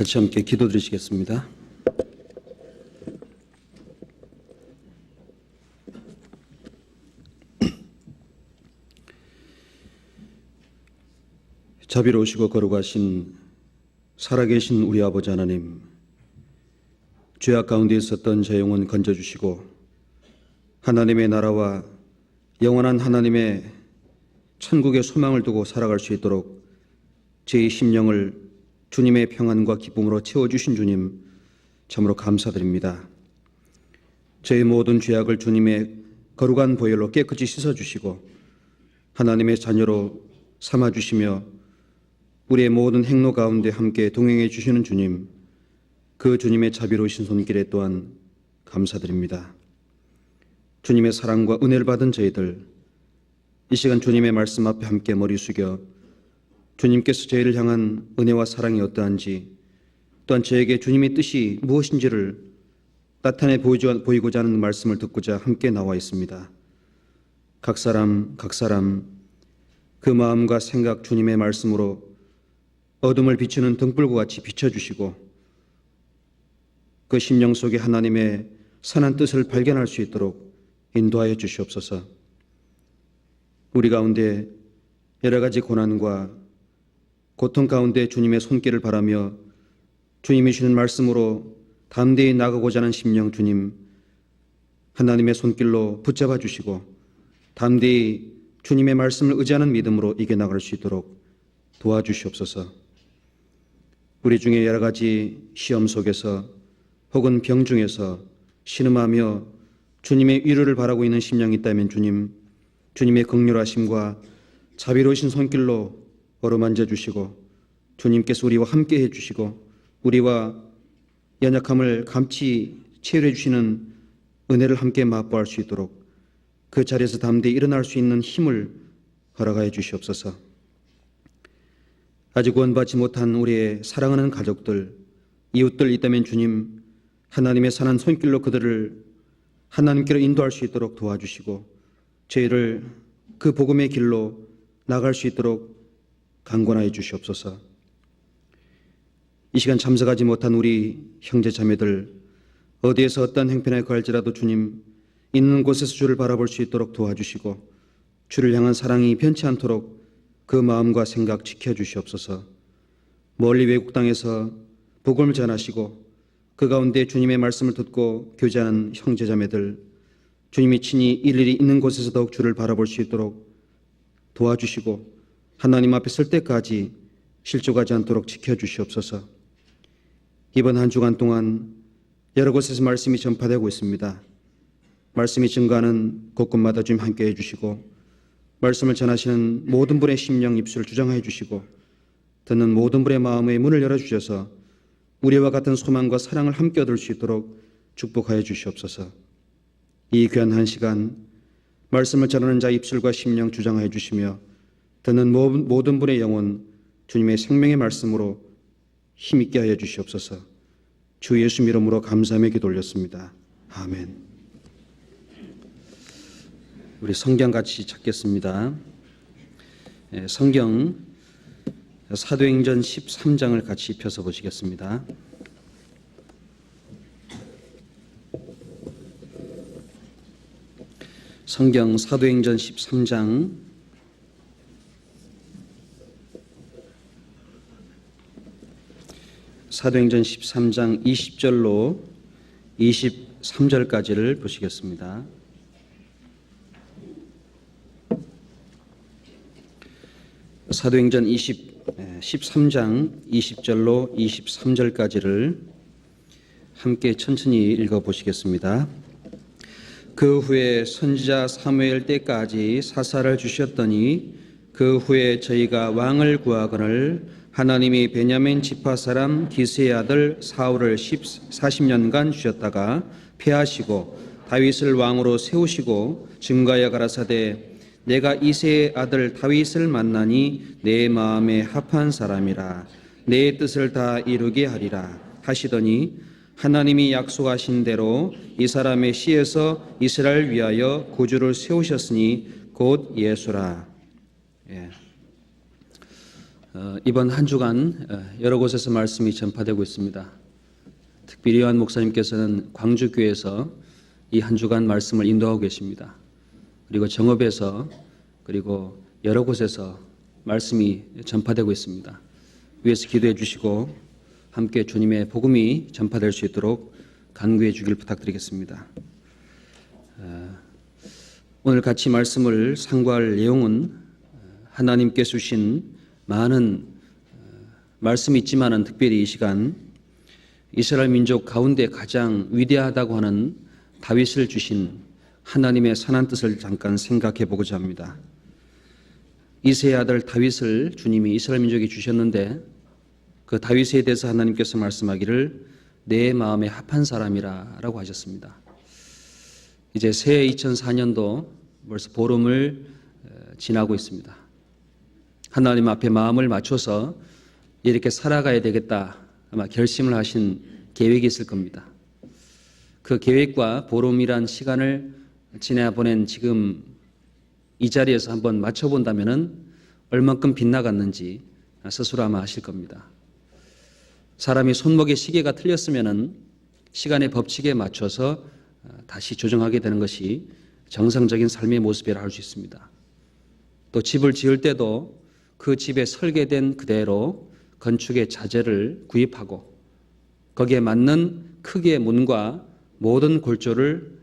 같이 함께 기도드리시겠습니다. 자비로우시고 거룩하신 살아계신 우리 아버지 하나님, 죄악 가운데 있었던 제 영혼 건져주시고 하나님의 나라와 영원한 하나님의 천국의 소망을 두고 살아갈 수 있도록 제 심령을 주님의 평안과 기쁨으로 채워주신 주님, 참으로 감사드립니다. 저의 모든 죄악을 주님의 거룩한 보혈로 깨끗이 씻어주시고 하나님의 자녀로 삼아주시며 우리의 모든 행로 가운데 함께 동행해 주시는 주님, 그 주님의 자비로우신 손길에 또한 감사드립니다. 주님의 사랑과 은혜를 받은 저희들, 이 시간 주님의 말씀 앞에 함께 머리 숙여 주님께서 저희를 향한 은혜와 사랑이 어떠한지, 또한 저에게 주님의 뜻이 무엇인지를 나타내 보이고자 하는 말씀을 듣고자 함께 나와 있습니다. 각 사람 그 마음과 생각 주님의 말씀으로 어둠을 비추는 등불과 같이 비춰주시고 그 심령 속에 하나님의 선한 뜻을 발견할 수 있도록 인도하여 주시옵소서. 우리 가운데 여러 가지 고난과 고통 가운데 주님의 손길을 바라며 주님이 주시는 말씀으로 담대히 나가고자 하는 심령 주님, 하나님의 손길로 붙잡아 주시고 담대히 주님의 말씀을 의지하는 믿음으로 이겨나갈 수 있도록 도와주시옵소서. 우리 중에 여러 가지 시험 속에서 혹은 병 중에서 신음하며 주님의 위로를 바라고 있는 심령이 있다면 주님의 긍휼하심과 자비로우신 손길로 어루만져 주시고 주님께서 우리와 함께 해주시고 우리와 연약함을 감치 치유해 주시는 은혜를 함께 맛보할 수 있도록 그 자리에서 담대히 일어날 수 있는 힘을 허락하여 주시옵소서. 아직 구원받지 못한 우리의 사랑하는 가족들, 이웃들 있다면 주님, 하나님의 선한 손길로 그들을 하나님께로 인도할 수 있도록 도와주시고 저희를 그 복음의 길로 나갈 수 있도록 강권하여 주시옵소서. 이 시간 참석하지 못한 우리 형제 자매들, 어디에서 어떤 형편에 거할지라도 주님, 있는 곳에서 주를 바라볼 수 있도록 도와주시고 주를 향한 사랑이 변치 않도록 그 마음과 생각 지켜주시옵소서. 멀리 외국 땅에서 복음을 전하시고 그 가운데 주님의 말씀을 듣고 교제하는 형제 자매들, 주님이 친히 일일이 있는 곳에서 더욱 주를 바라볼 수 있도록 도와주시고 하나님 앞에 설 때까지 실족하지 않도록 지켜주시옵소서. 이번 한 주간 동안 여러 곳에서 말씀이 전파되고 있습니다. 말씀이 증가하는 곳곳마다 주님 함께 해주시고 말씀을 전하시는 모든 분의 심령 입술을 주장해 주시고 듣는 모든 분의 마음의 문을 열어주셔서 우리와 같은 소망과 사랑을 함께 얻을 수 있도록 축복하여 주시옵소서. 이 귀한 한 시간 말씀을 전하는 자 입술과 심령 주장하여 주시며 듣는 모든 분의 영혼 주님의 생명의 말씀으로 힘있게 하여 주시옵소서. 주 예수 이름으로 감사하며 기도 올렸습니다. 아멘. 우리 성경 같이 찾겠습니다. 성경 사도행전 13장을 같이 펴서 보시겠습니다. 성경 사도행전 13장 20절로 23절까지를 보시겠습니다. 사도행전 13장 20절로 23절까지를 함께 천천히 읽어보시겠습니다. 그 후에 선지자 사무엘 때까지 사사를 주셨더니 그 후에 저희가 왕을 구하거늘 하나님이 베냐민 지파 사람 기스의 아들 사울을 40년간 주셨다가 패하시고 다윗을 왕으로 세우시고 증거하여 가라사대 내가 이새의 아들 다윗을 만나니 내 마음에 합한 사람이라 내 뜻을 다 이루게 하리라 하시더니 하나님이 약속하신 대로 이 사람의 씨에서 이스라엘 위하여 구주를 세우셨으니 곧 예수라. 이번 한 주간 여러 곳에서 말씀이 전파되고 있습니다. 특별히 요한 목사님께서는 광주교회에서 이 한 주간 말씀을 인도하고 계십니다. 그리고 정읍에서 그리고 여러 곳에서 말씀이 전파되고 있습니다. 위에서 기도해 주시고 함께 주님의 복음이 전파될 수 있도록 간구해 주길 부탁드리겠습니다. 오늘 같이 말씀을 상고할 내용은 하나님께서 주신 많은 말씀이 있지만은 특별히 이 시간 이스라엘 민족 가운데 가장 위대하다고 하는 다윗을 주신 하나님의 선한 뜻을 잠깐 생각해 보고자 합니다. 이새의 아들 다윗을 주님이 이스라엘 민족에 주셨는데 그 다윗에 대해서 하나님께서 말씀하기를 내 마음에 합한 사람이라고 하셨습니다. 이제 새해 2004년도 벌써 보름을 지나고 있습니다. 하나님 앞에 마음을 맞춰서 이렇게 살아가야 되겠다 아마 결심을 하신 계획이 있을 겁니다. 그 계획과 보름이란 시간을 지나 보낸 지금 이 자리에서 한번 맞춰본다면 얼만큼 빗나갔는지 스스로 아마 아실 겁니다. 사람이 손목의 시계가 틀렸으면 시간의 법칙에 맞춰서 다시 조정하게 되는 것이 정상적인 삶의 모습이라 할 수 있습니다. 또 집을 지을 때도 그 집에 설계된 그대로 건축의 자재를 구입하고 거기에 맞는 크기의 문과 모든 골조를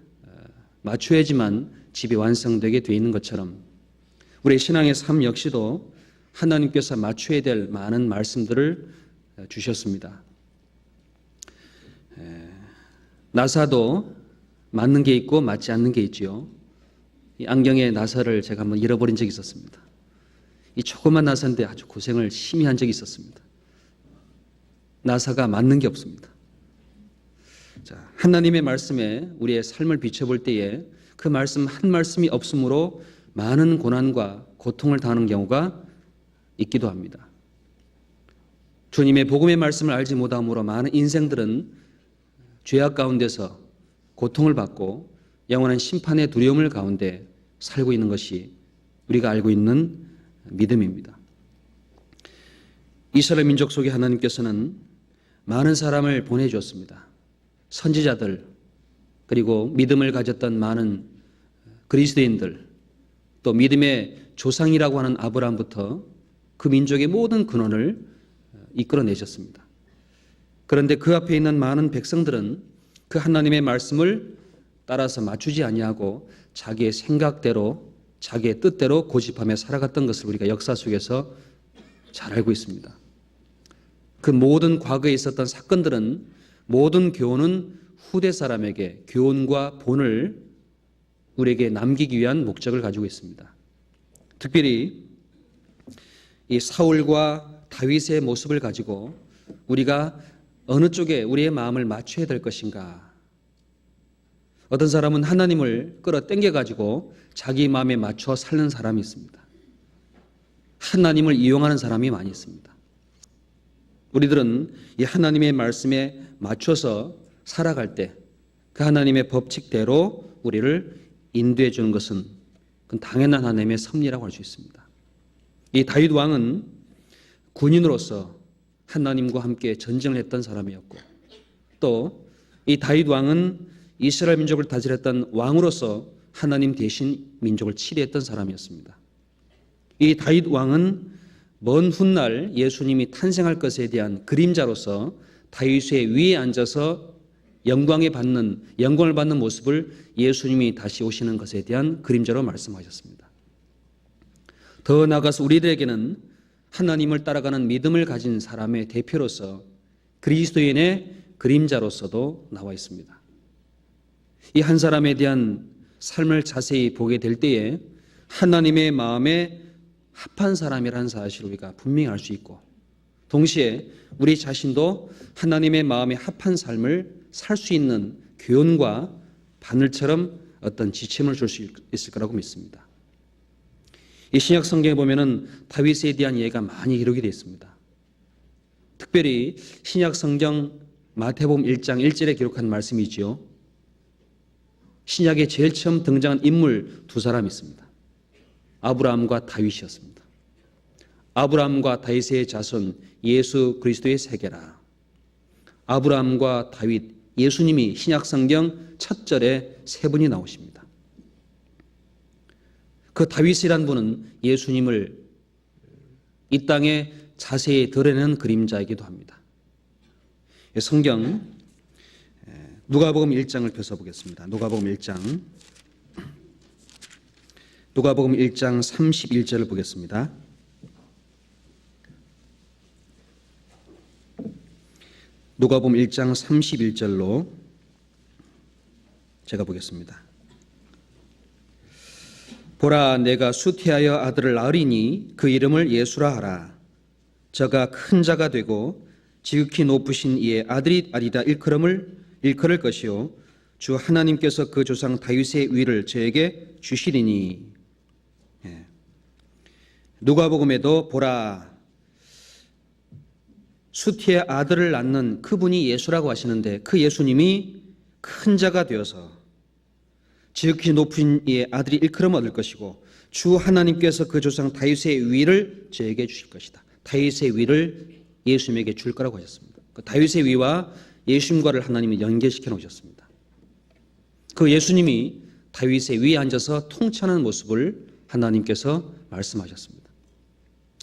맞춰야지만 집이 완성되게 되어 있는 것처럼 우리 신앙의 삶 역시도 하나님께서 맞춰야 될 많은 말씀들을 주셨습니다. 나사도 맞는 게 있고 맞지 않는 게 있지요. 이 안경의 나사를 제가 한번 잃어버린 적이 있었습니다. 이 조그만 나사인데 아주 고생을 심히 한 적이 있었습니다. 나사가 맞는 게 없습니다. 자, 하나님의 말씀에 우리의 삶을 비춰볼 때에 그 말씀 한 말씀이 없으므로 많은 고난과 고통을 당하는 경우가 있기도 합니다. 주님의 복음의 말씀을 알지 못함으로 많은 인생들은 죄악 가운데서 고통을 받고 영원한 심판의 두려움을 가운데 살고 있는 것이 우리가 알고 있는 믿음입니다. 이스라엘 민족 속에 하나님께서는 많은 사람을 보내주었습니다. 선지자들 그리고 믿음을 가졌던 많은 그리스도인들 또 믿음의 조상이라고 하는 아브라함부터 그 민족의 모든 근원을 이끌어내셨습니다. 그런데 그 앞에 있는 많은 백성들은 그 하나님의 말씀을 따라서 맞추지 아니하고 자기의 생각대로 자기의 뜻대로 고집하며 살아갔던 것을 우리가 역사 속에서 잘 알고 있습니다. 그 모든 과거에 있었던 사건들은 모든 교훈은 후대 사람에게 교훈과 본을 우리에게 남기기 위한 목적을 가지고 있습니다. 특별히 이 사울과 다윗의 모습을 가지고 우리가 어느 쪽에 우리의 마음을 맞춰야 될 것인가. 어떤 사람은 하나님을 끌어당겨 가지고 자기 마음에 맞춰 사는 사람이 있습니다. 하나님을 이용하는 사람이 많이 있습니다. 우리들은 이 하나님의 말씀에 맞춰서 살아갈 때 그 하나님의 법칙대로 우리를 인도해 주는 것은 그건 당연한 하나님의 섭리라고 할 수 있습니다. 이 다윗 왕은 군인으로서 하나님과 함께 전쟁을 했던 사람이었고 또 이 다윗 왕은 이스라엘 민족을 다스렸던 왕으로서 하나님 대신 민족을 치리했던 사람이었습니다. 이 다윗 왕은 먼 훗날 예수님이 탄생할 것에 대한 그림자로서 다윗의 위에 앉아서 영광을 받는 모습을 예수님이 다시 오시는 것에 대한 그림자로 말씀하셨습니다. 더 나아가서 우리들에게는 하나님을 따라가는 믿음을 가진 사람의 대표로서 그리스도인의 그림자로서도 나와 있습니다. 이 한 사람에 대한 삶을 자세히 보게 될 때에 하나님의 마음에 합한 사람이라는 사실을 우리가 분명히 알 수 있고 동시에 우리 자신도 하나님의 마음에 합한 삶을 살 수 있는 교훈과 바늘처럼 어떤 지침을 줄 수 있을 거라고 믿습니다. 이 신약 성경에 보면은 다윗에 대한 예가 많이 기록이 되어 있습니다. 특별히 신약 성경 마태복음 1장 1절에 기록한 말씀이지요. 신약에 제일 처음 등장한 인물 두 사람이 있습니다. 아브라함과 다윗이었습니다. 아브라함과 다윗의 자손 예수 그리스도의 세계라. 아브라함과 다윗, 예수님이 신약성경 첫 절에 세 분이 나오십니다. 그 다윗이란 분은 예수님을 이 땅에 자세히 드러내는 그림자이기도 합니다. 성경 누가복음 1장을 펴서 보겠습니다. 누가복음 1장 31절을 보겠습니다. 누가복음 1장 31절로 제가 보겠습니다. 보라, 내가 수태하여 아들을 낳으리니 그 이름을 예수라 하라. 저가 큰 자가 되고 지극히 높으신 이의 아들이 아리다 일컬을 것이요 주 하나님께서 그 조상 다윗의 위를 저에게 주시리니. 누가복음에도 보라, 수태의 아들을 낳는 그분이 예수라고 하시는데, 그 예수님이 큰 자가 되어서 지극히 높은 이의 아들이 일컬음 얻을 것이고 주 하나님께서 그 조상 다윗의 위를 저에게 주실 것이다. 다윗의 위를 예수님에게 줄 거라고 하셨습니다. 그 다윗의 위와 예수님과를 하나님이 연계시켜 놓으셨습니다. 그 예수님이 다윗의 위에 앉아서 통치하는 모습을 하나님께서 말씀하셨습니다.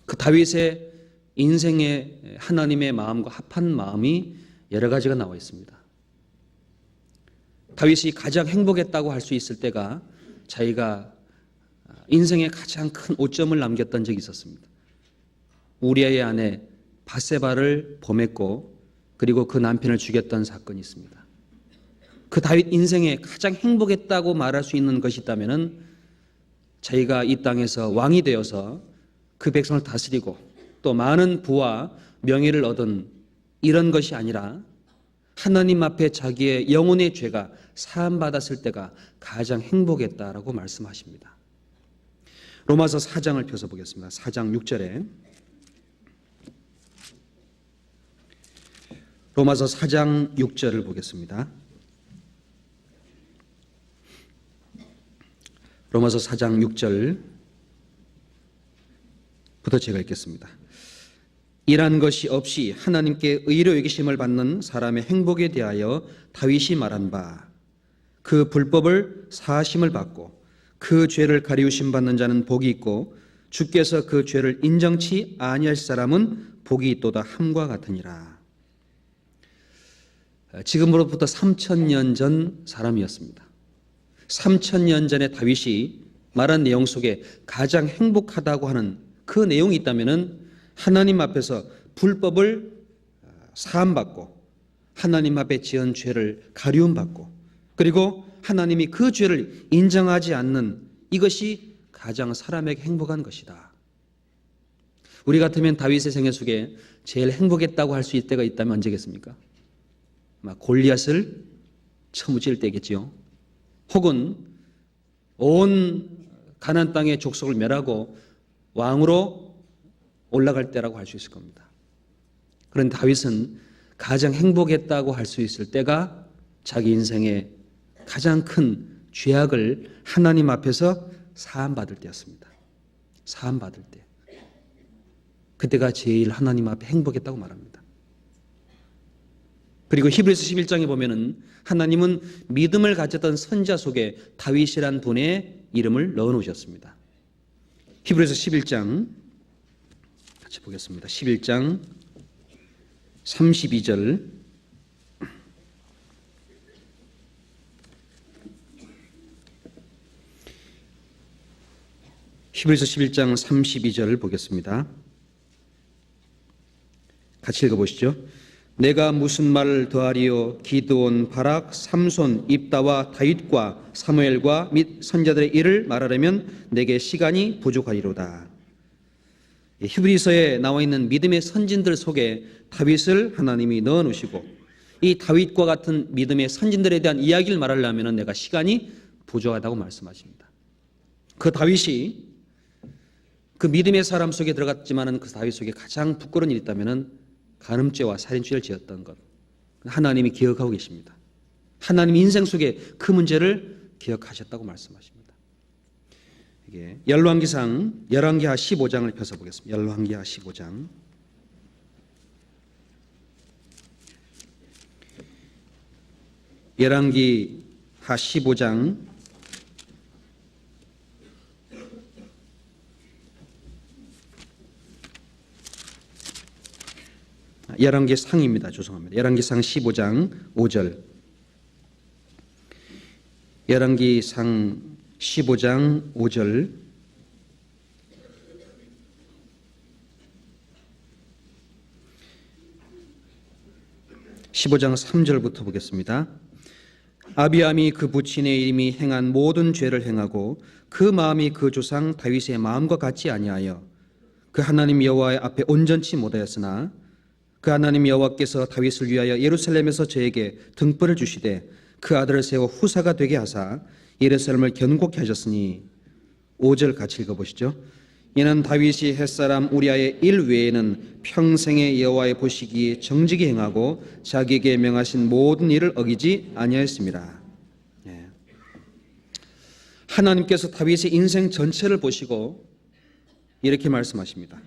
그 다윗의 인생의 하나님의 마음과 합한 마음이 여러 가지가 나와 있습니다. 다윗이 가장 행복했다고 할 수 있을 때가 자기가 인생에 가장 큰 오점을 남겼던 적이 있었습니다. 우리아의 아내 밧세바를 범했고 그리고 그 남편을 죽였던 사건이 있습니다. 그 다윗 인생에 가장 행복했다고 말할 수 있는 것이 있다면 자기가 이 땅에서 왕이 되어서 그 백성을 다스리고 또 많은 부와 명예를 얻은 이런 것이 아니라 하나님 앞에 자기의 영혼의 죄가 사함받았을 때가 가장 행복했다라고 말씀하십니다. 로마서 4장을 펴서 보겠습니다. 4장 6절에 로마서 4장 6절을 보겠습니다. 로마서 4장 6절부터 제가 읽겠습니다. 이란 것이 없이 하나님께 의로 여기심을 받는 사람의 행복에 대하여 다윗이 말한 바, 그 불법을 사하심을 받고 그 죄를 가리우심 받는 자는 복이 있고 주께서 그 죄를 인정치 아니할 사람은 복이 있도다 함과 같으니라. 지금으로부터 3000년 전 사람이었습니다. 3000년 전에 다윗이 말한 내용 속에 가장 행복하다고 하는 그 내용이 있다면 하나님 앞에서 불법을 사함받고 하나님 앞에 지은 죄를 가리움받고 그리고 하나님이 그 죄를 인정하지 않는 이것이 가장 사람에게 행복한 것이다. 우리 같으면 다윗의 생애 속에 제일 행복했다고 할 수 있을 때가 있다면 언제겠습니까? 아마 골리앗을 처무질 때겠지요. 혹은 온 가나안 땅의 족속을 멸하고 왕으로 올라갈 때라고 할 수 있을 겁니다. 그런데 다윗은 가장 행복했다고 할 수 있을 때가 자기 인생의 가장 큰 죄악을 하나님 앞에서 사함받을 때였습니다. 사함받을 때. 그때가 제일 하나님 앞에 행복했다고 말합니다. 그리고 히브리서 11장에 보면은 하나님은 믿음을 가졌던 선지자 속에 다윗이란 분의 이름을 넣어 놓으셨습니다. 히브리서 11장 같이 보겠습니다. 11장 32절 히브리서 11장 32절을 보겠습니다. 같이 읽어보시죠. 내가 무슨 말을 더하리요? 기드온, 바락, 삼손, 입다와 다윗과 사무엘과 및 선자들의 일을 말하려면 내게 시간이 부족하리로다. 히브리서에 나와 있는 믿음의 선진들 속에 다윗을 하나님이 넣어 놓으시고 이 다윗과 같은 믿음의 선진들에 대한 이야기를 말하려면 내가 시간이 부족하다고 말씀하십니다. 그 다윗이 그 믿음의 사람 속에 들어갔지만은 그 다윗 속에 가장 부끄러운 일이 있다면은 간음죄와 살인죄를 지었던 것. 하나님이 기억하고 계십니다. 하나님 인생 속에 그 문제를 기억하셨다고 말씀하십니다. 이게 열왕기상 열왕기하 15장을 펴서 보겠습니다. 열왕기하 15장. 열왕기하 15장 11기상입니다. 죄송합니다. 11기상 15장 5절. 11기상 15장 5절. 15장 3절부터 보겠습니다. 아비암이 그 부친의 이름이 행한 모든 죄를 행하고 그 마음이 그 조상 다윗의 마음과 같지 아니하여 그 하나님 여호와의 앞에 온전치 못하였으나 그 하나님 여호와께서 다윗을 위하여 예루살렘에서 저에게 등불을 주시되 그 아들을 세워 후사가 되게 하사 예루살렘을 견고케 하셨으니 5절 같이 읽어보시죠. 이는 다윗이 햇사람 우리아의 일 외에는 평생의 여호와의 보시기에 정직히 행하고 자기에게 명하신 모든 일을 어기지 아니하였습니다. 하나님께서 다윗의 인생 전체를 보시고 이렇게 말씀하십니다.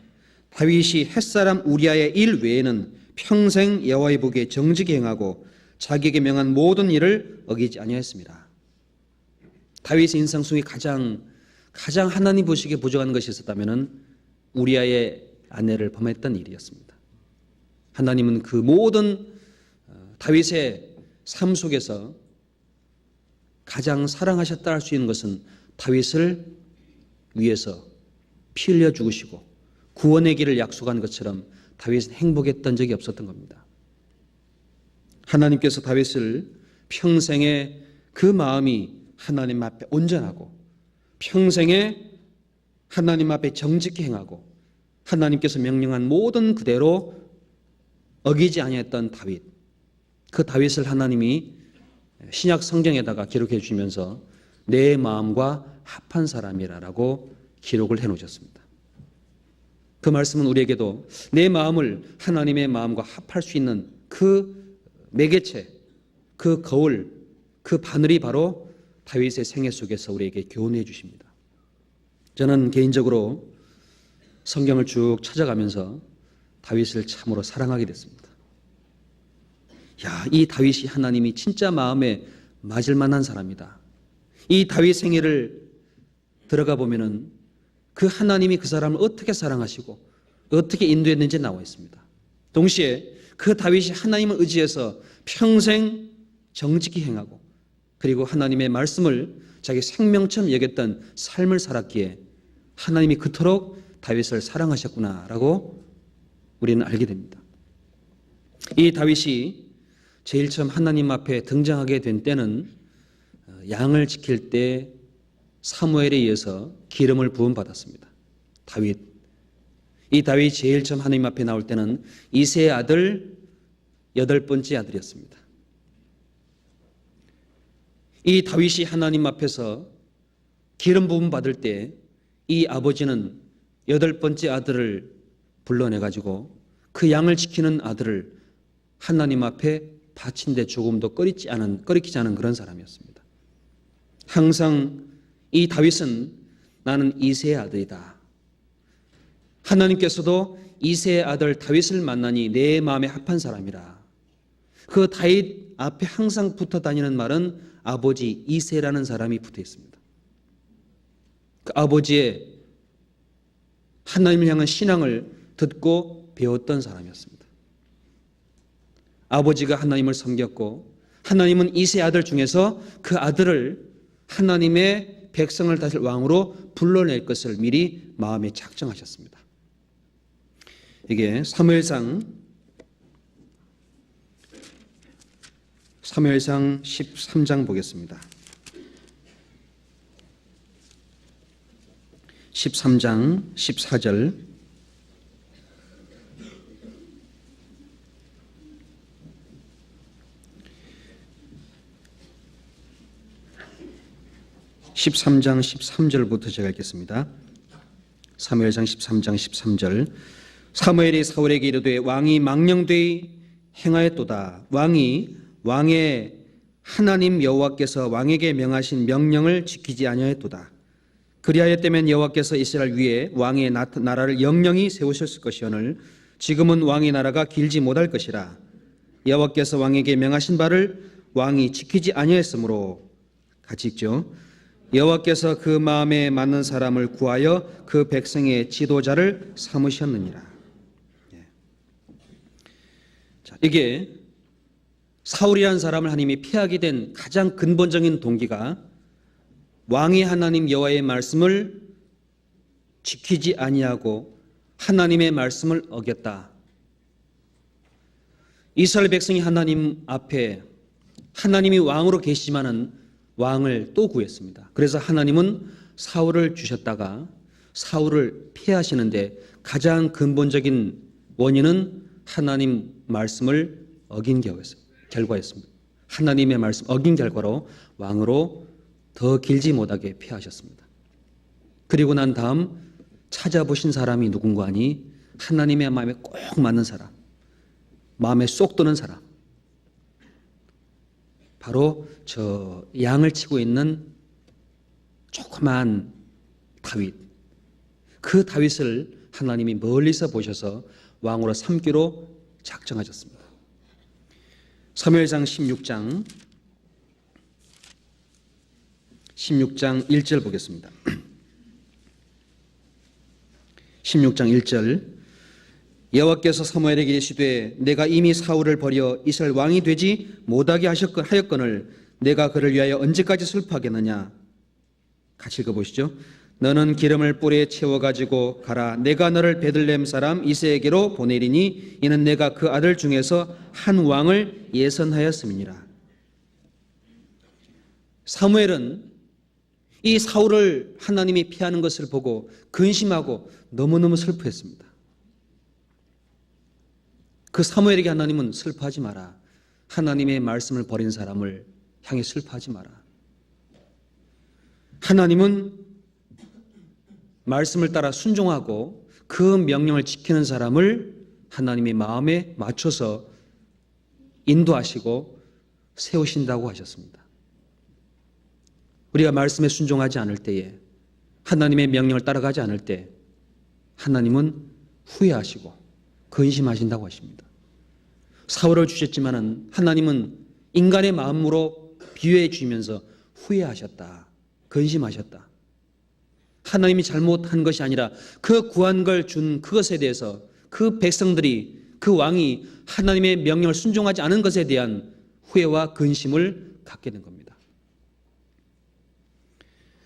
다윗이 햇사람 우리아의 일 외에는 평생 여호와의 보기에 정직히 행하고 자기에게 명한 모든 일을 어기지 아니하였습니다. 다윗의 인생 속에 가장 하나님 보시기에 부족한 것이 있었다면 우리아의 아내를 범했던 일이었습니다. 하나님은 그 모든 다윗의 삶 속에서 가장 사랑하셨다 할 수 있는 것은 다윗을 위해서 피 흘려 죽으시고 구원의 길을 약속한 것처럼 다윗은 행복했던 적이 없었던 겁니다. 하나님께서 다윗을 평생에 그 마음이 하나님 앞에 온전하고 평생에 하나님 앞에 정직히 행하고 하나님께서 명령한 모든 그대로 어기지 아니했던 다윗, 그 다윗을 하나님이 신약 성경에다가 기록해 주시면서 내 마음과 합한 사람이라고 기록을 해 놓으셨습니다. 그 말씀은 우리에게도 내 마음을 하나님의 마음과 합할 수 있는 그 매개체, 그 거울, 그 바늘이 바로 다윗의 생애 속에서 우리에게 교훈해 주십니다. 저는 개인적으로 성경을 쭉 찾아가면서 다윗을 참으로 사랑하게 됐습니다. 이 다윗이 하나님이 진짜 마음에 맞을 만한 사람이다. 이 다윗 생애를 들어가 보면은 그 하나님이 그 사람을 어떻게 사랑하시고 어떻게 인도했는지 나와 있습니다. 동시에 그 다윗이 하나님을 의지해서 평생 정직히 행하고 그리고 하나님의 말씀을 자기 생명처럼 여겼던 삶을 살았기에 하나님이 그토록 다윗을 사랑하셨구나라고 우리는 알게 됩니다. 이 다윗이 제일 처음 하나님 앞에 등장하게 된 때는 양을 지킬 때 사무엘에 의해서 기름을 부음받았습니다. 이 다윗이 제일 처음 하나님 앞에 나올 때는 이새의 아들 8번째 아들이었습니다. 이 다윗이 하나님 앞에서 기름 부음 받을 때 이 아버지는 8번째 아들을 불러내가지고 그 양을 지키는 아들을 하나님 앞에 바친 데 조금도 꺼리키지 않은 그런 사람이었습니다. 항상 이 다윗은 나는 이새의 아들이다. 하나님께서도 이새의 아들 다윗을 만나니 내 마음에 합한 사람이라. 그 다윗 앞에 항상 붙어 다니는 말은 아버지 이새라는 사람이 붙어 있습니다. 그 아버지의 하나님을 향한 신앙을 듣고 배웠던 사람이었습니다. 아버지가 하나님을 섬겼고 하나님은 이새의 아들 중에서 그 아들을 하나님의 백성을 다스릴 왕으로 불러낼 것을 미리 마음에 작정하셨습니다. 이게 사무엘상 13장 보겠습니다. 13장 14절. (13장) 13절부터 제가 읽겠습니다. 사무엘상 13장 13절. 사무엘이 사울에게 이르되 왕이 망령되이 행하였도다. 왕이 왕의 하나님 여호와께서 왕에게 명하신 명령을 지키지 아니하였도다. 그리하였다면 여호와께서 이스라엘 위에 왕의 나라를 영영히 세우셨을 것이오늘 지금은 왕의 나라가 길지 못할 것이라. 여호와께서 왕에게 명하신 바를 왕이 지키지 아니하였으므로, 같이 읽죠. 여호와께서 그 마음에 맞는 사람을 구하여 그 백성의 지도자를 삼으셨느니라. 자, 이게 사울이라는 사람을 하나님이 피하게 된 가장 근본적인 동기가 왕의 하나님 여호와의 말씀을 지키지 아니하고 하나님의 말씀을 어겼다. 이스라엘 백성이 하나님 앞에 하나님이 왕으로 계시지만은 왕을 또 구했습니다. 그래서 하나님은 사울을 주셨다가 사울을 피하시는데 가장 근본적인 원인은 하나님 말씀을 어긴 결과였습니다. 하나님의 말씀 어긴 결과로 왕으로 더 길지 못하게 피하셨습니다. 그리고 난 다음 찾아보신 사람이 누군가 하니 하나님의 마음에 꼭 맞는 사람, 마음에 쏙 드는 사람, 바로 저 양을 치고 있는 조그만 다윗. 그 다윗을 하나님이 멀리서 보셔서 왕으로 삼기로 작정하셨습니다. 사무엘상 16장 1절 보겠습니다. 16장 1절 여호와께서 사무엘에게 이르시되 내가 이미 사울을 버려 이스라엘 왕이 되지 못하게 하였거늘 내가 그를 위하여 언제까지 슬퍼하겠느냐. 같이 읽어보시죠. 너는 기름을 뿔에 채워가지고 가라. 내가 너를 베들레헴 사람 이새에게로 보내리니 이는 내가 그 아들 중에서 한 왕을 예선하였음이니라. 사무엘은 이 사울을 하나님이 피하는 것을 보고 근심하고 너무너무 슬퍼했습니다. 그 사무엘에게 하나님은 슬퍼하지 마라. 하나님의 말씀을 버린 사람을 향해 슬퍼하지 마라. 하나님은 말씀을 따라 순종하고 그 명령을 지키는 사람을 하나님의 마음에 맞춰서 인도하시고 세우신다고 하셨습니다. 우리가 말씀에 순종하지 않을 때에, 하나님의 명령을 따라가지 않을 때 하나님은 후회하시고 근심하신다고 하십니다. 사울을 주셨지만은 하나님은 인간의 마음으로 비유해 주면서 후회하셨다, 근심하셨다. 하나님이 잘못한 것이 아니라 그 구한 걸 준 그것에 대해서 그 백성들이, 그 왕이 하나님의 명령을 순종하지 않은 것에 대한 후회와 근심을 갖게 된 겁니다.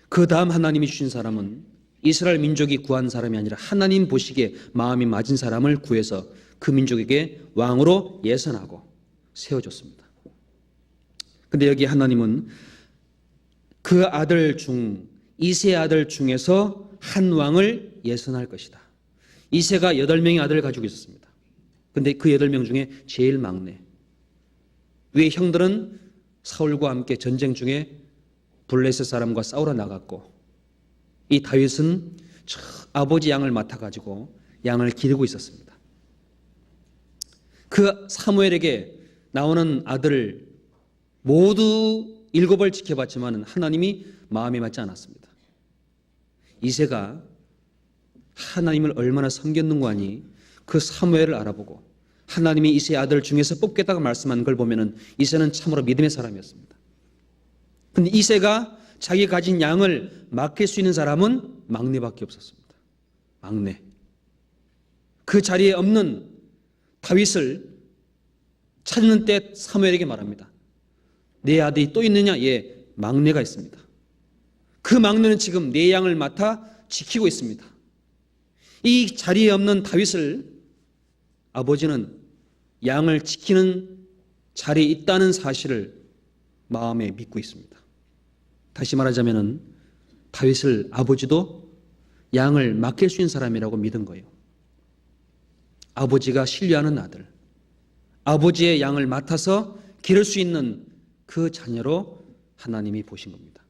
그 다음 하나님이 주신 사람은 이스라엘 민족이 구한 사람이 아니라 하나님 보시기에 마음이 맞은 사람을 구해서 그 민족에게 왕으로 예선하고 세워줬습니다. 그런데 여기 하나님은 그 아들 중, 이새의 아들 중에서 한 왕을 예선할 것이다. 이새가 8명의 아들을 가지고 있었습니다. 그런데 그 8명 중에 제일 막내. 왜 형들은 사울과 함께 전쟁 중에 블레셋 사람과 싸우러 나갔고, 이 다윗은 아버지 양을 맡아가지고 양을 기르고 있었습니다. 그 사무엘에게 나오는 아들을 모두 7을 지켜봤지만 하나님이 마음에 맞지 않았습니다. 이새가 하나님을 얼마나 섬겼는가 하니 그 사무엘을 알아보고 하나님이 이새의 아들 중에서 뽑겠다고 말씀한 걸 보면 이새는 참으로 믿음의 사람이었습니다. 그런데 이새가 자기 가진 양을 맡길 수 있는 사람은 막내밖에 없었습니다. 막내. 그 자리에 없는 다윗을 찾는 때 사무엘에게 말합니다. 내 아들이 또 있느냐? 예, 막내가 있습니다. 그 막내는 지금 내 양을 맡아 지키고 있습니다. 이 자리에 없는 다윗을 아버지는 양을 지키는 자리에 있다는 사실을 마음에 믿고 있습니다. 다시 말하자면 다윗을 아버지도 양을 맡길 수 있는 사람이라고 믿은 거예요. 아버지가 신뢰하는 아들, 아버지의 양을 맡아서 기를 수 있는 그 자녀로 하나님이 보신 겁니다.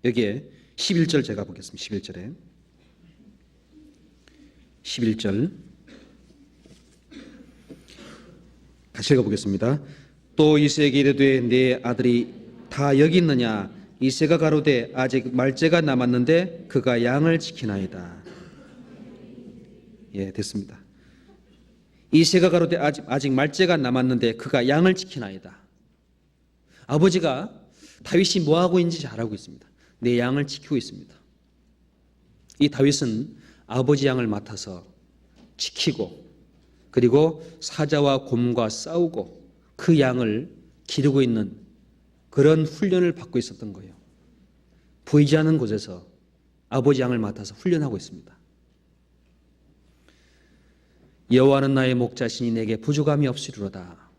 여기에 11절 제가 보겠습니다. 11절에 11절 같이 읽어보겠습니다. 또 이새에게 이르되 내 아들이 다 여기 있느냐? 이새가 가로되 아직 말째가 남았는데 그가 양을 지키나이다. 예, 됐습니다. 이새가 가로되 아직 말째가 남았는데 그가 양을 지키나이다. 아버지가 다윗이 뭐하고 있는지 잘 알고 있습니다. 내 양을 지키고 있습니다. 이 다윗은 아버지 양을 맡아서 지키고, 그리고 사자와 곰과 싸우고 그 양을 기르고 있는 그런 훈련을 받고 있었던 거예요. 보이지 않는 곳에서 아버지 양을 맡아서 훈련하고 있습니다. 여호와는 나의 목자시니 내게 부족함이 없으리로다.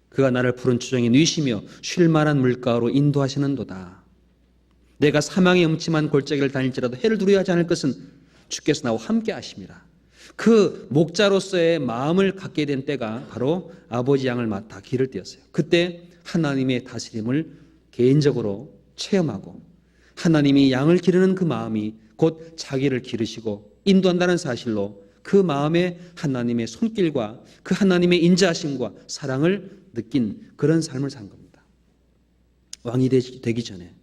그가 나를 푸른 추정에 누이시며 쉴 만한 물가로 인도하시는도다. 내가 사망의 음침한 골짜기를 다닐지라도 해를 두려워하지 않을 것은 주께서 나와 함께 하심이라. 그 목자로서의 마음을 갖게 된 때가 바로 아버지 양을 맡아 기를 때였어요. 그때 하나님의 다스림을 개인적으로 체험하고, 하나님이 양을 기르는 그 마음이 곧 자기를 기르시고 인도한다는 사실로 그 마음에 하나님의 손길과 그 하나님의 인자하심과 사랑을 느낀 그런 삶을 산 겁니다. 왕이 되기 전에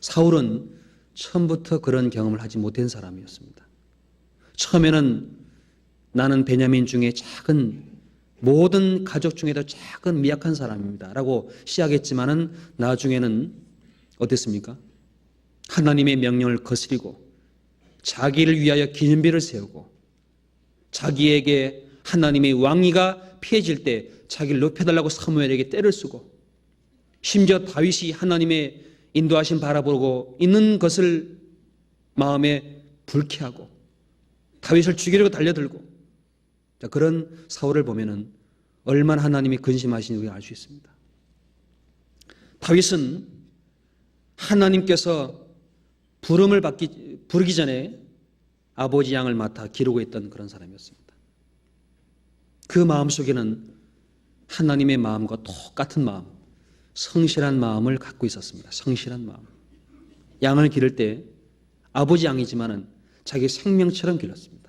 사울은 처음부터 그런 경험을 하지 못한 사람이었습니다. 처음에는 나는 베냐민 중에 모든 가족 중에도 작은 미약한 사람입니다 라고 시작했지만은 나중에는 어땠습니까? 하나님의 명령을 거스리고 자기를 위하여 기념비를 세우고, 자기에게 하나님의 왕위가 피해질 때 자기를 높여달라고 사무엘에게 떼를 쓰고, 심지어 다윗이 하나님의 인도하심 바라보고 있는 것을 마음에 불쾌하고 다윗을 죽이려고 달려들고, 그런 사울을 보면은 얼마나 하나님이 근심하시는지 알 수 있습니다. 다윗은 하나님께서 부르기 전에 아버지 양을 맡아 기르고 있던 그런 사람이었습니다. 그 마음 속에는 하나님의 마음과 똑같은 마음, 성실한 마음을 갖고 있었습니다. 성실한 마음. 양을 기를 때 아버지 양이지만은 자기 생명처럼 길렀습니다.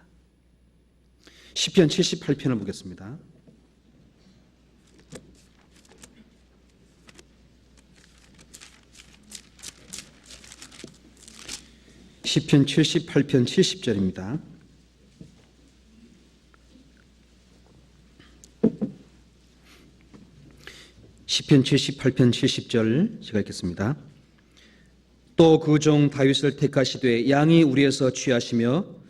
시편 78편을 보겠습니다. 시편 78편 70절입니다. 시편 78편 70절 제가 읽겠습니다. 또 그 종 다윗을 택하시되 양이 우리에서 취하시며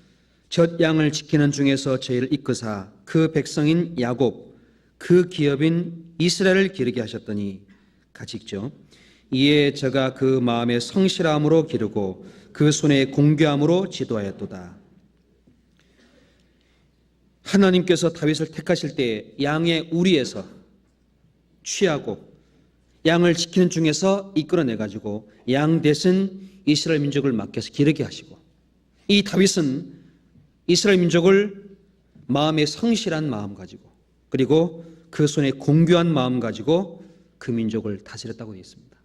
젖 양을 지키는 중에서 저희를 이끄사 그 백성인 야곱 그 기업인 이스라엘을 기르게 하셨더니, 같이 읽죠. 이에 저가 그 마음의 성실함으로 기르고 그 손의 공교함으로 지도하였도다. 하나님께서 다윗을 택하실 때 양의 우리에서 취하고 양을 지키는 중에서 이끌어내가지고 양 대신 이스라엘 민족을 맡겨서 기르게 하시고, 이 다윗은 이스라엘 민족을 마음에 성실한 마음 가지고, 그리고 그 손에 공교한 마음 가지고 그 민족을 다스렸다고 되어 있습니다.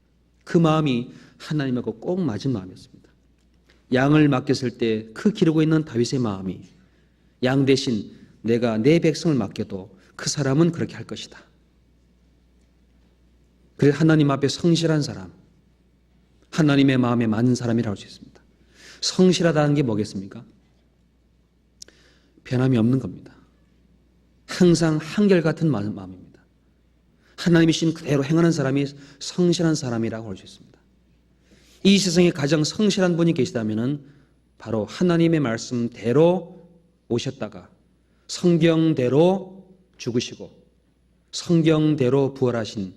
그 마음이 하나님하고 꼭 맞은 마음이었습니다. 양을 맡겼을 때 그 기르고 있는 다윗의 마음이 양 대신 내가 내 백성을 맡겨도 그 사람은 그렇게 할 것이다. 그래서 하나님 앞에 성실한 사람, 하나님의 마음에 맞는 사람이라고 할 수 있습니다. 성실하다는 게 뭐겠습니까? 변함이 없는 겁니다. 항상 한결같은 마음입니다. 하나님이 신 그대로 행하는 사람이 성실한 사람이라고 할 수 있습니다. 이 세상에 가장 성실한 분이 계시다면 바로 하나님의 말씀대로 오셨다가 성경대로 죽으시고 성경대로 부활하신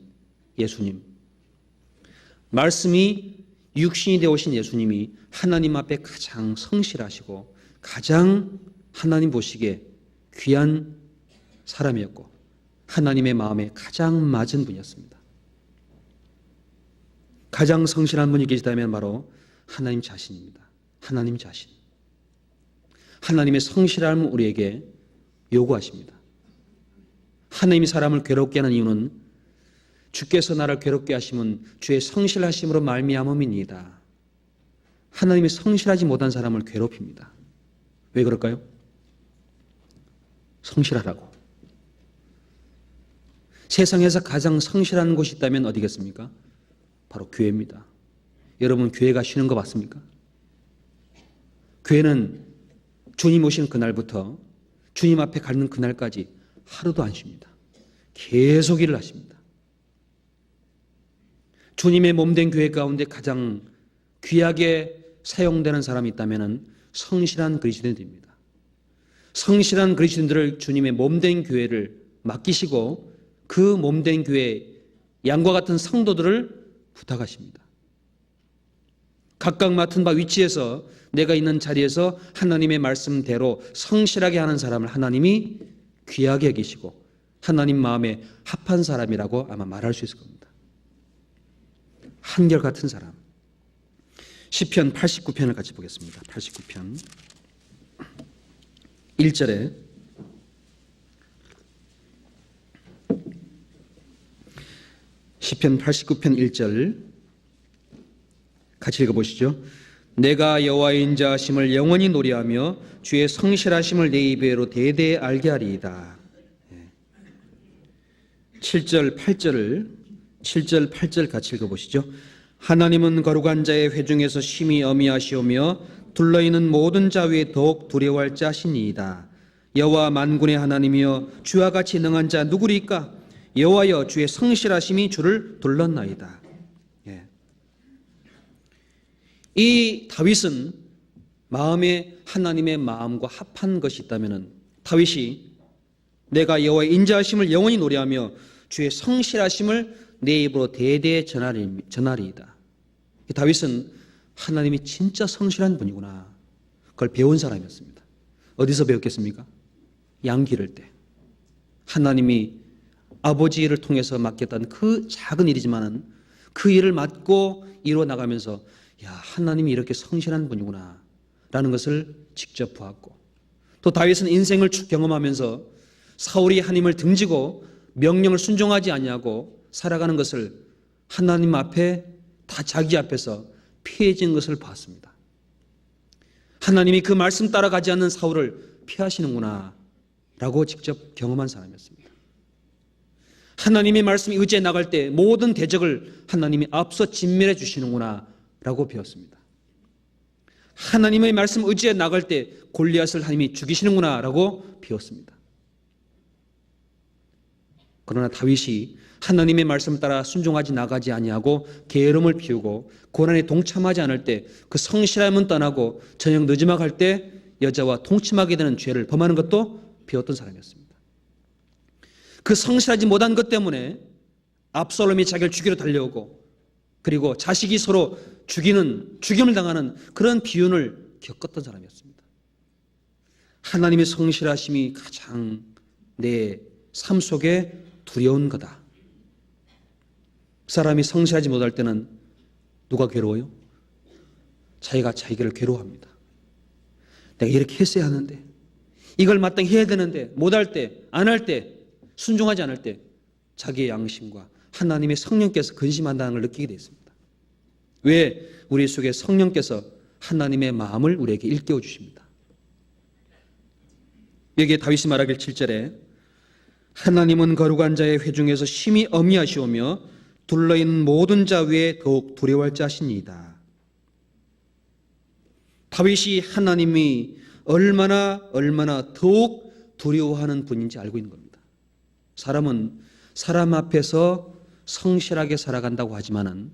예수님, 말씀이 육신이 되어 오신 예수님이 하나님 앞에 가장 성실하시고 가장 하나님 보시기에 귀한 사람이었고 하나님의 마음에 가장 맞은 분이었습니다. 가장 성실한 분이 계시다면 바로 하나님 자신입니다. 하나님 자신. 하나님의 성실함을 우리에게 요구하십니다. 하나님이 사람을 괴롭게 하는 이유는 주께서 나를 괴롭게 하심은 주의 성실하심으로 말미암음이니이다. 하나님이 성실하지 못한 사람을 괴롭힙니다. 왜 그럴까요? 성실하라고. 세상에서 가장 성실한 곳이 있다면 어디겠습니까? 바로 교회입니다. 여러분 교회가 쉬는 거 맞습니까? 교회는 주님 오시는 그날부터 주님 앞에 가는 그날까지 하루도 안 쉽니다. 계속 일을 하십니다. 주님의 몸된 교회 가운데 가장 귀하게 사용되는 사람이 있다면 성실한 그리스도인들입니다. 성실한 그리스도인들을 주님의 몸된 교회를 맡기시고 그 몸된 교회 양과 같은 성도들을 부탁하십니다. 각각 맡은 바 위치에서 내가 있는 자리에서 하나님의 말씀대로 성실하게 하는 사람을 하나님이 귀하게 여기시고 하나님 마음에 합한 사람이라고 아마 말할 수 있을 겁니다. 한결같은 사람. 시편 89편을 같이 보겠습니다. 89편 1절에 시편 89편 1절 같이 읽어보시죠. 내가 여호와의 인자하심을 영원히 노래하며 주의 성실하심을 내 입으로 대대에 알게 하리이다. 7절 8절 같이 읽어보시죠. 하나님은 거룩한 자의 회중에서 심히 어미하시오며 둘러있는 모든 자 위에 더욱 두려워할 자시니이다. 여호와 만군의 하나님이여 주와 같이 능한 자 누구리까? 여호와여 주의 성실하심이 주를 둘렀나이다. 이 다윗은 마음에 하나님의 마음과 합한 것이 있다면 다윗이 내가 여호와의 인자하심을 영원히 노래하며 주의 성실하심을 내 입으로 대대에 전하리이다. 다윗은 하나님이 진짜 성실한 분이구나. 그걸 배운 사람이었습니다. 어디서 배웠겠습니까? 양 기를 때. 하나님이 아버지를 통해서 맡겼던 그 작은 일이지만은 그 일을 맡고 이루어 나가면서 야, 하나님이 이렇게 성실한 분이구나 라는 것을 직접 보았고 또 다윗은 인생을 쭉 경험하면서 사울이 하나님을 등지고 명령을 순종하지 아니하고 살아가는 것을 하나님 앞에 다 자기 앞에서 피해진 것을 봤습니다. 하나님이 그 말씀 따라가지 않는 사울을 피하시는구나 라고 직접 경험한 사람이었습니다. 하나님의 말씀에 의지해 나갈 때 모든 대적을 하나님이 앞서 진멸해 주시는구나 라고 배웠습니다. 하나님의 말씀 의지해 나갈 때 골리앗을 하나님이 죽이시는구나 라고 배웠습니다. 그러나 다윗이 하나님의 말씀 따라 순종하지 나가지 아니하고 게으름을 피우고 고난에 동참하지 않을 때 그 성실함은 떠나고 저녁 늦음막할 때 여자와 동침하게 되는 죄를 범하는 것도 배웠던 사람이었습니다. 그 성실하지 못한 것 때문에 압살롬이 자기를 죽이러 달려오고 그리고 자식이 서로 죽임을 당하는 그런 비운을 겪었던 사람이었습니다. 하나님의 성실하심이 가장 내 삶 속에 두려운 거다. 사람이 성실하지 못할 때는 누가 괴로워요? 자기가 자기를 괴로워합니다. 내가 이렇게 했어야 하는데 이걸 마땅히 해야 되는데 못할 때, 안 할 때, 순종하지 않을 때 자기의 양심과 하나님의 성령께서 근심한다는 걸 느끼게 되어 있습니다. 왜? 우리 속에 성령께서 하나님의 마음을 우리에게 일깨워 주십니다. 여기에 다윗이 말하길 7절에 하나님은 거룩한 자의 회중에서 심히 어미하시오며 둘러있는 모든 자 위에 더욱 두려워할 자시니이다. 다윗이 하나님이 얼마나 더욱 두려워하는 분인지 알고 있는 겁니다. 사람은 사람 앞에서 성실하게 살아간다고 하지만은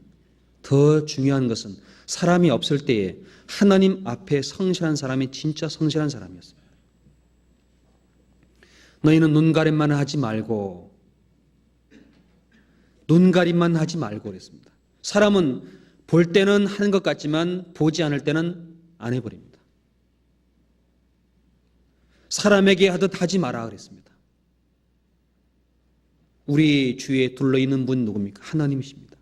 더 중요한 것은 사람이 없을 때에 하나님 앞에 성실한 사람이 진짜 성실한 사람이었습니다. 너희는 눈가림만 하지 말고 그랬습니다. 사람은 볼 때는 하는 것 같지만 보지 않을 때는 안 해버립니다. 사람에게 하듯 하지 마라 그랬습니다. 우리 주위에 둘러있는 분 누굽니까? 하나님이십니다.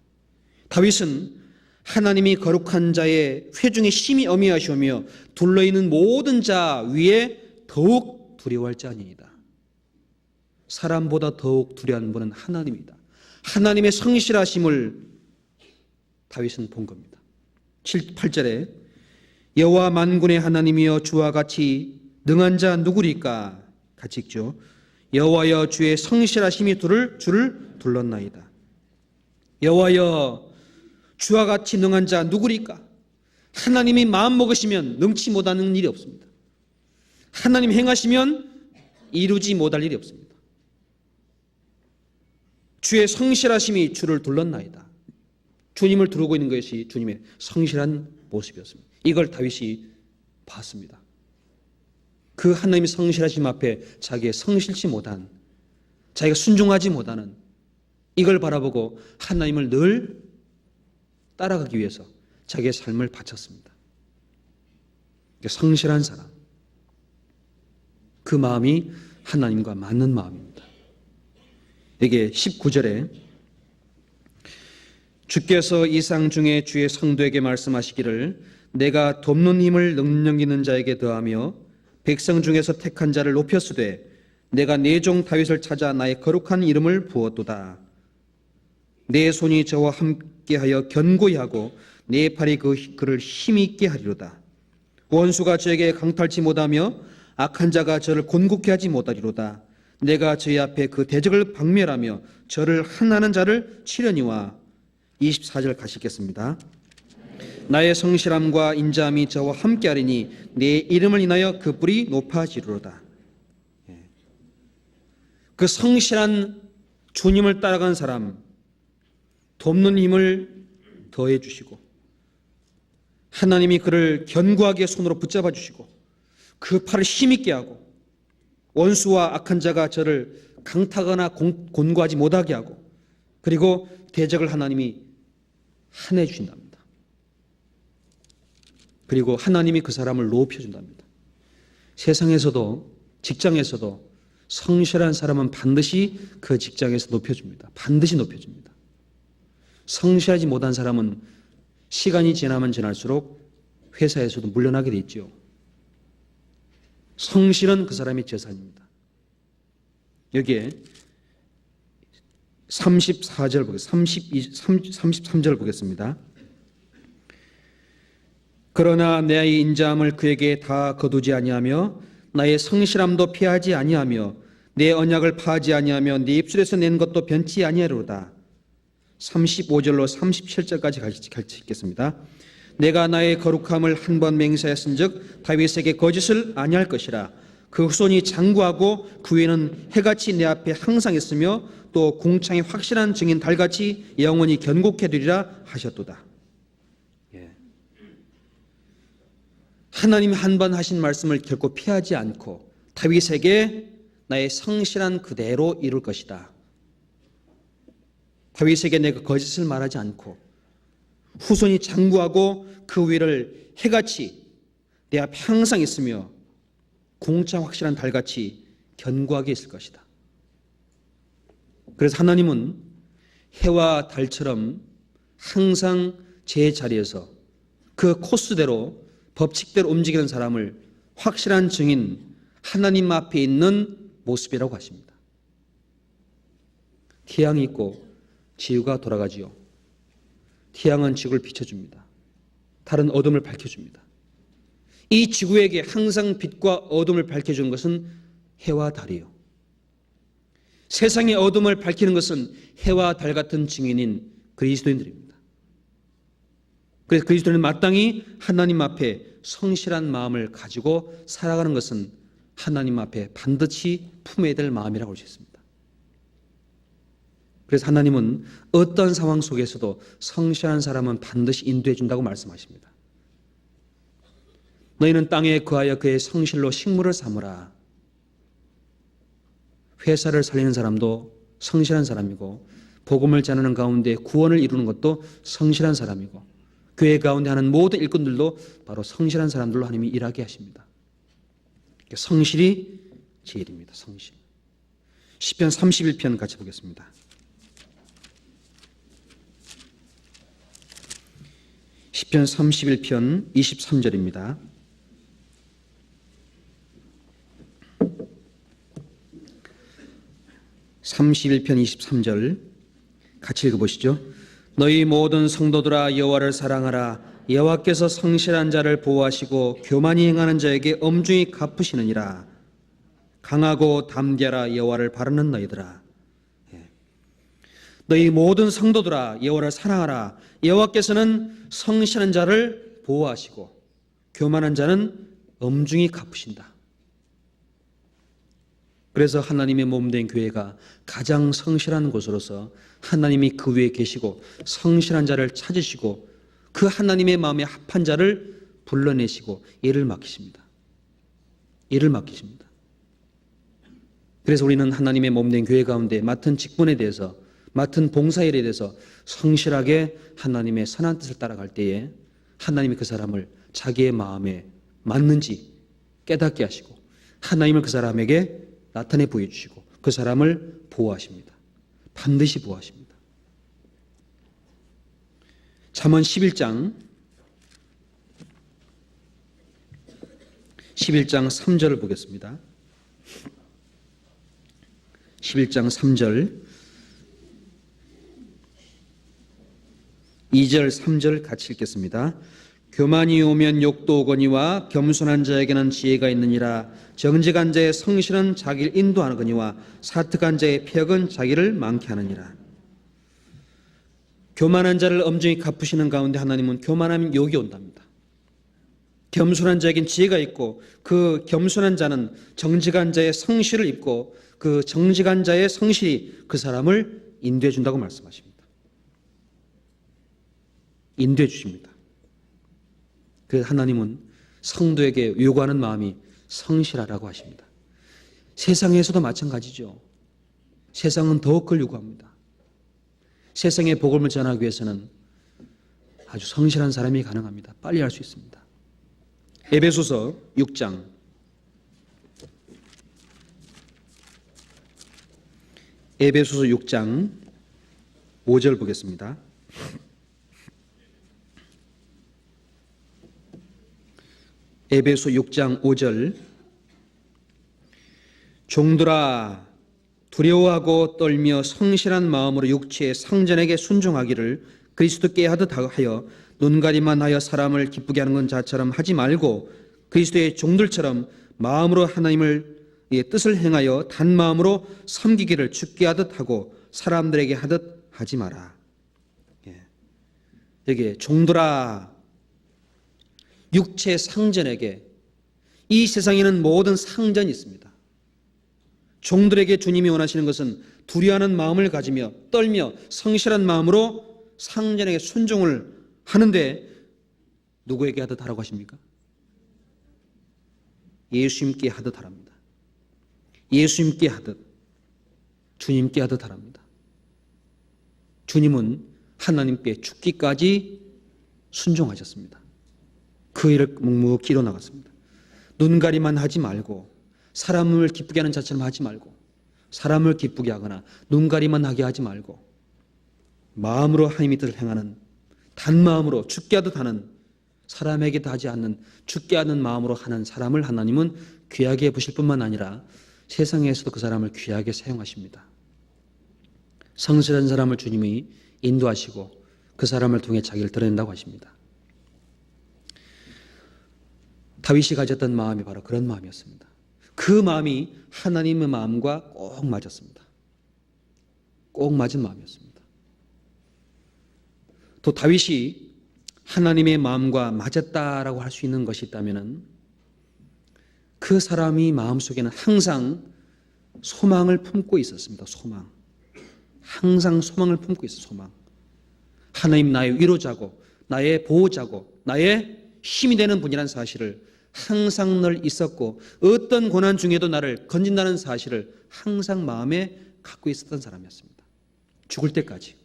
다윗은 하나님이 거룩한 자의 회중에 심히 어미하시오며 둘러있는 모든 자 위에 더욱 두려워할 자니이다. 사람보다 더욱 두려운 분은 하나님이다. 하나님의 성실하심을 다윗은 본 겁니다. 8절에 여호와 만군의 하나님이여 주와 같이 능한 자 누구리까? 같이 읽죠. 여호와여 주의 성실하심이 주를 둘렀나이다. 여호와여 주와 같이 능한 자 누구리까? 하나님이 마음 먹으시면 능치 못하는 일이 없습니다. 하나님 행하시면 이루지 못할 일이 없습니다. 주의 성실하심이 주를 둘렀나이다. 주님을 두르고 있는 것이 주님의 성실한 모습이었습니다. 이걸 다윗이 봤습니다. 그 하나님의 성실하심 앞에 자기의 성실치 못한, 자기가 순종하지 못하는 이걸 바라보고 하나님을 늘 따라가기 위해서 자기의 삶을 바쳤습니다. 성실한 사람, 그 마음이 하나님과 맞는 마음입니다. 이게 19절에 주께서 이상 중에 주의 성도에게 말씀하시기를 내가 돕는 힘을 능력 있는 자에게 더하며 백성 중에서 택한 자를 높였으되 내가 내 종 다윗을 찾아 나의 거룩한 이름을 부었도다. 내 손이 저와 함께하여 견고히 하고 내 팔이 그를 힘 있게 하리로다. 원수가 저에게 강탈치 못하며 악한 자가 저를 곤고케 하지 못하리로다. 내가 저희 앞에 그 대적을 박멸하며 저를 한하는 자를 치려니와. 24절 가시겠습니다. 나의 성실함과 인자함이 저와 함께하리니 내 이름을 인하여 그 뿔이 높아지리로다. 그 성실한 주님을 따라간 사람, 돕는 힘을 더해 주시고 하나님이 그를 견고하게 손으로 붙잡아 주시고 그 팔을 힘있게 하고 원수와 악한 자가 저를 강타거나 곤고하지 못하게 하고 그리고 대적을 하나님이 한해 주신답니다. 그리고 하나님이 그 사람을 높여준답니다. 세상에서도 직장에서도 성실한 사람은 반드시 그 직장에서 높여줍니다. 반드시 높여줍니다. 성실하지 못한 사람은 시간이 지나면 지날수록 회사에서도 물러나게 돼 있죠. 성실은 그 사람의 재산입니다. 여기에 34절 보겠습니다. 33절 보겠습니다. 그러나 나의 인자함을 그에게 다 거두지 아니하며 나의 성실함도 피하지 아니하며 내 언약을 파하지 아니하며 네 입술에서 낸 것도 변치 아니하리로다. 35절로 37절까지 같이 읽겠습니다. 내가 나의 거룩함을 한 번 맹세하였은즉 다윗에게 거짓을 아니할 것이라. 그 후손이 장구하고 그 위에는 해같이 내 앞에 항상 있으며 또 궁창의 확실한 증인 달같이 영원히 견고케 되리라 하셨도다. 하나님이 한 번 하신 말씀을 결코 피하지 않고 다윗에게 나의 성실한 그대로 이룰 것이다. 다윗에게 내가 거짓을 말하지 않고 후손이 장구하고 그 위를 해같이 내 앞에 항상 있으며 궁창 확실한 달같이 견고하게 있을 것이다. 그래서 하나님은 해와 달처럼 항상 제 자리에서 그 코스대로 법칙대로 움직이는 사람을 확실한 증인 하나님 앞에 있는 모습이라고 하십니다. 태양이 있고 지구가 돌아가지요. 태양은 지구를 비춰줍니다. 달은 어둠을 밝혀줍니다. 이 지구에게 항상 빛과 어둠을 밝혀주는 것은 해와 달이요. 세상의 어둠을 밝히는 것은 해와 달 같은 증인인 그리스도인들입니다. 그래서 그리스도인은 마땅히 하나님 앞에 성실한 마음을 가지고 살아가는 것은 하나님 앞에 반드시 품어야 될 마음이라고 할 수 있습니다. 그래서 하나님은 어떤 상황 속에서도 성실한 사람은 반드시 인도해 준다고 말씀하십니다. 너희는 땅에 거하여 그의 성실로 식물을 삼으라. 회사를 살리는 사람도 성실한 사람이고 복음을 전하는 가운데 구원을 이루는 것도 성실한 사람이고 교회 가운데 하는 모든 일꾼들도 바로 성실한 사람들로 하나님이 일하게 하십니다. 성실이 제일입니다. 성실. 시편 31편 같이 보겠습니다. 시편 31편 23절입니다. (31편 23절) 같이 읽어보시죠. 너희 모든 성도들아 여호와를 사랑하라. 여호와께서 성실한 자를 보호하시고 교만히 행하는 자에게 엄중히 갚으시느니라. 강하고 담대하라 여호와를 바라는 너희들아. 너희 모든 성도들아 여호와를 사랑하라. 여호와께서는 성실한 자를 보호하시고 교만한 자는 엄중히 갚으신다. 그래서 하나님의 몸된 교회가 가장 성실한 곳으로서 하나님이 그 위에 계시고 성실한 자를 찾으시고 그 하나님의 마음에 합한 자를 불러내시고 일을 맡기십니다. 일을 맡기십니다. 그래서 우리는 하나님의 몸된 교회 가운데 맡은 직분에 대해서, 맡은 봉사일에 대해서 성실하게 하나님의 선한 뜻을 따라갈 때에 하나님이 그 사람을 자기의 마음에 맞는지 깨닫게 하시고 하나님을 그 사람에게 나타내 보여주시고 그 사람을 보호하십니다. 반드시 보호하십니다. 잠언 11장 3절을 보겠습니다. 11장 3절 2절 3절 같이 읽겠습니다. 교만이 오면 욕도 오거니와 겸손한 자에게는 지혜가 있느니라. 정직한 자의 성실은 자기를 인도하거니와 사특한 자의 폐역은 자기를 많게 하느니라. 교만한 자를 엄중히 갚으시는 가운데 하나님은 교만하면 욕이 온답니다. 겸손한 자에겐 지혜가 있고 그 겸손한 자는 정직한 자의 성실을 입고 그 정직한 자의 성실이 그 사람을 인도해 준다고 말씀하십니다. 인도해 주십니다. 그 하나님은 성도에게 요구하는 마음이 성실하라고 하십니다. 세상에서도 마찬가지죠. 세상은 더욱 그걸 요구합니다. 세상의 복음을 전하기 위해서는 아주 성실한 사람이 가능합니다. 빨리 할 수 있습니다. 에베소서 6장 5절 보겠습니다. 에베소 6장 5절 종들아 두려워하고 떨며 성실한 마음으로 육체의 상전에게 순종하기를 그리스도께 하듯 하여 눈가리만 하여 사람을 기쁘게 하는 건 자처럼 하지 말고 그리스도의 종들처럼 마음으로 하나님을 뜻을 행하여 단 마음으로 섬기기를 주께 하듯 하고 사람들에게 하듯 하지 마라. 여기에 종들아 육체 상전에게 이 세상에는 모든 상전이 있습니다. 종들에게 주님이 원하시는 것은 두려워하는 마음을 가지며 떨며 성실한 마음으로 상전에게 순종을 하는데 누구에게 하듯 하라고 하십니까? 예수님께 하듯 하랍니다. 예수님께 하듯 주님께 하듯 하랍니다. 주님은 하나님께 죽기까지 순종하셨습니다. 그 일을 묵묵히 이뤄나갔습니다. 눈가리만 하지 말고 사람을 기쁘게 하는 자처럼 하지 말고 사람을 기쁘게 하거나 눈가리만 하게 하지 말고 마음으로 하나님의 뜻을 행하는 단 마음으로 죽게 하듯 하는 사람에게도 하지 않는 죽게 하는 마음으로 하는 사람을 하나님은 귀하게 보실 뿐만 아니라 세상에서도 그 사람을 귀하게 사용하십니다. 성실한 사람을 주님이 인도하시고 그 사람을 통해 자기를 드러낸다고 하십니다. 다윗이 가졌던 마음이 바로 그런 마음이었습니다. 그 마음이 하나님의 마음과 꼭 맞았습니다. 꼭 맞은 마음이었습니다. 또 다윗이 하나님의 마음과 맞았다라고 할 수 있는 것이 있다면 그 사람이 마음속에는 항상 소망을 품고 있었습니다. 소망. 항상 소망을 품고 있어요. 소망. 하나님 나의 위로자고 나의 보호자고 나의 힘이 되는 분이라는 사실을 항상 늘 있었고 어떤 고난 중에도 나를 건진다는 사실을 항상 마음에 갖고 있었던 사람이었습니다. 죽을 때까지.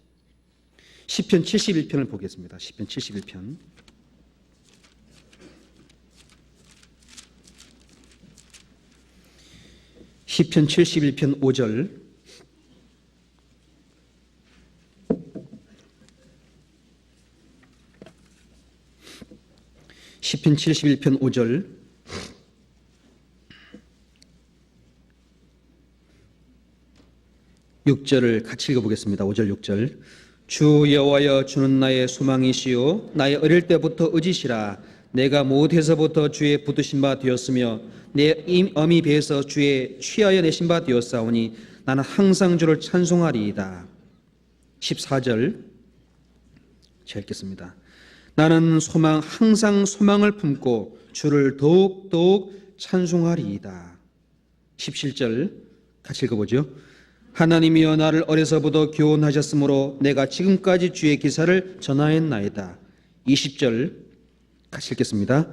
시편 71편을 보겠습니다. 시편 71편. 시편 71편 5절. 시편 71편 5절. (6절을) 같이 읽어보겠습니다. 5절 6절. 주 여호와여 주는 나의 소망이시요 나의 어릴 때부터 의지시라. 내가 못해서부터 주의 붙드신 바 되었으며 내 어미 배에서 주의 취하여 내신 바 되었사오니 나는 항상 주를 찬송하리이다. 14절 제가 읽겠습니다. 나는 항상 소망을 품고 주를 더욱더욱 찬송하리이다. 17절 같이 읽어보죠. 하나님이여 나를 어려서부터 교훈하셨으므로 내가 지금까지 주의 기사를 전하였나이다. 20절 같이 읽겠습니다.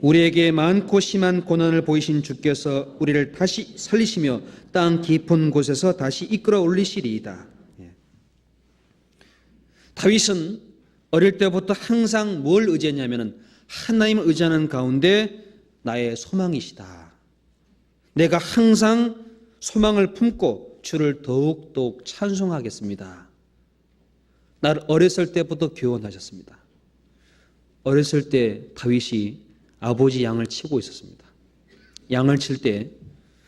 우리에게 많고 심한 고난을 보이신 주께서 우리를 다시 살리시며 땅 깊은 곳에서 다시 이끌어 올리시리이다. 다윗은 어릴 때부터 항상 뭘 의지했냐면 하나님을 의지하는 가운데 나의 소망이시다. 내가 항상 소망을 품고 주를 더욱더욱 찬송하겠습니다. 나를 어렸을 때부터 교훈하셨습니다. 어렸을 때 다윗이 아버지 양을 치고 있었습니다. 양을 칠 때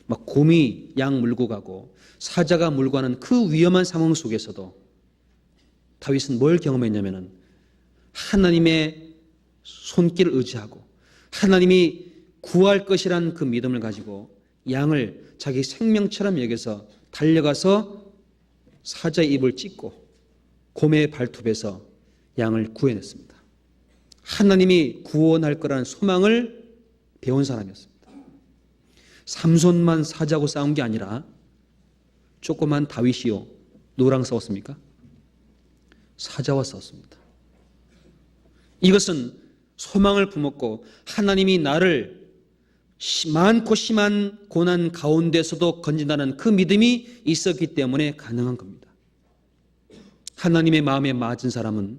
막 곰이 양 물고 가고 사자가 물고 가는 그 위험한 상황 속에서도 다윗은 뭘 경험했냐면은 하나님의 손길을 의지하고 하나님이 구할 것이란 그 믿음을 가지고 양을 자기 생명처럼 여겨서 달려가서 사자의 입을 찢고 곰의 발톱에서 양을 구해냈습니다. 하나님이 구원할 거라는 소망을 배운 사람이었습니다. 삼손만 사자고 싸운 게 아니라 조그만 다윗이요 누구랑 싸웠습니까? 사자와 싸웠습니다. 이것은 소망을 품었고 하나님이 나를 많고 심한 고난 가운데서도 건진다는 그 믿음이 있었기 때문에 가능한 겁니다. 하나님의 마음에 맞은 사람은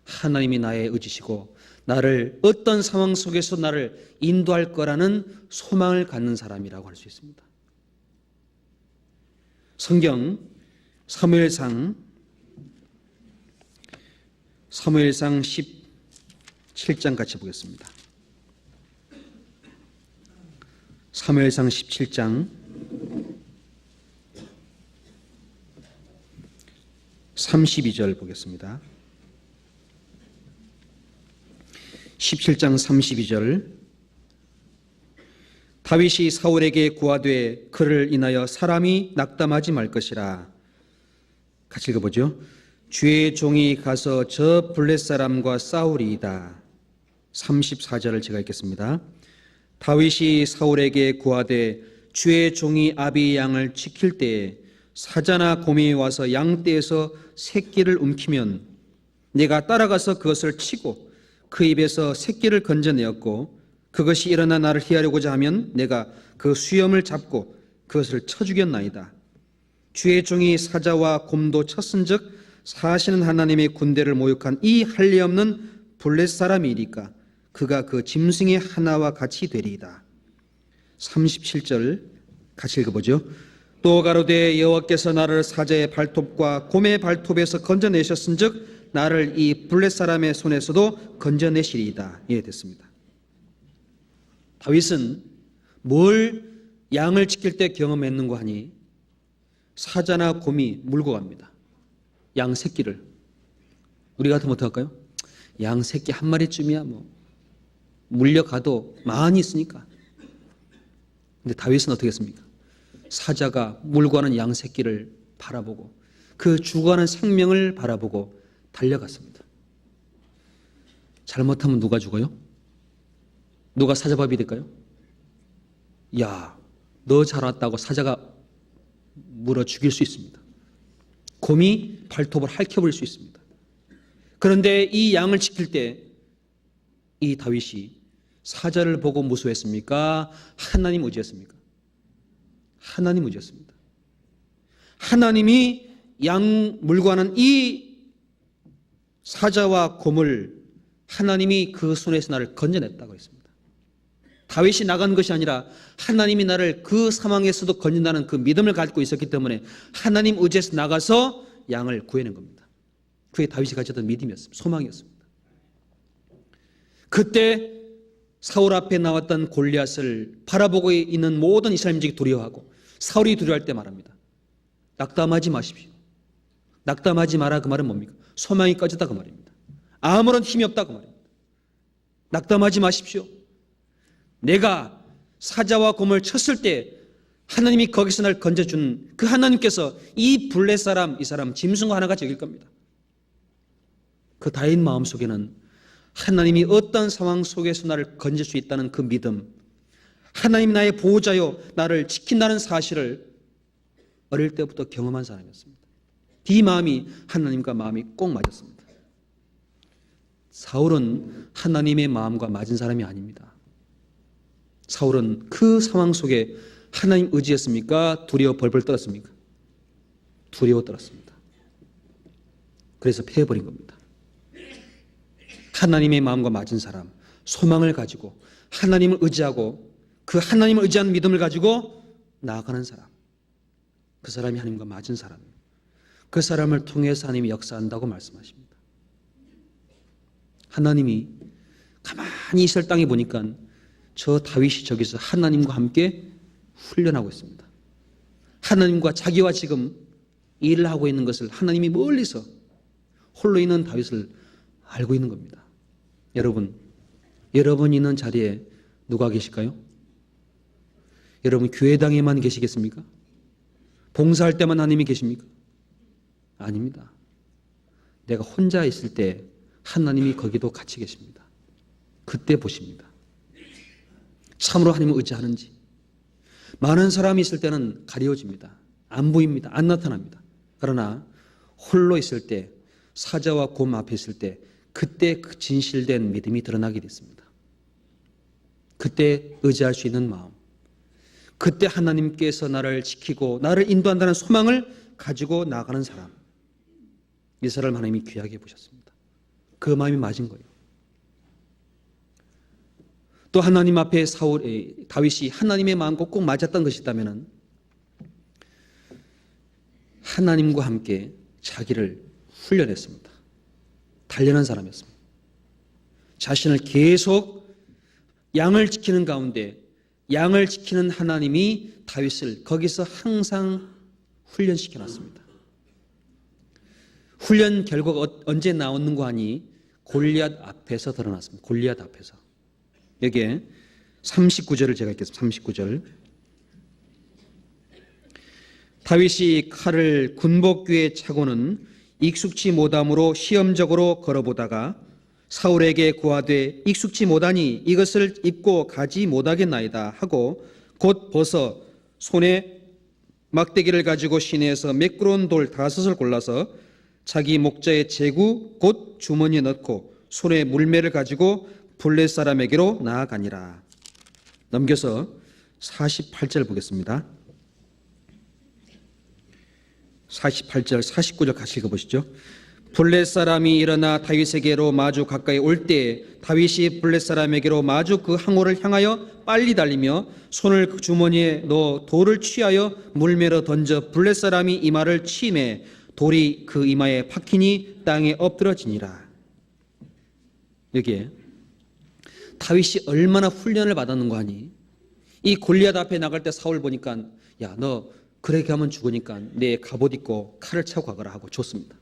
하나님이 나의 의지시고 나를 어떤 상황 속에서 나를 인도할 거라는 소망을 갖는 사람이라고 할 수 있습니다. 성경 사무엘상 17장 같이 보겠습니다. 사무엘상 17장 32절 보겠습니다. 17장 32절 다윗이 사울에게 구하되 그를 인하여 사람이 낙담하지 말 것이라. 같이 읽어보죠. 주의 종이 가서 저 블렛 사람과 싸우리이다. 34절을 제가 읽겠습니다. 다윗이 사울에게 구하되 주의 종이 아비 양을 지킬 때에 사자나 곰이 와서 양떼에서 새끼를 움키면 내가 따라가서 그것을 치고 그 입에서 새끼를 건져내었고 그것이 일어나 나를 희하려고자 하면 내가 그 수염을 잡고 그것을 쳐 죽였나이다. 주의 종이 사자와 곰도 쳤은즉 사시는 하나님의 군대를 모욕한 이 할례 없는 블렛 사람이니까 그가 그 짐승의 하나와 같이 되리이다. 37절 같이 읽어보죠. 또 가로되 여호와께서 나를 사자의 발톱과 곰의 발톱에서 건져내셨은즉 나를 이 블렛 사람의 손에서도 건져내시리이다. 예, 됐습니다. 다윗은 뭘 양을 지킬 때 경험했는고 하니 사자나 곰이 물고 갑니다. 양 새끼를. 우리 같으면 어떡할까요? 양 새끼 한 마리쯤이야 뭐 물려가도 많이 있으니까. 근데 다윗은 어떻게 했습니까? 사자가 물고 가는 양 새끼를 바라보고 그 죽어가는 생명을 바라보고 달려갔습니다. 잘못하면 누가 죽어요? 누가 사자밥이 될까요? 야, 너 잘 왔다고 사자가 물어 죽일 수 있습니다. 곰이 발톱을 핥혀버릴 수 있습니다. 그런데 이 양을 지킬 때 이 다윗이 사자를 보고 무서워했습니까? 하나님 의지했습니까? 하나님 의지했습니다. 하나님이 양 물고 하는 이 사자와 곰을 하나님이 그 손에서 나를 건져냈다고 했습니다. 다윗이 나간 것이 아니라 하나님이 나를 그 상황에서도 건진다는 그 믿음을 갖고 있었기 때문에 하나님 의지에서 나가서 양을 구해낸 겁니다. 그게 다윗이 가졌던 믿음이었습니다. 소망이었습니다. 그때 사울 앞에 나왔던 골리앗을 바라보고 있는 모든 이스라엘민족이 두려워하고 사울이 두려워할 때 말합니다. 낙담하지 마십시오. 낙담하지 마라 그 말은 뭡니까? 소망이 꺼졌다 그 말입니다. 아무런 힘이 없다 그 말입니다. 낙담하지 마십시오. 내가 사자와 곰을 쳤을 때 하나님이 거기서 날 건져준 그 하나님께서 이 블레 사람, 이 사람 짐승과 하나같이 여길 겁니다. 그 다윗 마음속에는 하나님이 어떤 상황 속에서 나를 건질 수 있다는 그 믿음, 하나님 나의 보호자요 나를 지킨다는 사실을 어릴 때부터 경험한 사람이었습니다. 이 마음이 하나님과 마음이 꼭 맞았습니다. 사울은 하나님의 마음과 맞은 사람이 아닙니다. 사울은 그 상황 속에 하나님 의지했습니까? 두려워 벌벌 떨었습니까? 두려워 떨었습니다. 그래서 패해버린 겁니다. 하나님의 마음과 맞은 사람, 소망을 가지고 하나님을 의지하고 그 하나님을 의지하는 믿음을 가지고 나아가는 사람, 그 사람이 하나님과 맞은 사람이에요. 그 사람을 통해서 하나님이 역사한다고 말씀하십니다. 하나님이 가만히 있을 땅에 보니까 저 다윗이 저기서 하나님과 함께 훈련하고 있습니다. 하나님과 자기와 지금 일을 하고 있는 것을 하나님이 멀리서 홀로 있는 다윗을 알고 있는 겁니다. 여러분 있는 자리에 누가 계실까요? 여러분 교회당에만 계시겠습니까? 봉사할 때만 하나님이 계십니까? 아닙니다. 내가 혼자 있을 때 하나님이 거기도 같이 계십니다. 그때 보십니다. 참으로 하나님을 의지하는지. 많은 사람이 있을 때는 가려집니다. 안 보입니다. 안 나타납니다. 그러나 홀로 있을 때, 사자와 곰 앞에 있을 때 그때 그 진실된 믿음이 드러나게 됐습니다. 그때 의지할 수 있는 마음, 그때 하나님께서 나를 지키고 나를 인도한다는 소망을 가지고 나가는 사람, 이 사람 하나님이 귀하게 보셨습니다. 그 마음이 맞은 거예요. 또 하나님 앞에 다윗이 하나님의 마음과 꼭 맞았던 것이 있다면 하나님과 함께 자기를 훈련했습니다. 단련한 사람이었습니다. 자신을 계속 양을 지키는 가운데 양을 지키는 하나님이 다윗을 거기서 항상 훈련시켜놨습니다. 훈련 결과가 언제 나오는가 하니 골리앗 앞에서 드러났습니다. 골리앗 앞에서. 여기에 39절을 제가 읽겠습니다. 39절. 다윗이 칼을 군복귀에 차고는 익숙치 못함으로 시험적으로 걸어보다가 사울에게 고하되 익숙치 못하니 이것을 입고 가지 못하겠나이다 하고 곧 벗어 손에 막대기를 가지고 시내에서 매끄러운 돌 5을 골라서 자기 목자의 제구 곧 주머니에 넣고 손에 물매를 가지고 블레 사람에게로 나아가니라. 넘겨서 48절 보겠습니다. 48절, 49절 같이 읽어보시죠. 블렛 사람이 일어나 다윗에게로 마주 가까이 올 때 다윗이 블렛 사람에게로 마주 그 항우를 향하여 빨리 달리며 손을 그 주머니에 넣어 돌을 취하여 물매로 던져 블렛 사람이 이마를 치매 돌이 그 이마에 박히니 땅에 엎드러지니라. 여기에 다윗이 얼마나 훈련을 받았는가 하니 이 골리앗 앞에 나갈 때 사울 보니까 야, 너 그렇게 하면 죽으니까 내 갑옷 입고 칼을 차고 가거라 하고 줬습니다.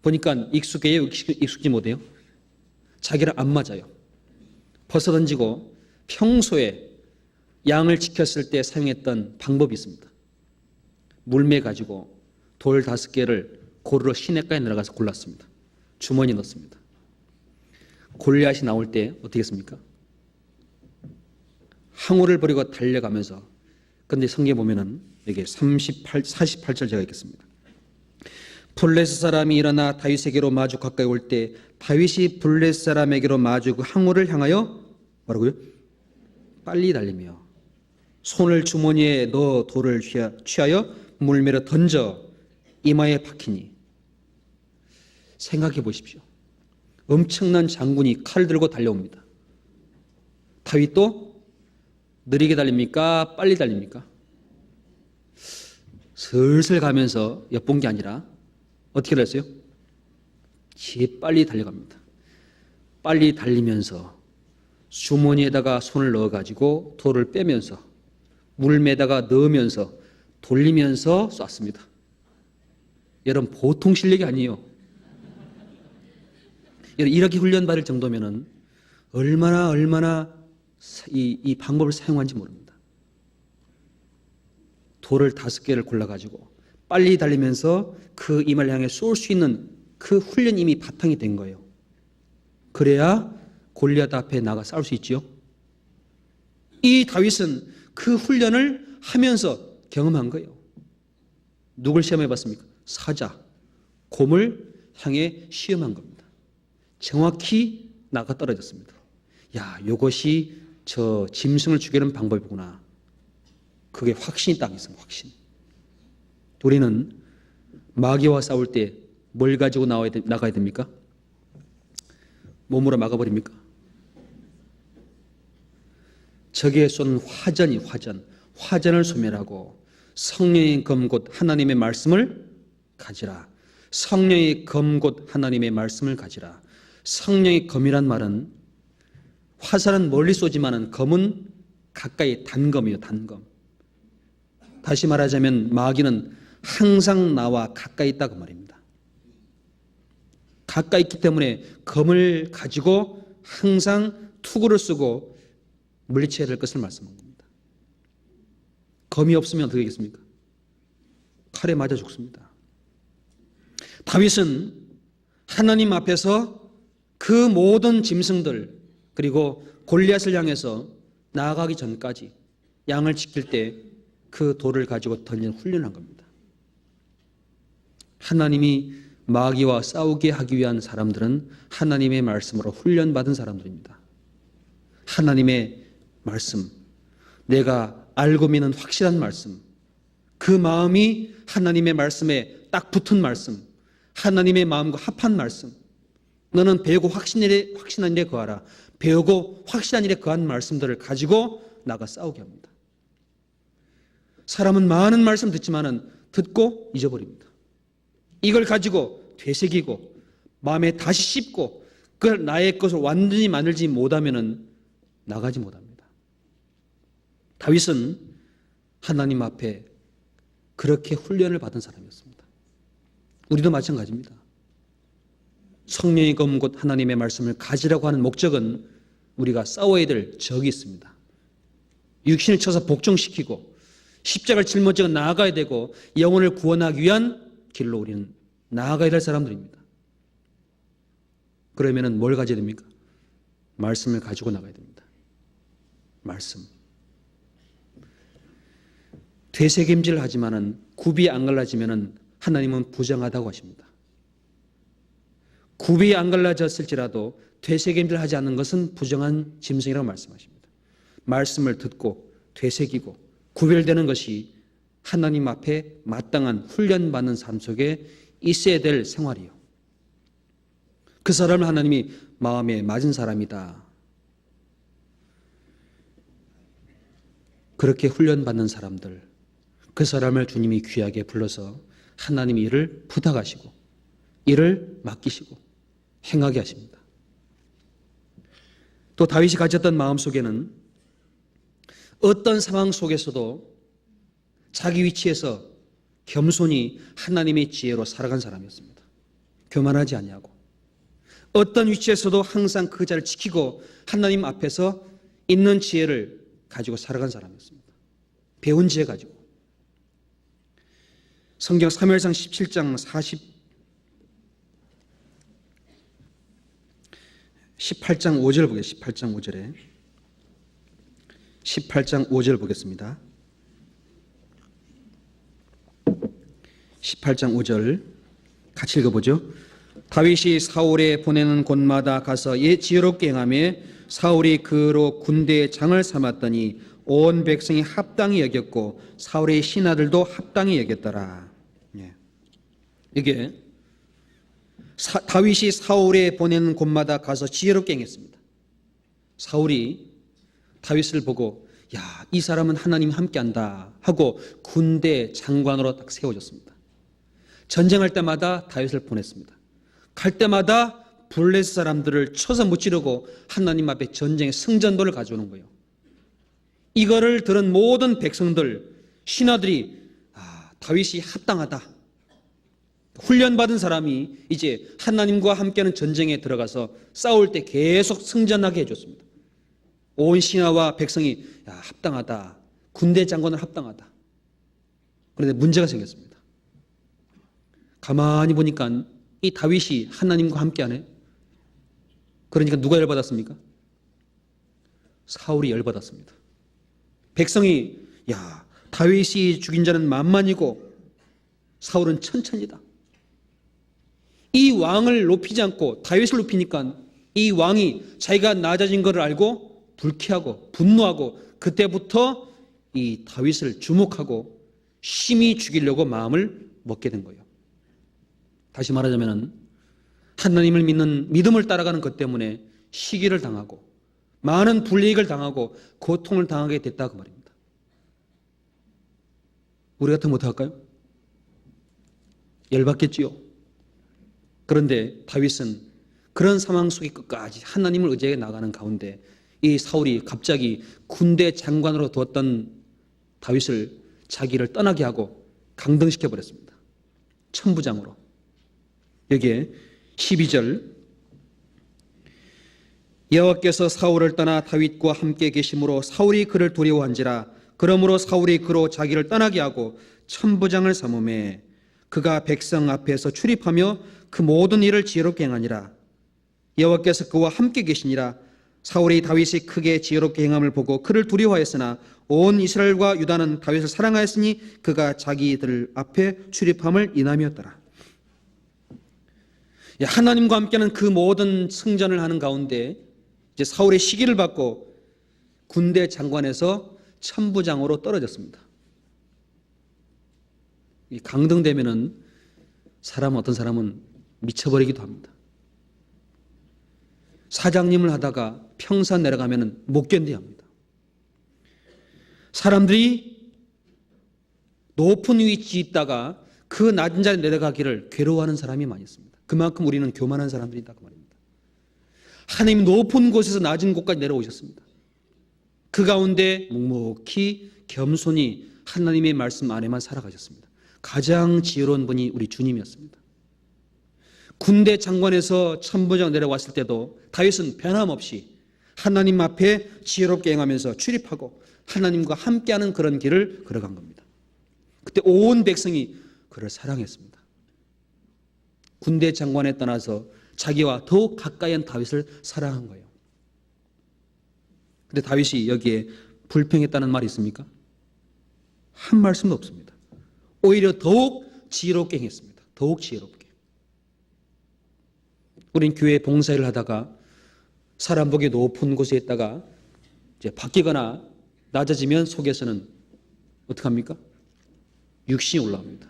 보니까 익숙해요? 익숙지 못해요? 자기랑 안 맞아요. 벗어던지고 평소에 양을 지켰을 때 사용했던 방법이 있습니다. 물매 가지고 돌 5개를 고루로 시냇가에 내려가서 골랐습니다. 주머니에 넣습니다. 골리앗이 나올 때 어떻게 했습니까? 항우를 버리고 달려가면서, 근데 성경에 보면은 여기 48절 제가 읽겠습니다. 블렛 사람이 일어나 다윗에게로 마주 가까이 올 때 다윗이 블렛 사람에게로 마주 그 항우를 향하여 뭐라고요? 빨리 달리며 손을 주머니에 넣어 돌을 취하여 물매로 던져 이마에 박히니. 생각해 보십시오. 엄청난 장군이 칼을 들고 달려옵니다. 다윗도 느리게 달립니까? 빨리 달립니까? 슬슬 가면서 엿본 게 아니라 어떻게 달렸어요? 빨리 달려갑니다. 빨리 달리면서 주머니에다가 손을 넣어가지고 돌을 빼면서 물매다가 넣으면서 돌리면서 쐈습니다. 여러분 보통 실력이 아니에요. 이렇게 훈련받을 정도면은 얼마나 이 방법을 사용한지 모릅니다. 돌을 5개를 골라가지고 빨리 달리면서 그 임을 향해 쏠 수 있는 그 훈련이 이미 바탕이 된 거예요. 그래야 골리앗 앞에 나가 싸울 수 있지요. 이 다윗은 그 훈련을 하면서 경험한 거예요. 누굴 시험해 봤습니까? 사자, 곰을 향해 시험한 겁니다. 정확히 나가 떨어졌습니다. 야, 이것이 저 짐승을 죽이는 방법이구나. 그게 확신이 딱 있습니다. 확신. 우리는 마귀와 싸울 때 뭘 가지고 나가야 됩니까? 몸으로 막아버립니까? 적에 쏜 화전을 소멸하고 성령의 검 곧 하나님의 말씀을 가지라. 성령의 검 곧 하나님의 말씀을 가지라. 성령의 검이란 말은 화살은 멀리 쏘지만은 검은 가까이 단검이에요. 단검. 다시 말하자면 마귀는 항상 나와 가까이 있다 그 말입니다. 가까이 있기 때문에 검을 가지고 항상 투구를 쓰고 물리쳐야 될 것을 말씀한 겁니다. 검이 없으면 어떻게 하겠습니까? 칼에 맞아 죽습니다. 다윗은 하나님 앞에서 그 모든 짐승들 그리고 골리앗을 향해서 나아가기 전까지 양을 지킬 때 그 돌을 가지고 던지는 훈련을 한 겁니다. 하나님이 마귀와 싸우게 하기 위한 사람들은 하나님의 말씀으로 훈련받은 사람들입니다. 하나님의 말씀, 내가 알고 믿는 확실한 말씀, 그 마음이 하나님의 말씀에 딱 붙은 말씀, 하나님의 마음과 합한 말씀, 너는 배우고 확신한 일에 거하라, 배우고 확실한 일에 거한 말씀들을 가지고 나가 싸우게 합니다. 사람은 많은 말씀 듣지만은 듣고 잊어버립니다. 이걸 가지고 되새기고 마음에 다시 씹고 그걸 나의 것을 완전히 만들지 못하면은 나가지 못합니다. 다윗은 하나님 앞에 그렇게 훈련을 받은 사람이었습니다. 우리도 마찬가지입니다. 성령의 검 곧 하나님의 말씀을 가지라고 하는 목적은 우리가 싸워야 될 적이 있습니다. 육신을 쳐서 복종시키고 십자가를 짊어지고 나아가야 되고 영혼을 구원하기 위한 길로 우리는 나아가야 될 사람들입니다. 그러면은 뭘 가져야 됩니까? 말씀을 가지고 나가야 됩니다. 말씀. 되새김질 하지만은 굽이 안 갈라지면은 하나님은 부정하다고 하십니다. 굽이 안 갈라졌을지라도 되새김질 하지 않는 것은 부정한 짐승이라고 말씀하십니다. 말씀을 듣고 되새기고 구별되는 것이 하나님 앞에 마땅한 훈련받는 삶 속에 있어야 될 생활이요. 그 사람을 하나님이 마음에 맞은 사람이다. 그렇게 훈련받는 사람들, 그 사람을 주님이 귀하게 불러서 하나님이 이를 부탁하시고 이를 맡기시고 행하게 하십니다. 또 다윗이 가졌던 마음 속에는 어떤 상황 속에서도 자기 위치에서 겸손히 하나님의 지혜로 살아간 사람이었습니다. 교만하지 아니하고 어떤 위치에서도 항상 그 자리를 지키고 하나님 앞에서 있는 지혜를 가지고 살아간 사람이었습니다. 배운 지혜 가지고. 성경 사무엘상 17장 18장 5절 보겠습니다. 18장 5절 보겠습니다. 18장 5절 같이 읽어보죠. 다윗이 사울에 보내는 곳마다 가서 지혜롭게 행하며 사울이 그로 군대의 장을 삼았더니 온 백성이 합당히 여겼고 사울의 신하들도 합당히 여겼더라. 이게 다윗이 사울에 보내는 곳마다 가서 지혜롭게 행했습니다. 사울이 다윗을 보고 야, 이 사람은 하나님이 함께한다 하고 군대 장관으로 딱 세워졌습니다. 전쟁할 때마다 다윗을 보냈습니다. 갈 때마다 블레셋 사람들을 쳐서 무찌르고 하나님 앞에 전쟁의 승전도를 가져오는 거예요. 이거를 들은 모든 백성들, 신하들이 다윗이 합당하다. 훈련받은 사람이 이제 하나님과 함께하는 전쟁에 들어가서 싸울 때 계속 승전하게 해줬습니다. 온 신하와 백성이 합당하다. 군대 장관을 합당하다. 그런데 문제가 생겼습니다. 가만히 보니까 이 다윗이 하나님과 함께하네. 그러니까 누가 열받았습니까? 사울이 열받았습니다. 백성이 야, 다윗이 죽인 자는 만만이고 사울은 천천이다. 이 왕을 높이지 않고 다윗을 높이니까 이 왕이 자기가 낮아진 것을 알고 불쾌하고 분노하고 그때부터 이 다윗을 주목하고 심히 죽이려고 마음을 먹게 된 거예요. 다시 말하자면 하나님을 믿는 믿음을 따라가는 것 때문에 시기를 당하고 많은 불이익을 당하고 고통을 당하게 됐다 그 말입니다. 우리 같으면 어떡할까요? 열받겠지요. 그런데 다윗은 그런 상황 속에 끝까지 하나님을 의지해 나가는 가운데 이 사울이 갑자기 군대 장관으로 두었던 다윗을 자기를 떠나게 하고 강등시켜 버렸습니다. 천부장으로. 여기에 12절 여호와께서 사울을 떠나 다윗과 함께 계심으로 사울이 그를 두려워한지라. 그러므로 사울이 그로 자기를 떠나게 하고 천부장을 삼음에 그가 백성 앞에서 출입하며 그 모든 일을 지혜롭게 행하니라. 여호와께서 그와 함께 계시니라. 사울이 다윗이 크게 지혜롭게 행함을 보고 그를 두려워하였으나 온 이스라엘과 유다는 다윗을 사랑하였으니 그가 자기들 앞에 출입함을 인함이었더라. 하나님과 함께하는 그 모든 승전을 하는 가운데 이제 사울의 시기를 받고 군대 장관에서 천부장으로 떨어졌습니다. 이 강등되면은 어떤 사람은 미쳐버리기도 합니다. 사장님을 하다가 평산 내려가면은 못 견뎌야 합니다. 사람들이 높은 위치에 있다가 그 낮은 자리에 내려가기를 괴로워하는 사람이 많이 있습니다. 그만큼 우리는 교만한 사람들이다 그 말입니다. 하나님 높은 곳에서 낮은 곳까지 내려오셨습니다. 그 가운데 묵묵히 겸손히 하나님의 말씀 안에만 살아가셨습니다. 가장 지혜로운 분이 우리 주님이었습니다. 군대 장관에서 천부장 내려왔을 때도 다윗은 변함없이 하나님 앞에 지혜롭게 행하면서 출입하고 하나님과 함께하는 그런 길을 걸어간 겁니다. 그때 온 백성이 그를 사랑했습니다. 군대 장관에 떠나서 자기와 더욱 가까이 한 다윗을 사랑한 거예요. 근데 다윗이 여기에 불평했다는 말이 있습니까? 한 말씀도 없습니다. 오히려 더욱 지혜롭게 행했습니다. 더욱 지혜롭게. 우린 교회 봉사일을 하다가 사람 보기 높은 곳에 있다가 이제 바뀌거나 낮아지면 속에서는 어떡합니까? 육신이 올라옵니다.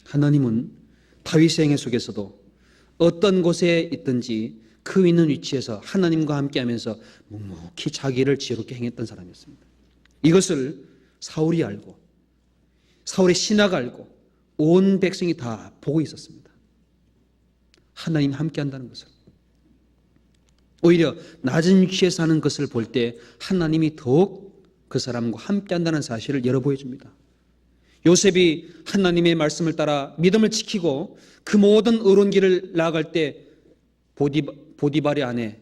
하나님은 다윗의 행위 속에서도 어떤 곳에 있든지 그 있는 위치에서 하나님과 함께하면서 묵묵히 자기를 지혜롭게 행했던 사람이었습니다. 이것을 사울이 알고 사울의 신하가 알고 온 백성이 다 보고 있었습니다. 하나님 함께한다는 것을. 오히려 낮은 위치에서 하는 것을 볼 때 하나님이 더욱 그 사람과 함께한다는 사실을 열어 보여줍니다. 요셉이 하나님의 말씀을 따라 믿음을 지키고 그 모든 의로운 길을 나아갈 때 보디발의 아내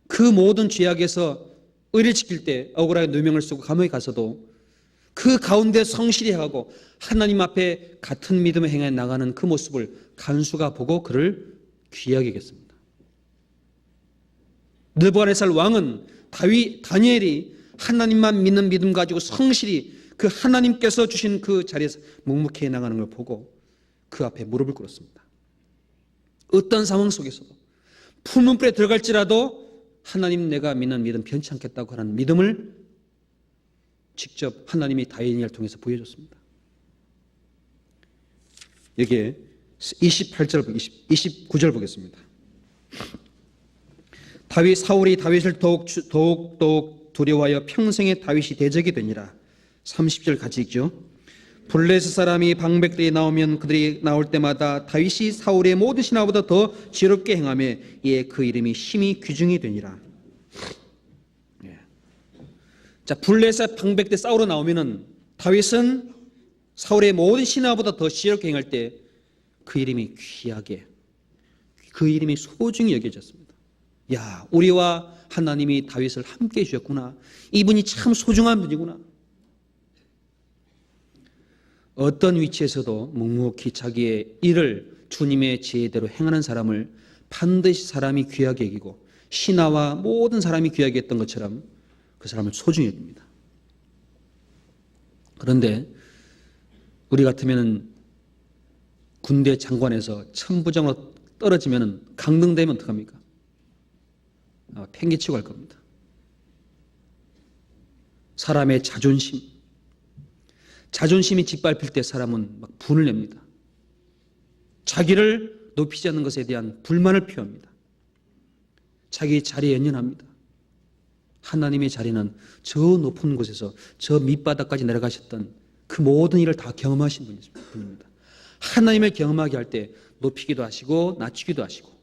그 모든 죄악에서 의를 지킬 때 억울하게 누명을 쓰고 감옥에 가서도 그 가운데 성실히 해가고 하나님 앞에 같은 믿음을 행해 나가는 그 모습을 간수가 보고 그를 귀하게 여겼습니다. 느부갓네살 왕은 다니엘이 하나님만 믿는 믿음 가지고 성실히 그 하나님께서 주신 그 자리에서 묵묵히 해 나가는 걸 보고 그 앞에 무릎을 꿇었습니다. 어떤 상황 속에서도 풀문불에 들어갈지라도 하나님 내가 믿는 믿음 변치 않겠다고 하는 믿음을 직접 하나님이 다니엘을 통해서 보여줬습니다. 여기에 29절 보겠습니다. 사울이 다윗을 더욱 두려워하여 평생에 다윗이 대적이 되니라. 30절 같이 읽죠. 블레셋 사람이 방백들이 나오면 그들이 나올 때마다 다윗이 사울의 모든 신하보다 더 지혜롭게 행하며 이에 그 이름이 심히 귀중이 되니라. 자, 블레셋 방백대 싸우러 나오면은 다윗은 사울의 모든 신하보다 더 지혜롭게 행할 때 그 이름이 귀하게, 그 이름이 소중히 여겨졌습니다. 야, 우리와 하나님이 다윗을 함께 해주셨구나. 이분이 참 소중한 분이구나. 어떤 위치에서도 묵묵히 자기의 일을 주님의 지혜대로 행하는 사람을 반드시 사람이 귀하게 여기고 신하와 모든 사람이 귀하게 했던 것처럼 그 사람을 소중히 여깁니다. 그런데 우리 같으면 군대 장관에서 천부장으로 떨어지면 강등되면 어떡합니까? 팽개치고 갈 겁니다. 사람의 자존심이 짓밟힐 때 사람은 막 분을 냅니다. 자기를 높이지 않는 것에 대한 불만을 표합니다. 자기 자리에 연연합니다. 하나님의 자리는 저 높은 곳에서 저 밑바닥까지 내려가셨던 그 모든 일을 다 경험하신 분입니다. 하나님을 경험하게 할 때 높이기도 하시고 낮추기도 하시고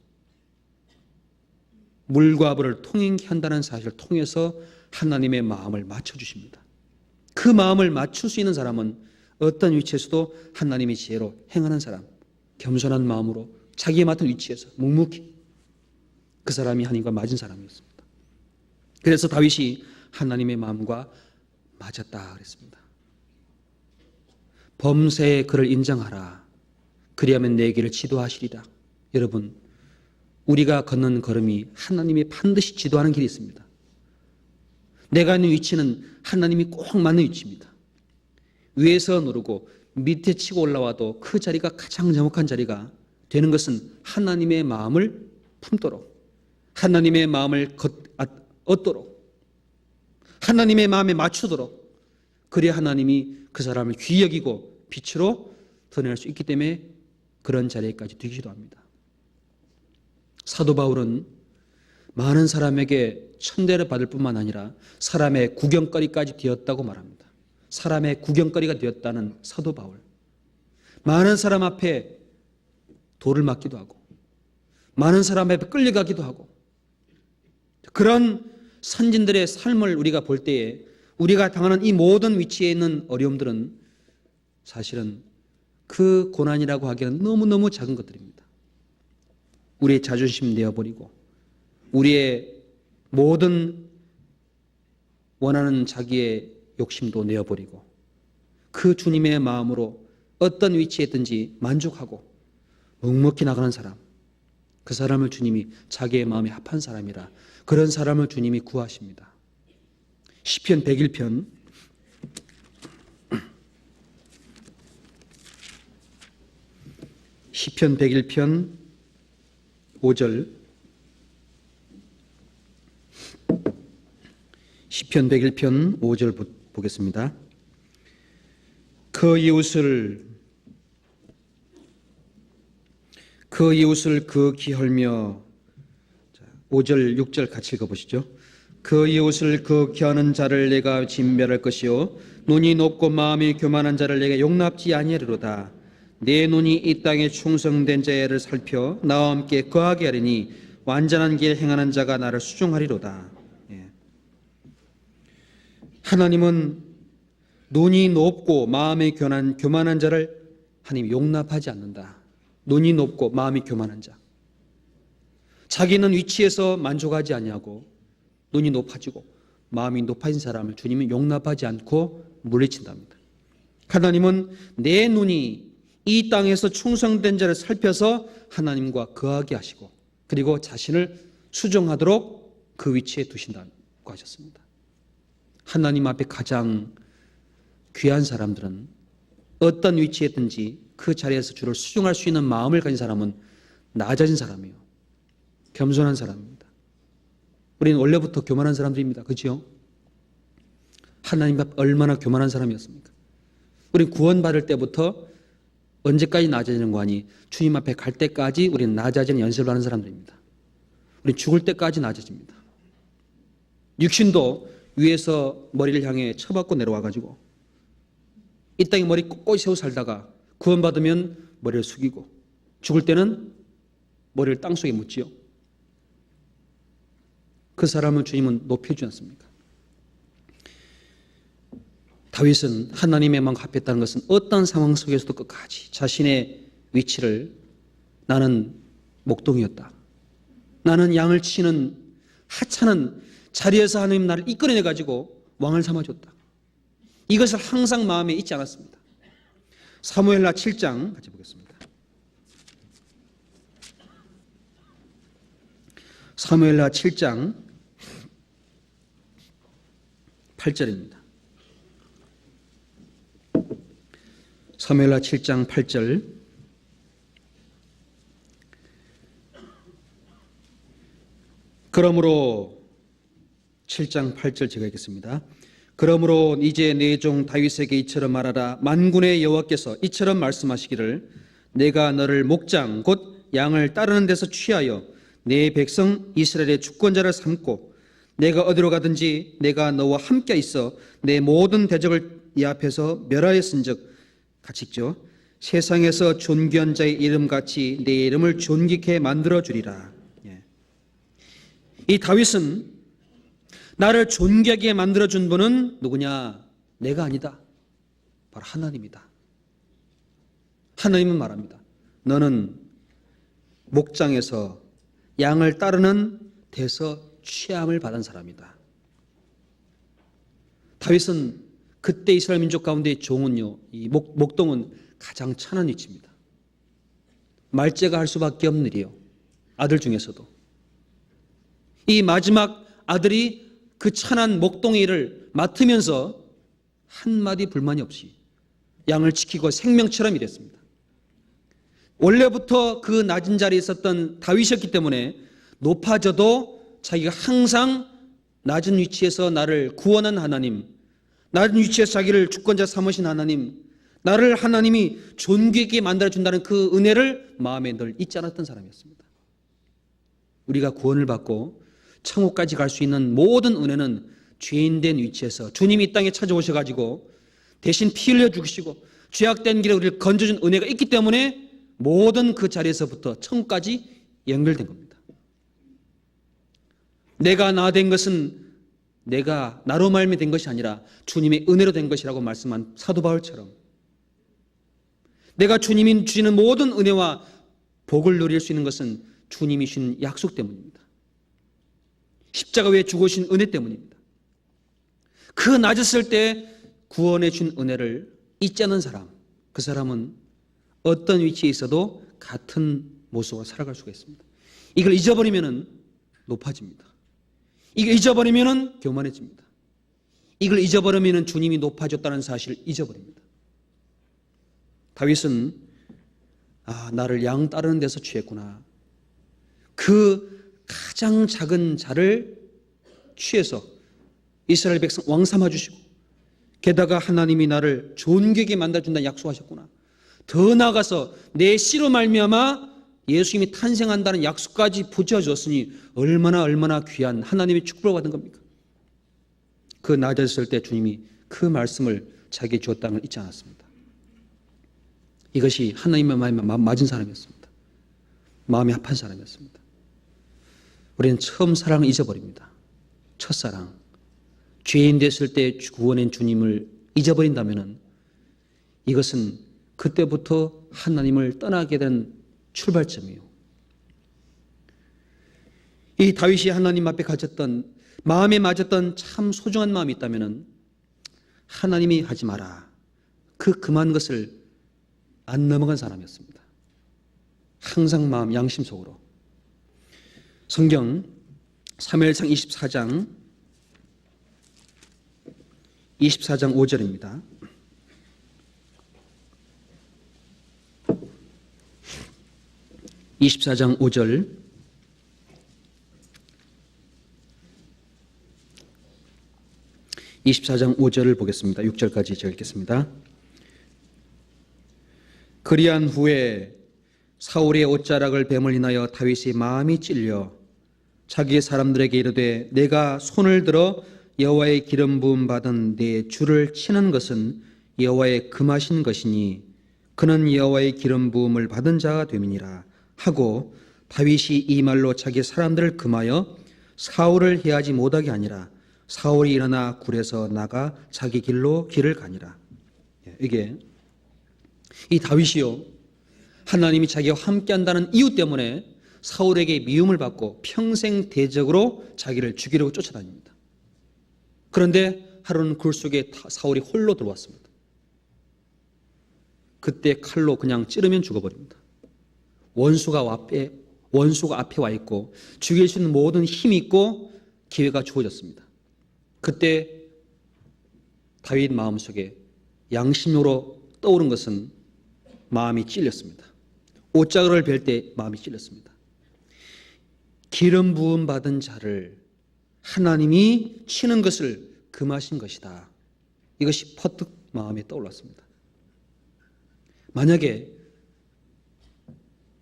물과 불을 통행케 한다는 사실을 통해서 하나님의 마음을 맞춰주십니다. 그 마음을 맞출 수 있는 사람은 어떤 위치에서도 하나님의 지혜로 행하는 사람, 겸손한 마음으로 자기에 맡은 위치에서 묵묵히 그 사람이 하나님과 맞은 사람이었습니다. 그래서 다윗이 하나님의 마음과 맞았다 그랬습니다. 범사에 그를 인정하라. 그리하면 내 길을 지도하시리라. 여러분, 우리가 걷는 걸음이 하나님이 반드시 지도하는 길이 있습니다. 내가 있는 위치는 하나님이 꼭 맞는 위치입니다. 위에서 누르고 밑에 치고 올라와도 그 자리가 가장 정확한 자리가 되는 것은 하나님의 마음을 품도록, 하나님의 마음을 얻도록, 하나님의 마음에 맞추도록, 그래야 하나님이 그 사람을 귀히 여기고 빛으로 드러낼 수 있기 때문에 그런 자리에까지 되기도 합니다. 사도 바울은 많은 사람에게 천대를 받을 뿐만 아니라 사람의 구경거리까지 되었다고 말합니다. 사람의 구경거리가 되었다는 사도 바울. 많은 사람 앞에 돌을 맞기도 하고 많은 사람 앞에 끌려가기도 하고 그런 선진들의 삶을 우리가 볼 때에 우리가 당하는 이 모든 위치에 있는 어려움들은 사실은 그 고난이라고 하기에는 너무너무 작은 것들입니다. 우리의 자존심 내어버리고 우리의 모든 원하는 자기의 욕심도 내어버리고 그 주님의 마음으로 어떤 위치에 있든지 만족하고 묵묵히 나가는 사람, 그 사람을 주님이 자기의 마음에 합한 사람이라 그런 사람을 주님이 구하십니다. 시편 101편 시편 101편 5절 시편 101편 5절 보겠습니다. 그 이웃을 기헐며 5절 6절 같이 읽어보시죠. 그 이웃을 기하는 자를 내가 진멸할 것이요 눈이 높고 마음이 교만한 자를 내가 용납지 아니하리로다. 내 눈이 이 땅에 충성된 자를 살펴 나와 함께 거하게 하리니 완전한 길 행하는 자가 나를 수종하리로다. 하나님은 눈이 높고 마음이 교만한 자를 하나님 용납하지 않는다. 눈이 높고 마음이 교만한 자, 자기는 위치에서 만족하지 아니하고 눈이 높아지고 마음이 높아진 사람을 주님은 용납하지 않고 물리친답니다. 하나님은 내 눈이 이 땅에서 충성된 자를 살펴서 하나님과 거하게 하시고 그리고 자신을 수종하도록 그 위치에 두신다고 하셨습니다. 하나님 앞에 가장 귀한 사람들은 어떤 위치에 있든지 그 자리에서 주를 수종할 수 있는 마음을 가진 사람은 낮아진 사람이에요. 겸손한 사람입니다. 우리는 원래부터 교만한 사람들입니다. 그렇죠? 하나님 앞 얼마나 교만한 사람이었습니까? 우리는 구원받을 때부터 언제까지 낮아지는 거 아니 주님 앞에 갈 때까지 우리는 낮아지는 연습을 하는 사람들입니다. 우리는 죽을 때까지 낮아집니다. 육신도 위에서 머리를 향해 쳐박고 내려와가지고 이 땅에 머리 꼿꼿이 세우고 살다가 구원받으면 머리를 숙이고 죽을 때는 머리를 땅속에 묻지요. 그 사람을 주님은 높여주지 않습니까? 다윗은 하나님의 마음과 합했다는 것은 어떤 상황 속에서도 끝까지 자신의 위치를 나는 목동이었다. 나는 양을 치는 하찮은 자리에서 하나님 나를 이끌어내가지고 왕을 삼아줬다. 이것을 항상 마음에 잊지 않았습니다. 사무엘하 7장 같이 보겠습니다. 사무엘하 7장 8절입니다. 사무엘하 7장 8절. 그러므로 7장 8절 제가 읽겠습니다. 그러므로 이제 내 종 다윗에게 이처럼 말하라. 만군의 여호와께서 이처럼 말씀하시기를 내가 너를 목장 곧 양을 따르는 데서 취하여 내 백성 이스라엘의 주권자를 삼고 내가 어디로 가든지 내가 너와 함께 있어 내 모든 대적을 이 앞에서 멸하였은즉 같이 읽죠. 세상에서 존귀한 자의 이름같이 내 이름을 존귀케 만들어 주리라. 이 다윗은 나를 존귀하게 만들어준 분은 누구냐? 내가 아니다. 바로 하나님이다. 하나님은 말합니다. 너는 목장에서 양을 따르는 데서 취함을 받은 사람이다. 다윗은 그때 이스라엘 민족 가운데 종은요, 이 목동은 가장 천한 위치입니다. 말제가 할 수밖에 없는 일이요. 아들 중에서도. 이 마지막 아들이 그 천한 목동의 일을 맡으면서 한마디 불만이 없이 양을 지키고 생명처럼 일했습니다. 원래부터 그 낮은 자리에 있었던 다윗이었기 때문에 높아져도 자기가 항상 낮은 위치에서 나를 구원한 하나님, 낮은 위치에서 자기를 주권자 삼으신 하나님, 나를 하나님이 존귀하게 만들어준다는 그 은혜를 마음에 늘 잊지 않았던 사람이었습니다. 우리가 구원을 받고 천국까지 갈 수 있는 모든 은혜는 죄인된 위치에서 주님이 이 땅에 찾아오셔가지고 대신 피 흘려 죽으시고 죄악된 길에 우리를 건져준 은혜가 있기 때문에 모든 그 자리에서부터 천국까지 연결된 겁니다. 내가 나 된 것은 내가 나로 말미 된 것이 아니라 주님의 은혜로 된 것이라고 말씀한 사도 바울처럼 내가 주님이 주시는 모든 은혜와 복을 누릴 수 있는 것은 주님이 주신 약속 때문입니다. 십자가 위에 죽으신 은혜 때문입니다. 그 낮았을 때 구원해 준 은혜를 잊지 않는 사람, 그 사람은 어떤 위치에 있어도 같은 모습으로 살아갈 수가 있습니다. 이걸 잊어버리면 높아집니다. 이걸 잊어버리면 교만해집니다. 이걸 잊어버리면 주님이 높아졌다는 사실을 잊어버립니다. 다윗은 나를 양 따르는 데서 취했구나. 그 가장 작은 자를 취해서 이스라엘 백성 왕 삼아주시고 게다가 하나님이 나를 존귀하게 만들어준다 약속하셨구나. 더 나아가서 내 씨로 말미암아 예수님이 탄생한다는 약속까지 붙여줬으니 얼마나 귀한 하나님의 축복을 받은 겁니까? 그 낮았을 때 주님이 그 말씀을 자기에게 주었다는 걸 잊지 않았습니다. 이것이 하나님의 마음에 맞은 사람이었습니다. 마음이 합한 사람이었습니다. 우리는 처음 사랑을 잊어버립니다. 첫사랑. 죄인 됐을 때 구원한 주님을 잊어버린다면 이것은 그때부터 하나님을 떠나게 된 출발점이에요. 이 다윗이 하나님 앞에 가졌던 마음에 맞았던 참 소중한 마음이 있다면 하나님이 하지 마라. 그 금한 것을 안 넘어간 사람이었습니다. 항상 마음 양심 속으로. 성경 사무엘상 24장 5절입니다. (24장 5절) (24장 5절을) 보겠습니다. 6절까지 제가 읽겠습니다. 그리한 후에 사울의 옷자락을 뱀을 인하여 다윗의 마음이 찔려 자기의 사람들에게 이르되 내가 손을 들어 여호와의 기름 부음 받은 내 주를 치는 것은 여호와의 금하신 것이니 그는 여호와의 기름 부음을 받은 자가 됨이니라 하고 다윗이 이 말로 자기 사람들을 금하여 사울을 해하지 못하게 하니라. 사울이 일어나 굴에서 나가 자기 길로 길을 가니라. 이게 이 다윗이요, 하나님이 자기와 함께한다는 이유 때문에 사울에게 미움을 받고 평생 대적으로 자기를 죽이려고 쫓아다닙니다. 그런데 하루는 굴 속에 사울이 홀로 들어왔습니다. 그때 칼로 그냥 찌르면 죽어버립니다. 원수가 앞에 와 있고 죽일 수 있는 모든 힘이 있고 기회가 주어졌습니다. 그때 다윗 마음속에 양심으로 떠오른 것은 마음이 찔렸습니다. 옷자루를 벨 때 마음이 찔렸습니다. 기름 부음 받은 자를 하나님이 치는 것을 금하신 것이다. 이것이 퍼뜩 마음에 떠올랐습니다. 만약에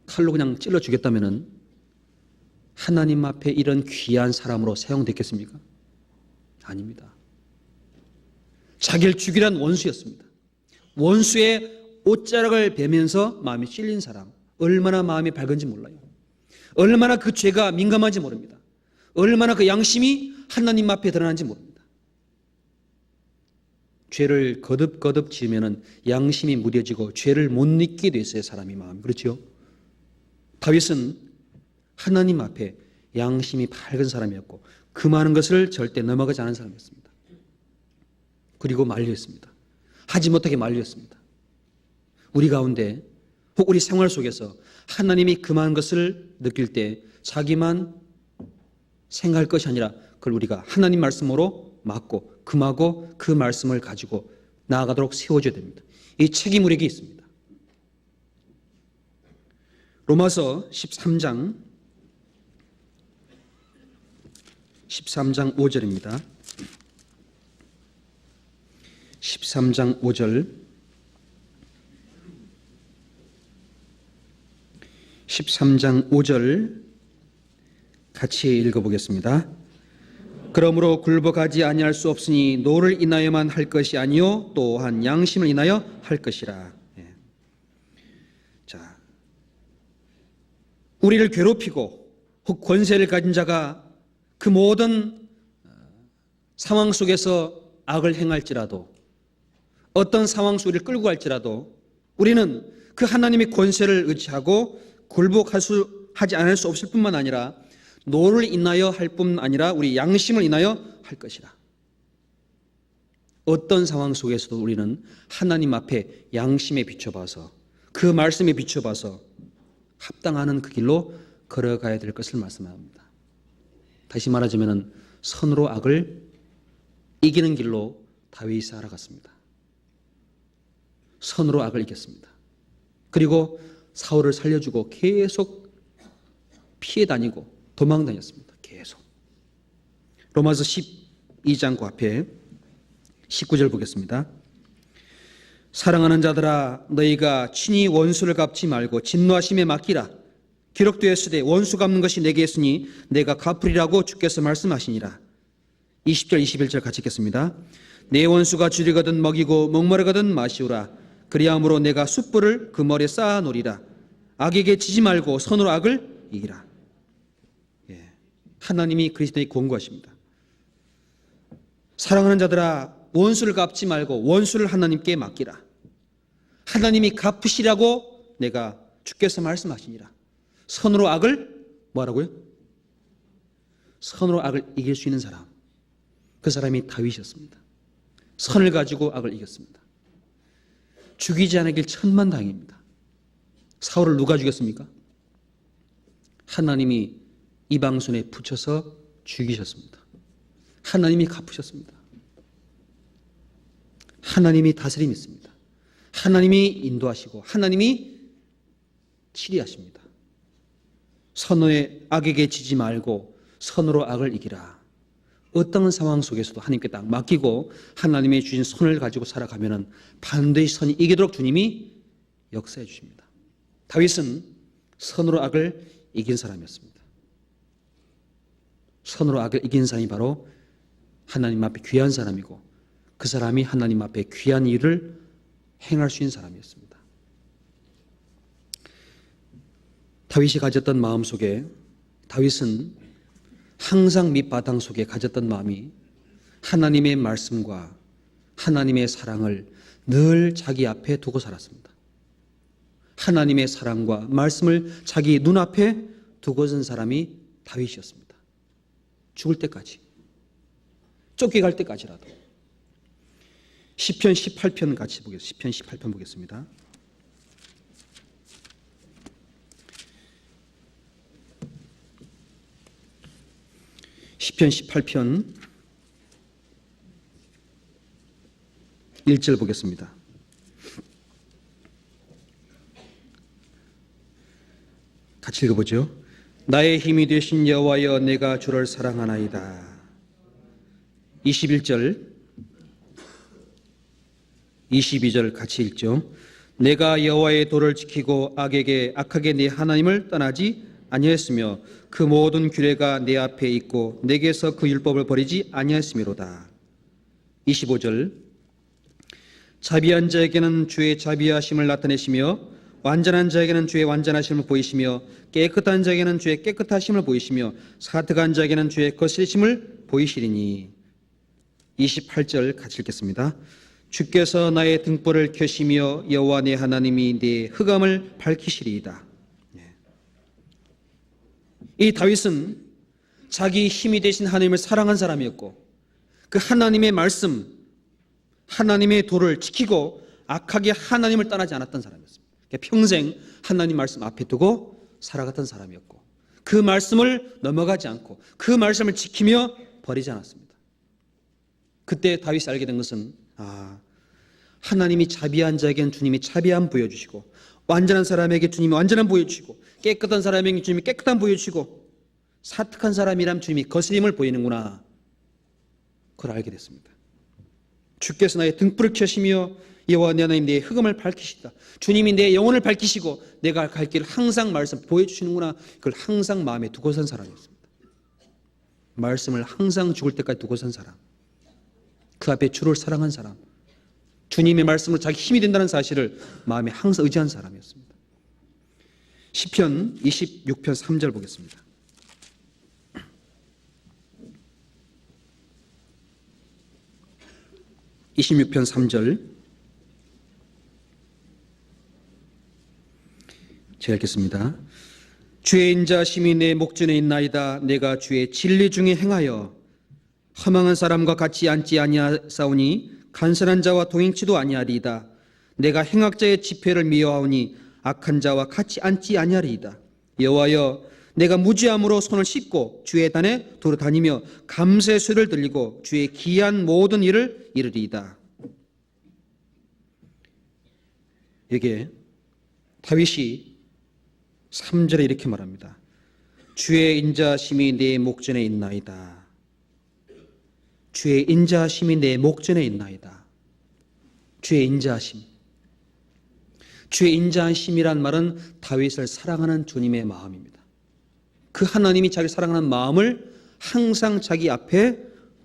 칼로 그냥 찔러 죽였다면 하나님 앞에 이런 귀한 사람으로 사용됐겠습니까? 아닙니다. 자기를 죽이란 원수였습니다. 원수의 옷자락을 베면서 마음이 찔린 사람, 얼마나 마음이 밝은지 몰라요. 얼마나 그 죄가 민감한지 모릅니다. 얼마나 그 양심이 하나님 앞에 드러난지 모릅니다. 죄를 거듭거듭 지으면 양심이 무뎌지고 죄를 못 잊게 됐어요. 사람이 마음이. 그렇죠? 다윗은 하나님 앞에 양심이 밝은 사람이었고 그 많은 것을 절대 넘어가지 않은 사람이었습니다. 그리고 만류했습니다. 하지 못하게 만류했습니다. 우리 가운데 혹 우리 생활 속에서 하나님이 그 많은 것을 느낄 때 자기만 생각할 것이 아니라 그걸 우리가 하나님 말씀으로 막고 금하고 그 말씀을 가지고 나아가도록 세워줘야 됩니다. 이 책임 우리에게 있습니다. 로마서 13장 5절입니다. 13장 5절 13장 5절 같이 읽어보겠습니다. 그러므로 굴복하지 아니할 수 없으니 노를 인하여만 할 것이 아니요 또한 양심을 인하여 할 것이라. 자, 우리를 괴롭히고 혹 권세를 가진 자가 그 모든 상황 속에서 악을 행할지라도 어떤 상황 속을 끌고 갈지라도 우리는 그 하나님의 권세를 의지하고 굴복하지 않을 수 없을 뿐만 아니라 노를 인하여 할 뿐 아니라 우리 양심을 인하여 할 것이라. 어떤 상황 속에서도 우리는 하나님 앞에 양심에 비춰봐서 그 말씀에 비춰봐서 합당하는 그 길로 걸어가야 될 것을 말씀합니다. 다시 말하자면 선으로 악을 이기는 길로 다윗이 알아갔습니다. 선으로 악을 이겼습니다. 그리고 사울을 살려주고 계속 피해 다니고 도망 다녔습니다. 계속. 로마서 12장 그 앞에 19절 보겠습니다. 사랑하는 자들아 너희가 친히 원수를 갚지 말고 진노하심에 맡기라. 기록되었으되 원수 갚는 것이 내게 있으니 내가 갚으리라고 주께서 말씀하시니라. 20절 21절 같이 읽겠습니다. 내 원수가 줄이거든 먹이고 목마르거든 마시우라. 그리함으로 내가 숯불을 그 머리에 쌓아 놓으리라. 악에게 지지 말고 선으로 악을 이기라. 하나님이 그리스도에게 권고하십니다. 사랑하는 자들아 원수를 갚지 말고 원수를 하나님께 맡기라. 하나님이 갚으시라고 내가 주께서 말씀하시니라. 선으로 악을 뭐라고요? 선으로 악을 이길 수 있는 사람, 그 사람이 다윗이었습니다. 선을 가지고 악을 이겼습니다. 죽이지 않길 천만다행입니다. 사울을 누가 죽였습니까? 하나님이 이방손에 붙여서 죽이셨습니다. 하나님이 갚으셨습니다. 하나님이 다스림 있습니다. 하나님이 인도하시고 하나님이 치리하십니다. 선의 악에게 지지 말고 선으로 악을 이기라. 어떤 상황 속에서도 하나님께 딱 맡기고 하나님이 주신 손을 가지고 살아가면 반드시 선이 이기도록 주님이 역사해 주십니다. 다윗은 선으로 악을 이긴 사람이었습니다. 선으로 악을 이긴 사람이 바로 하나님 앞에 귀한 사람이고 그 사람이 하나님 앞에 귀한 일을 행할 수 있는 사람이었습니다. 다윗이 가졌던 마음 속에 다윗은 항상 밑바탕 속에 가졌던 마음이 하나님의 말씀과 하나님의 사랑을 늘 자기 앞에 두고 살았습니다. 하나님의 사랑과 말씀을 자기 눈앞에 두고 선 사람이 다윗이었습니다. 죽을 때까지, 쫓겨갈 때까지라도. 시편 18편 같이 보겠습니다. 시편 18편 보겠습니다. 시편 18편 1절 보겠습니다. 같이 읽어보죠. 나의 힘이 되신 여호와여 내가 주를 사랑하나이다. 21절 22절 같이 읽죠. 내가 여호와의 도를 지키고 악하게 내 하나님을 떠나지 아니하였으며 그 모든 규례가 내 앞에 있고 내게서 그 율법을 버리지 아니하였음이로다. 25절 자비한 자에게는 주의 자비하심을 나타내시며 완전한 자에게는 주의 완전하심을 보이시며 깨끗한 자에게는 주의 깨끗하심을 보이시며 사특한 자에게는 주의 거스리심을 보이시리니. 28절 같이 읽겠습니다. 주께서 나의 등불을 켜시며 여호와 내 하나님이 내 흑암을 밝히시리이다. 이 다윗은 자기 힘이 되신 하나님을 사랑한 사람이었고 그 하나님의 말씀, 하나님의 도를 지키고 악하게 하나님을 떠나지 않았던 사람이었습니다. 평생 하나님 말씀 앞에 두고 살아갔던 사람이었고 그 말씀을 넘어가지 않고 그 말씀을 지키며 버리지 않았습니다. 그때 다윗이 알게 된 것은 하나님이 자비한 자에게는 주님이 자비함 보여주시고 완전한 사람에게 주님이 완전함 보여주시고 깨끗한 사람에게 주님이 깨끗함 보여주시고 사특한 사람이라면 주님이 거스림을 보이는구나. 그걸 알게 됐습니다. 주께서 나의 등불을 켜시며 여호와 내 하나님 내 흑암을 밝히시다. 주님이 내 영혼을 밝히시고 내가 갈 길을 항상 말씀 보여주시는구나. 그걸 항상 마음에 두고 산 사람이었습니다. 말씀을 항상 죽을 때까지 두고 산 사람, 그 앞에 주를 사랑한 사람, 주님의 말씀으로 자기 힘이 된다는 사실을 마음에 항상 의지한 사람이었습니다. 시편 26편 3절 보겠습니다. (26편 3절) 제가 읽겠습니다. 주의 인자심이 내 목전에 있나이다. 내가 주의 진리 중에 행하여 허망한 사람과 같이 앉지 아니하사오니 간선한 자와 동행치도 아니하리이다. 내가 행악자의 집회를 미워하오니 악한 자와 같이 앉지 아니하리이다. 여호와여 내가 무지함으로 손을 씻고 주의 단에 도로 다니며 감사의 소리를 들리고 주의 기이한 모든 일을 이르리이다. 여기에 다윗이 3절에 이렇게 말합니다. 주의 인자심이 내 목전에 있나이다. 주의 인자심이 내 목전에 있나이다. 주의 인자심. 주의 인자심이란 말은 다윗을 사랑하는 주님의 마음입니다. 그 하나님이 자기를 사랑하는 마음을 항상 자기 앞에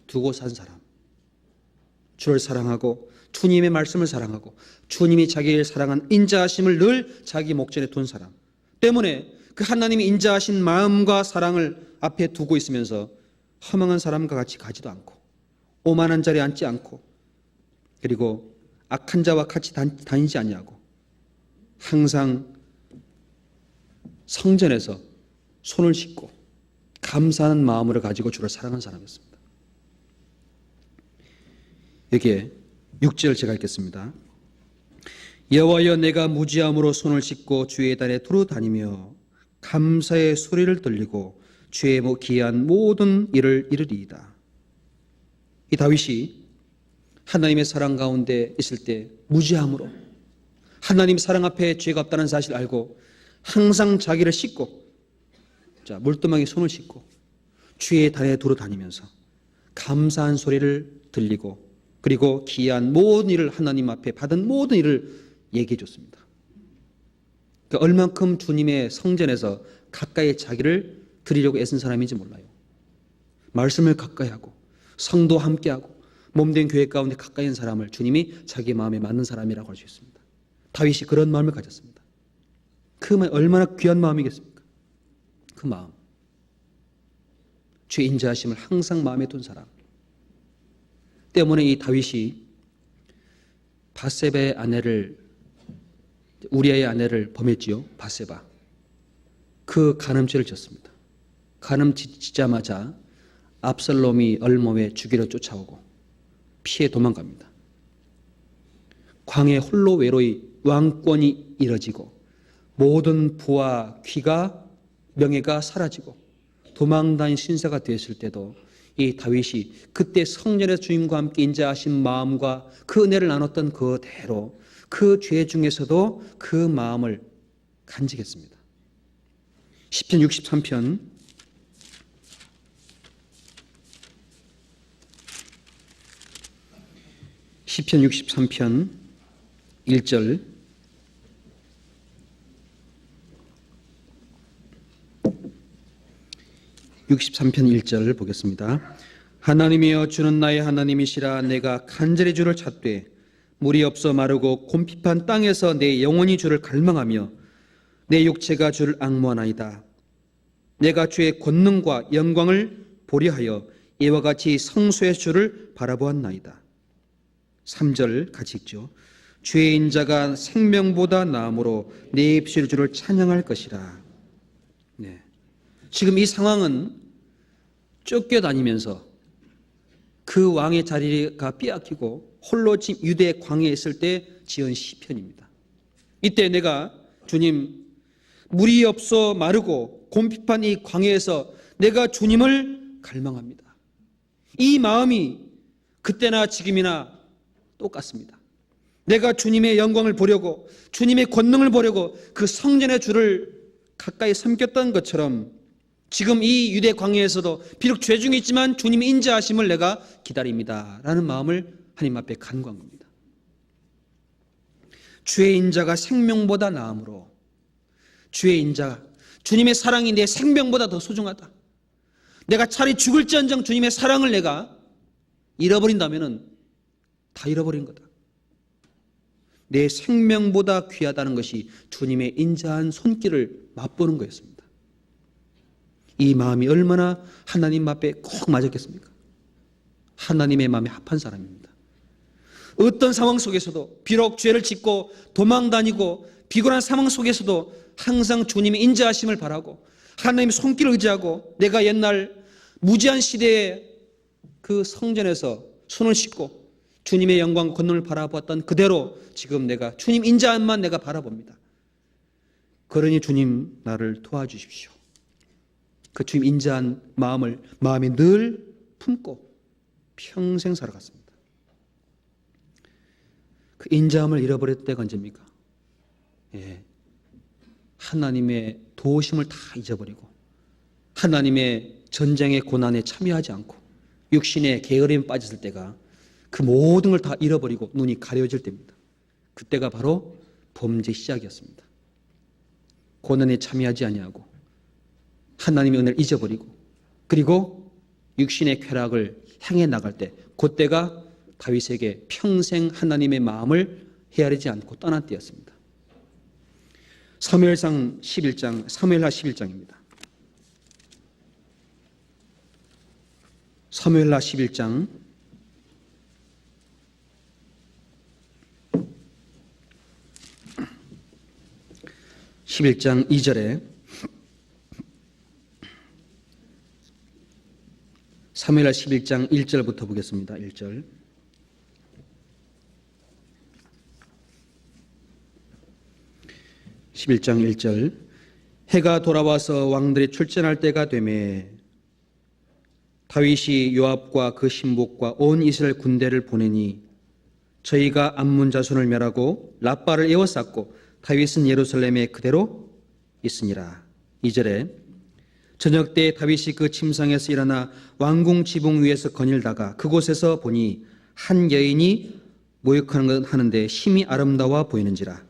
두고 산 사람. 주를 사랑하고 주님의 말씀을 사랑하고 주님이 자기를 사랑한 인자하심을 늘 자기 목전에 둔 사람 때문에 그 하나님이 인자하신 마음과 사랑을 앞에 두고 있으면서 허망한 사람과 같이 가지도 않고 오만한 자리에 앉지 않고 그리고 악한 자와 같이 다니지 않냐고 항상 성전에서 손을 씻고 감사하는 마음으로 가지고 주를 사랑한 사람이었습니다. 여기에 6절 제가 읽겠습니다. 여호와여 내가 무지함으로 손을 씻고 주의 단에 두루 다니며 감사의 소리를 들리고 주의 기이한 모든 일을 이르리이다. 이 다윗이 하나님의 사랑 가운데 있을 때 무지함으로 하나님 사랑 앞에 죄가 없다는 사실을 알고 항상 자기를 씻고 물두멍에 손을 씻고 주의 단에 두루 다니면서 감사한 소리를 들리고 그리고 기이한 모든 일을 하나님 앞에 받은 모든 일을 얘기해 줬습니다. 그러니까 얼만큼 주님의 성전에서 가까이 자기를 드리려고 애쓴 사람인지 몰라요. 말씀을 가까이 하고 성도 함께하고 몸된 교회 가운데 가까이 있는 사람을 주님이 자기 마음에 맞는 사람이라고 할 수 있습니다. 다윗이 그런 마음을 가졌습니다. 그 마음이 얼마나 귀한 마음이겠습니까? 그 마음. 주의 인자하심을 항상 마음에 둔 사람 때문에 이 다윗이 바세바의 아내를 우리아의 아내를 범했지요. 바세바. 그 간음죄를 졌습니다. 간음 짓자마자 압살롬이 얼몸에 죽이려 쫓아오고 피해 도망갑니다. 광해 홀로 외로이 왕권이 이뤄지고 모든 부와 귀가 명예가 사라지고 도망다닌 신사가 되었을 때도 이 다윗이 그때 성전에서 주님과 함께 인자하신 마음과 그 은혜를 나눴던 그대로 그 죄 중에서도 그 마음을 간직했습니다. 시편 63편 1절 63편 1절 보겠습니다. 하나님이여 주는 나의 하나님이시라. 내가 간절히 주를 찾되 물이 없어 마르고 곰핍한 땅에서 내 영혼이 주를 갈망하며 내 육체가 주를 앙모하나이다. 내가 주의 권능과 영광을 보려하여 이와 같이 성소의 주를 바라보았나이다. 3절 같이 읽죠. 주의 인자가 생명보다 나음으로 내 입술이 주를 찬양할 것이라. 네. 지금 이 상황은 쫓겨다니면서 그 왕의 자리가 빼앗기고 홀로 지금 유대 광야에 있을 때 지은 시편입니다. 이때 내가 주님 물이 없어 마르고 곰핍한 이 광야에서 내가 주님을 갈망합니다. 이 마음이 그때나 지금이나 똑같습니다. 내가 주님의 영광을 보려고 주님의 권능을 보려고 그 성전의 주를 가까이 섬겼던 것처럼 지금 이 유대 광야에서도 비록 죄 중에 있지만 주님의 인자하심을 내가 기다립니다 라는 마음을 하나님 앞에 간구한 겁니다. 주의 인자가 생명보다 나음으로 주의 인자, 주님의 사랑이 내 생명보다 더 소중하다. 내가 차라리 죽을지언정 주님의 사랑을 내가 잃어버린다면 다 잃어버린 거다. 내 생명보다 귀하다는 것이 주님의 인자한 손길을 맛보는 거였습니다. 이 마음이 얼마나 하나님 앞에 꼭 맞았겠습니까? 하나님의 마음에 합한 사람입니다. 어떤 상황 속에서도 비록 죄를 짓고 도망다니고 비굴한 상황 속에서도 항상 주님의 인자하심을 바라고 하나님의 손길을 의지하고 내가 옛날 무지한 시대에 그 성전에서 손을 씻고 주님의 영광과 권능을 바라보았던 그대로 지금 내가 주님 인자함만 내가 바라봅니다. 그러니 주님 나를 도와주십시오. 그 주님 인자한 마음에 늘 품고 평생 살아갔습니다. 그 인자함을 잃어버릴 때가 언제입니까? 예. 하나님의 도우심을 다 잊어버리고 하나님의 전쟁의 고난에 참여하지 않고 육신의 게으름에 빠졌을 때가 그 모든 걸 다 잃어버리고 눈이 가려질 때입니다. 그때가 바로 범죄 시작이었습니다. 고난에 참여하지 아니하고 하나님의 은혜를 잊어버리고 그리고 육신의 쾌락을 향해 나갈 때 그때가 다윗에게 평생 하나님의 마음을 헤아리지 않고 떠난 때였습니다. 사무엘상 11장, 사무엘하 11장입니다. 사무엘하 11장 11장 2절에 사무엘하 11장 1절부터 보겠습니다. 1절. 해가 돌아와서 왕들이 출전할 때가 되매 다윗이 요압과 그 신복과 온 이스라엘 군대를 보내니 저희가 암몬 자손을 멸하고 랍바를 에워쌌고 다윗은 예루살렘에 그대로 있으니라. 2절에 저녁 때 다윗이 그 침상에서 일어나 왕궁 지붕 위에서 거닐다가 그곳에서 보니 한 여인이 모욕하는 것 하는데 심히 아름다워 보이는지라.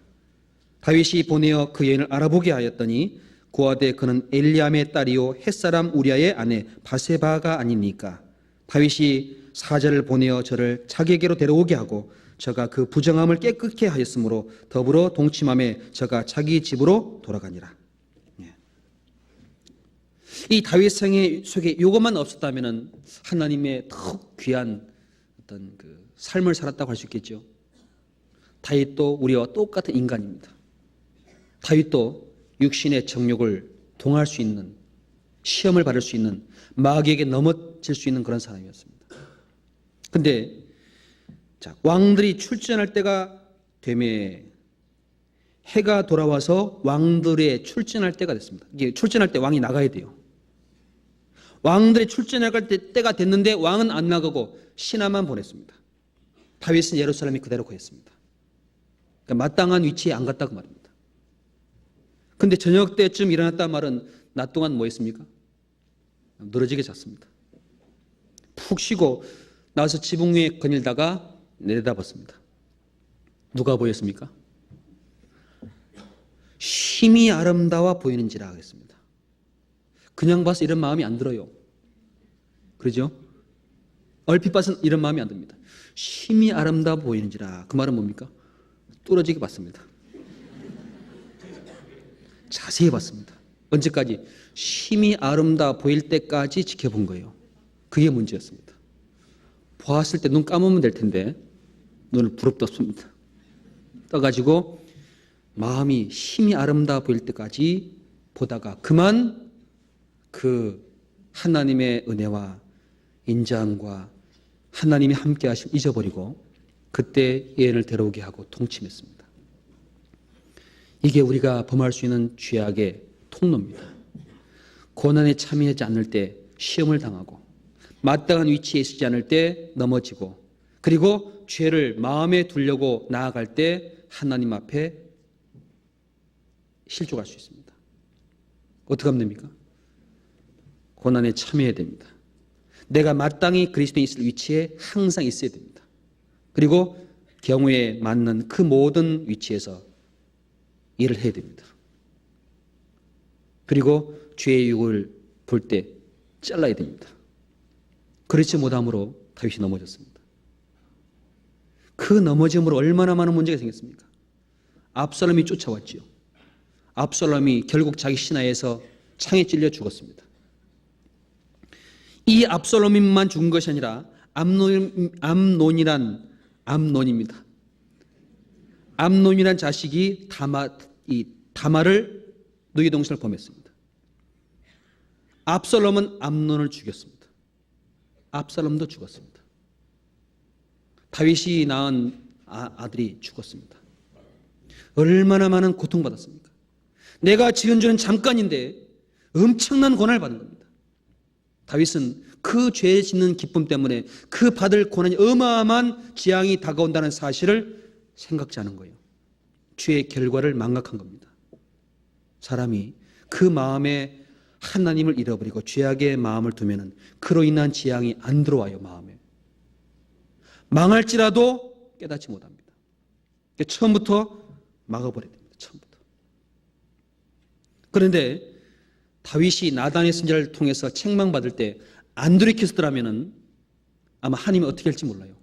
다윗이 보내어 그 여인을 알아보게 하였더니 고아되 그는 엘리암의 딸이요 햇사람 우리아의 아내 바세바가 아니니까. 다윗이 사자를 보내어 저를 자기에게로 데려오게 하고 저가 그 부정함을 깨끗게 하였으므로 더불어 동침함에 저가 자기 집으로 돌아가니라. 이 다윗 생애 속에 이것만 없었다면 하나님의 더욱 귀한 어떤 그 삶을 살았다고 할 수 있겠죠. 다윗도 우리와 똑같은 인간입니다. 다윗도 육신의 정욕을 동할 수 있는, 시험을 받을 수 있는, 마귀에게 넘어질 수 있는 그런 사람이었습니다. 근데 왕들이 출전할 때가 되매 해가 돌아와서 왕들의 출전할 때가 됐습니다. 이게 출전할 때 왕이 나가야 돼요. 왕들이 출전할 때가 됐는데 왕은 안 나가고 신하만 보냈습니다. 다윗은 예루살렘이 그대로 거했습니다. 그러니까 마땅한 위치에 안 갔다고 말입니다. 근데 저녁 때쯤 일어났단 말은 낮 동안 뭐 했습니까? 늘어지게 잤습니다. 푹 쉬고 나와서 지붕 위에 거닐다가 내려다봤습니다. 누가 보였습니까? 심히 아름다워 보이는지라 하겠습니다. 그냥 봐서 이런 마음이 안 들어요. 그러죠? 얼핏 봐서는 이런 마음이 안 듭니다. 심히 아름다워 보이는지라. 그 말은 뭡니까? 뚫어지게 봤습니다. 자세히 봤습니다. 언제까지? 심히 아름다워 보일 때까지 지켜본 거예요. 그게 문제였습니다. 보았을 때 눈 감으면 될 텐데 눈을 부릅떴습니다. 떠가지고 마음이 심히 아름다워 보일 때까지 보다가 그만 그 하나님의 은혜와 인자함과 하나님이 함께 하심 잊어버리고 그때 예언을 데려오게 하고 통침했습니다. 이게 우리가 범할 수 있는 죄악의 통로입니다. 고난에 참여하지 않을 때 시험을 당하고 마땅한 위치에 있지 않을 때 넘어지고 그리고 죄를 마음에 두려고 나아갈 때 하나님 앞에 실족할 수 있습니다. 어떻게 하면 됩니까? 고난에 참여해야 됩니다. 내가 마땅히 그리스도에 있을 위치에 항상 있어야 됩니다. 그리고 경우에 맞는 그 모든 위치에서 일을 해야 됩니다. 그리고 죄의 유혹을 볼 때 잘라야 됩니다. 그렇지 못함으로 다윗이 넘어졌습니다. 그 넘어짐으로 얼마나 많은 문제가 생겼습니까? 압살롬이 쫓아왔지요. 압살롬이 결국 자기 신하에서 창에 찔려 죽었습니다. 이 압살롬만 죽은 것이 아니라 암논입니다. 암논이란 자식이 다마를 누이동생을 범했습니다. 압살롬은 암논을 죽였습니다. 압살롬도 죽었습니다. 다윗이 낳은 아들이 죽었습니다. 얼마나 많은 고통받았습니까? 내가 지은 죄는 잠깐인데 엄청난 고난을 받은 겁니다. 다윗은 그 죄 짓는 기쁨 때문에 그 받을 고난이 어마어마한 재앙이 다가온다는 사실을 생각지 않은 거예요. 죄의 결과를 망각한 겁니다. 사람이 그 마음에 하나님을 잃어버리고 죄악의 마음을 두면은 그로 인한 재앙이 안 들어와요. 마음에 망할지라도 깨닫지 못합니다. 처음부터 막아버려야 됩니다. 처음부터. 그런데 다윗이 나단의 선지자를 통해서 책망받을 때 안 돌이켰더라면은 아마 하나님이 어떻게 할지 몰라요.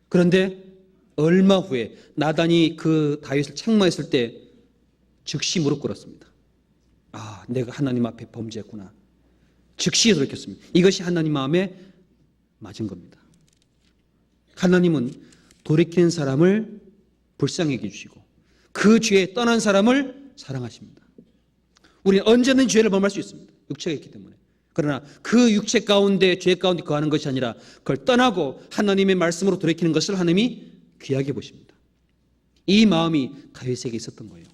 그런데 얼마 후에 나단이 그 다윗을 책망했을 때 즉시 무릎 꿇었습니다. 아, 내가 하나님 앞에 범죄했구나. 즉시 돌이켰습니다. 이것이 하나님 마음에 맞은 겁니다. 하나님은 돌이키는 사람을 불쌍히 여겨주시고 그 죄에 떠난 사람을 사랑하십니다. 우리는 언제든 죄를 범할 수 있습니다. 육체가 있기 때문에. 그러나 그 육체 가운데 죄 가운데 거하는 것이 아니라 그걸 떠나고 하나님의 말씀으로 돌이키는 것을 하나님이 귀하게 보십니다. 이 마음이 다윗에게 있었던 거예요.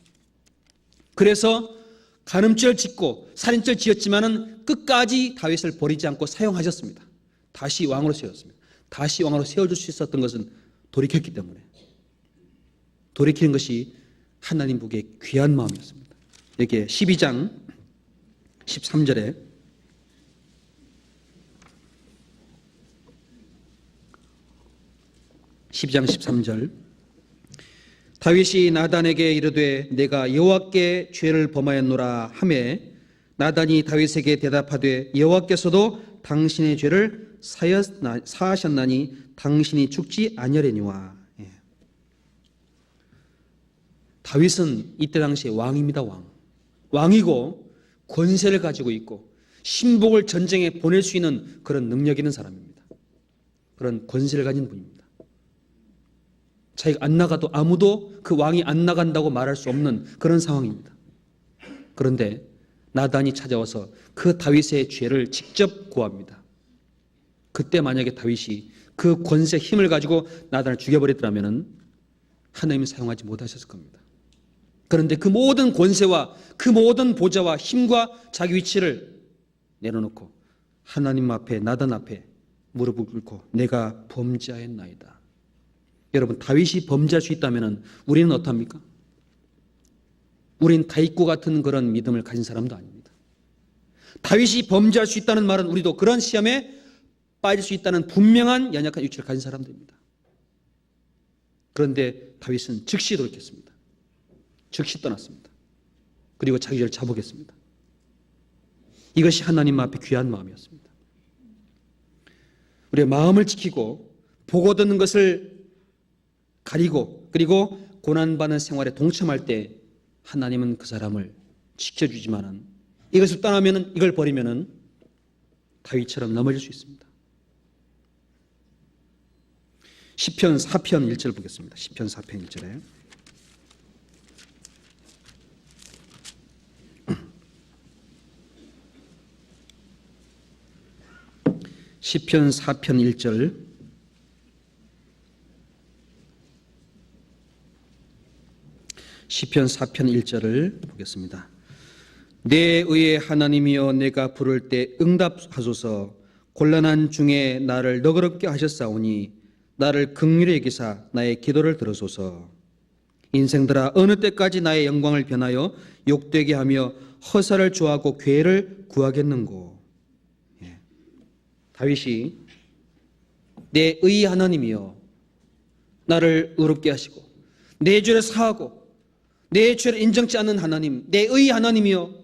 그래서 간음죄를 짓고 살인죄를 지었지만은 끝까지 다윗을 버리지 않고 사용하셨습니다. 다시 왕으로 세웠습니다. 다시 왕으로 세워줄 수 있었던 것은 돌이켰기 때문에. 돌이키는 것이 하나님 보기에 귀한 마음이었습니다. 여기에 12장 13절에 12장 13절 다윗이 나단에게 이르되 내가 여호와께 죄를 범하였노라 하매 나단이 다윗에게 대답하되 여호와께서도 당신의 죄를 사하셨나니 당신이 죽지 아니하려니와. 다윗은 이때 당시에 왕입니다. 왕이고 권세를 가지고 있고 신복을 전쟁에 보낼 수 있는 그런 능력 있는 사람입니다. 그런 권세를 가진 분입니다. 자기가 안 나가도 아무도 그 왕이 안 나간다고 말할 수 없는 그런 상황입니다. 그런데 나단이 찾아와서 그 다윗의 죄를 직접 고합니다. 그때 만약에 다윗이 그 권세 힘을 가지고 나단을 죽여버렸더라면 하나님이 사용하지 못하셨을 겁니다. 그런데 그 모든 권세와 그 모든 보좌와 힘과 자기 위치를 내려놓고 하나님 앞에, 나단 앞에 무릎을 꿇고 내가 범죄하였나이다. 여러분, 다윗이 범죄할 수 있다면 우리는 어떡합니까? 우린 다윗과 같은 그런 믿음을 가진 사람도 아닙니다. 다윗이 범죄할 수 있다는 말은 우리도 그런 시험에 빠질 수 있다는 분명한 연약한 위치를 가진 사람들입니다. 그런데 다윗은 즉시 돌이켰습니다. 즉시 떠났습니다. 그리고 자기 죄를 자복했습니다. 이것이 하나님 앞에 귀한 마음이었습니다. 우리의 마음을 지키고 보고 듣는 것을 가리고 그리고 고난받는 생활에 동참할 때 하나님은 그 사람을 지켜주지만은 이것을 떠나면은, 이걸 버리면은 다윗처럼 넘어질 수 있습니다. 시편 4편 1절 보겠습니다. 시편 4편 1절에 시편 4편 1절 시편 4편 1절을 보겠습니다. 내 의의 하나님이여 내가 부를 때 응답하소서. 곤란한 중에 나를 너그럽게 하셨사오니 나를 긍휼히 여기사 나의 기도를 들으소서. 인생들아 어느 때까지 나의 영광을 변하여 욕되게 하며 허사를 좋아하고 괴를 구하겠는고. 다윗이 내 의의 하나님이여 나를 의롭게 하시고 내 죄를 사하고 내 죄를 인정치 않는 하나님, 내 의의 하나님이여,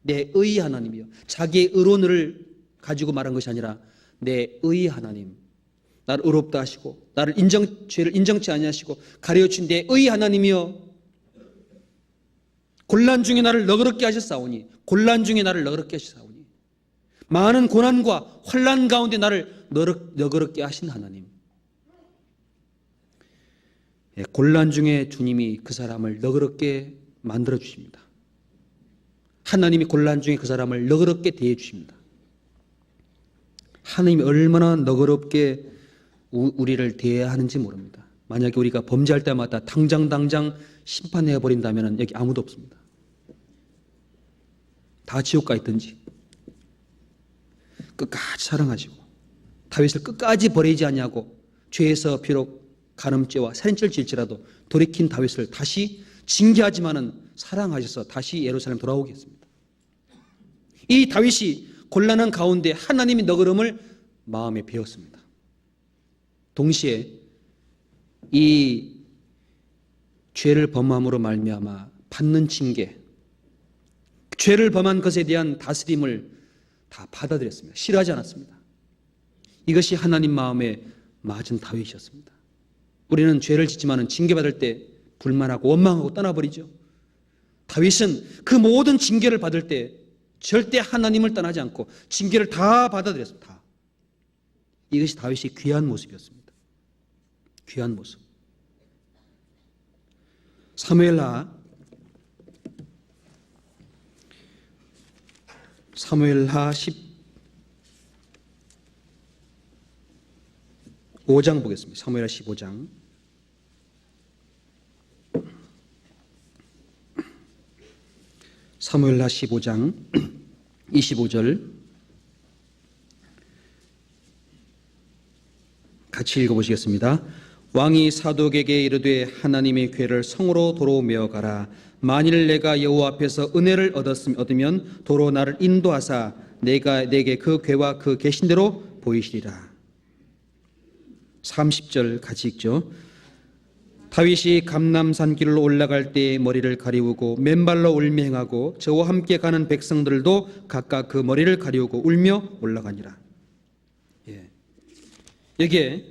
내 의의 하나님이여. 자기의 의론을 가지고 말한 것이 아니라 내 의의 하나님, 나를 의롭다 하시고 나를 죄를 인정치 아니하시고 가려주신 내 의의 하나님이여, 곤란 중에 나를 너그럽게 하셨사오니, 곤란 중에 나를 너그럽게 하셨사오니, 많은 고난과 환난 가운데 나를 너그럽게 하신 하나님. 곤란 중에 주님이 그 사람을 너그럽게 만들어 주십니다. 하나님이 곤란 중에 그 사람을 너그럽게 대해 주십니다. 하나님이 얼마나 너그럽게 우리를 대해야 하는지 모릅니다. 만약에 우리가 범죄할 때마다 당장 심판해 버린다면 여기 아무도 없습니다. 다 지옥 가 있든지 끝까지 사랑하시고 다윗을 끝까지 버리지 아니하고 죄에서 비록 간음죄와 살인죄를 지을지라도 돌이킨 다윗을 다시 징계하지만은 사랑하셔서 다시 예루살렘 돌아오게 했습니다. 이 다윗이 곤란한 가운데 하나님의 너그러움을 마음에 배웠습니다. 동시에 이 죄를 범함으로 말미암아 받는 징계, 죄를 범한 것에 대한 다스림을 다 받아들였습니다. 싫어하지 않았습니다. 이것이 하나님 마음에 맞은 다윗이었습니다. 우리는 죄를 짓지만은 징계받을 때 불만하고 원망하고 떠나버리죠. 다윗은 그 모든 징계를 받을 때 절대 하나님을 떠나지 않고 징계를 다 받아들였습니다. 다. 이것이 다윗의 귀한 모습이었습니다. 귀한 모습. 사무엘하 15장 보겠습니다. 사무엘하 15장. 사무엘하 15장 25절 같이 읽어보시겠습니다. 왕이 사독에게 이르되 하나님의 궤를 성으로 도로 메어 가라. 만일 내가 여호와 앞에서 은혜를 얻으면 도로 나를 인도하사 내가 내게 그 궤와 그 계신대로 보이시리라. 30절 같이 읽죠. 다윗이 감람산 길로 올라갈 때에 머리를 가리우고 맨발로 울며 행하고 저와 함께 가는 백성들도 각각 그 머리를 가리우고 울며 올라가니라. 여기에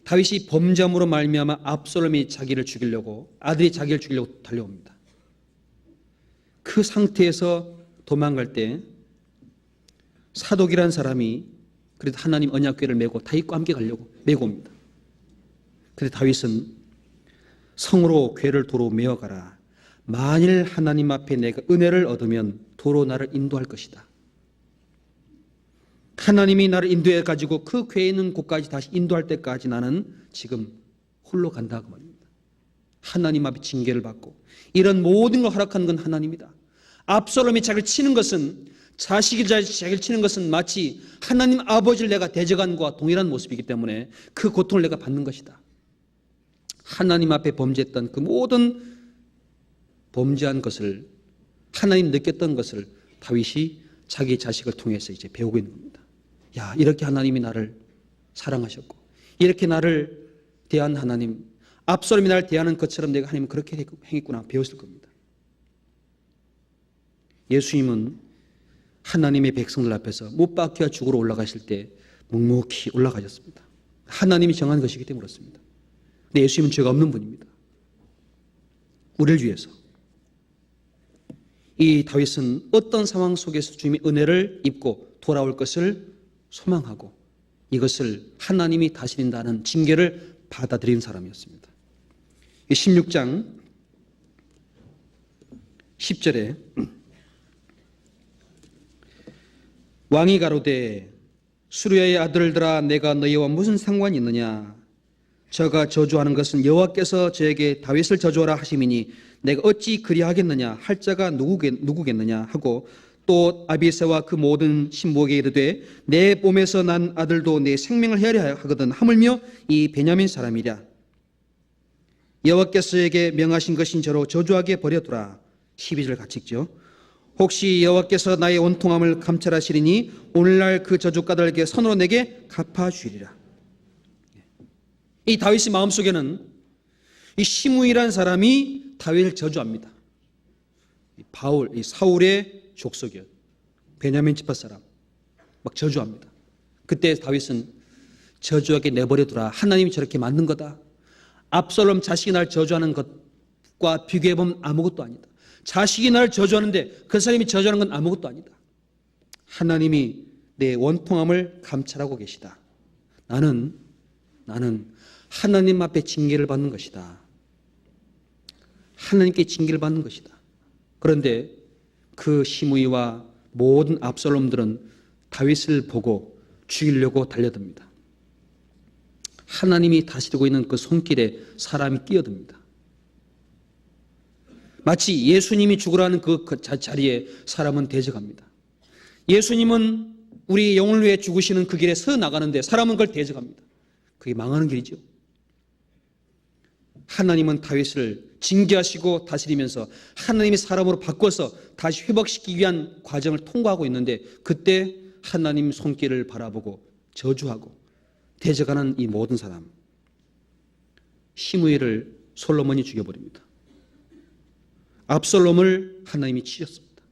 다윗이 범죄함으로 말미암아 압살롬이 자기를 죽이려고, 아들이 자기를 죽이려고 달려옵니다. 그 상태에서 도망갈 때 사독이라는 사람이 그래도 하나님 언약궤를 메고 다윗과 함께 가려고 메고 옵니다. 그런데 다윗은 성으로 궤를 도로 메어가라. 만일 하나님 앞에 내가 은혜를 얻으면 도로 나를 인도할 것이다. 하나님이 나를 인도해 가지고 그 궤에 있는 곳까지 다시 인도할 때까지 나는 지금 홀로 간다고 말입니다. 하나님 앞에 징계를 받고 이런 모든 걸 허락한 건 하나님이다. 압살롬이 자기를 치는 것은 자식이 자식을 치는 것은 마치 하나님 아버지를 내가 대적한과 동일한 모습이기 때문에 그 고통을 내가 받는 것이다. 하나님 앞에 범죄했던 그 모든 범죄한 것을, 하나님 느꼈던 것을 다윗이 자기 자식을 통해서 이제 배우고 있는 겁니다. 야, 이렇게 하나님이 나를 사랑하셨고, 이렇게 나를 대한 하나님, 압살롬이 나를 대하는 것처럼 내가 하나님은 그렇게 행했구나 배웠을 겁니다. 예수님은 하나님의 백성들 앞에서 못 박혀 죽으러 올라가실 때 묵묵히 올라가셨습니다. 하나님이 정한 것이기 때문에 그렇습니다. 근데 예수님은 죄가 없는 분입니다. 우리를 위해서. 이 다윗은 어떤 상황 속에서 주님의 은혜를 입고 돌아올 것을 소망하고 이것을 하나님이 다스린다는 징계를 받아들인 사람이었습니다. 16장 10절에 왕이 가로되 수르야의 아들들아 내가 너희와 무슨 상관이 있느냐? 저가 저주하는 것은 여호와께서 저에게 다윗을 저주하라 하심이니 내가 어찌 그리하겠느냐? 할 자가 누구겠느냐? 하고 또 아비새와 그 모든 신부에게 이르되 내 몸에서 난 아들도 내 생명을 헤아려 하거든 하물며 이 베냐민 사람이랴. 여호와께서 저에게 명하신 것인 저로 저주하게 버려두라. 12절 같이 읽죠. 혹시 여호와께서 나의 원통함을 감찰하시리니 오늘날 그 저주가들에게 손으로 내게 갚아주리라. 이 다윗의 마음속에는 이 시므이라는 사람이 다윗을 저주합니다. 이 사울의 족속이요, 베냐민 지파 사람 막 저주합니다. 그때 다윗은 저주하게 내버려두라. 하나님이 저렇게 만든 거다. 압살롬 자식이 날 저주하는 것과 비교해보면 아무것도 아니다. 자식이 나를 저주하는데 그 사람이 저주하는 건 아무것도 아니다. 하나님이 내 원통함을 감찰하고 계시다. 나는 하나님 앞에 징계를 받는 것이다. 하나님께 징계를 받는 것이다. 그런데 그 시므이와 모든 압살롬들은 다윗을 보고 죽이려고 달려듭니다. 하나님이 다스리고 있는 그 손길에 사람이 끼어듭니다. 마치 예수님이 죽으라는 그 자리에 사람은 대적합니다. 예수님은 우리 영혼을 위해 죽으시는 그 길에 서 나가는데 사람은 그걸 대적합니다. 그게 망하는 길이죠. 하나님은 다윗을 징계하시고 다스리면서 하나님이 사람으로 바꿔서 다시 회복시키기 위한 과정을 통과하고 있는데 그때 하나님 손길을 바라보고 저주하고 대적하는 이 모든 사람, 시므이를 솔로몬이 죽여버립니다. 압살롬을 하나님이 치셨습니다.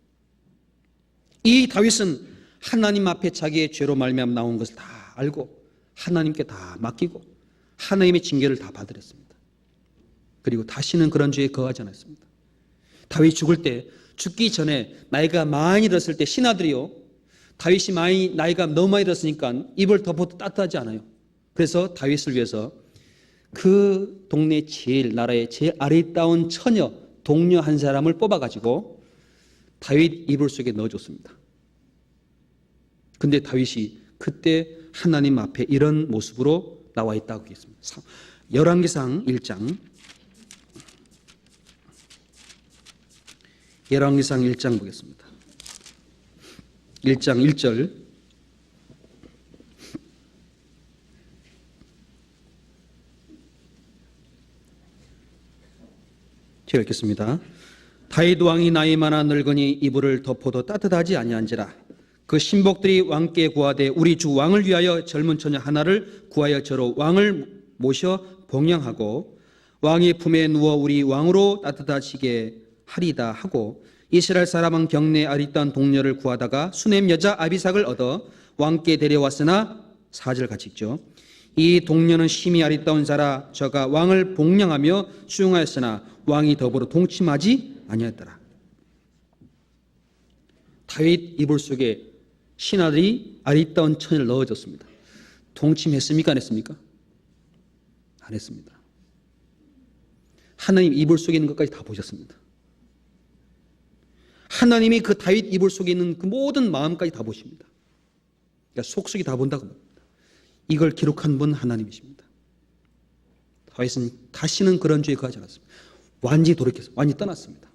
이 다윗은 하나님 앞에 자기의 죄로 말미암아 나온 것을 다 알고 하나님께 다 맡기고 하나님의 징계를 다 받으렸습니다. 그리고 다시는 그런 죄에 거하지 않았습니다. 다윗이 죽을 때, 죽기 전에 나이가 많이 들었을 때 신하들이요, 다윗이 나이가 너무 많이 들었으니까 입을 덮어도 따뜻하지 않아요. 그래서 다윗을 위해서 그 동네 나라의 제일 아리따운 처녀 동료 한 사람을 뽑아가지고 다윗 이불 속에 넣어줬습니다. 근데 다윗이 그때 하나님 앞에 이런 모습으로 나와 있다고 했습니다. 열왕기상 1장 1장 보겠습니다. 1장 1절 제가 읽겠습니다. 다윗 왕이 나이 많아 늙으니 이불을 덮어도 따뜻하지 아니한지라. 그 신복들이 왕께 구하되 우리 주 왕을 위하여 젊은 처녀 하나를 구하여 저로 왕을 모셔 봉양하고 왕의 품에 누워 우리 왕으로 따뜻하시게 하리다 하고 이스라엘 사람은 경내 아리따운 동료를 구하다가 수넴 여자 아비삭을 얻어 왕께 데려왔으나 4절 같이 읽죠. 이 동료는 심히 아리따운 자라 저가 왕을 봉양하며 수용하였으나 왕이 더불어 동침하지 아니하였더라. 다윗 이불 속에 신하들이 아리따운 처녀를 넣어줬습니다. 동침했습니까? 안 했습니까? 안 했습니다. 하나님 이불 속에 있는 것까지 다 보셨습니다. 하나님이 그 다윗 이불 속에 있는 그 모든 마음까지 다 보십니다. 그러니까 속속이 다 본다고 합니다. 이걸 기록한 분 하나님이십니다. 다윗은 다시는 그런 죄에 거하지 않았습니다. 완전히 돌이켰습니다. 완전히 떠났습니다.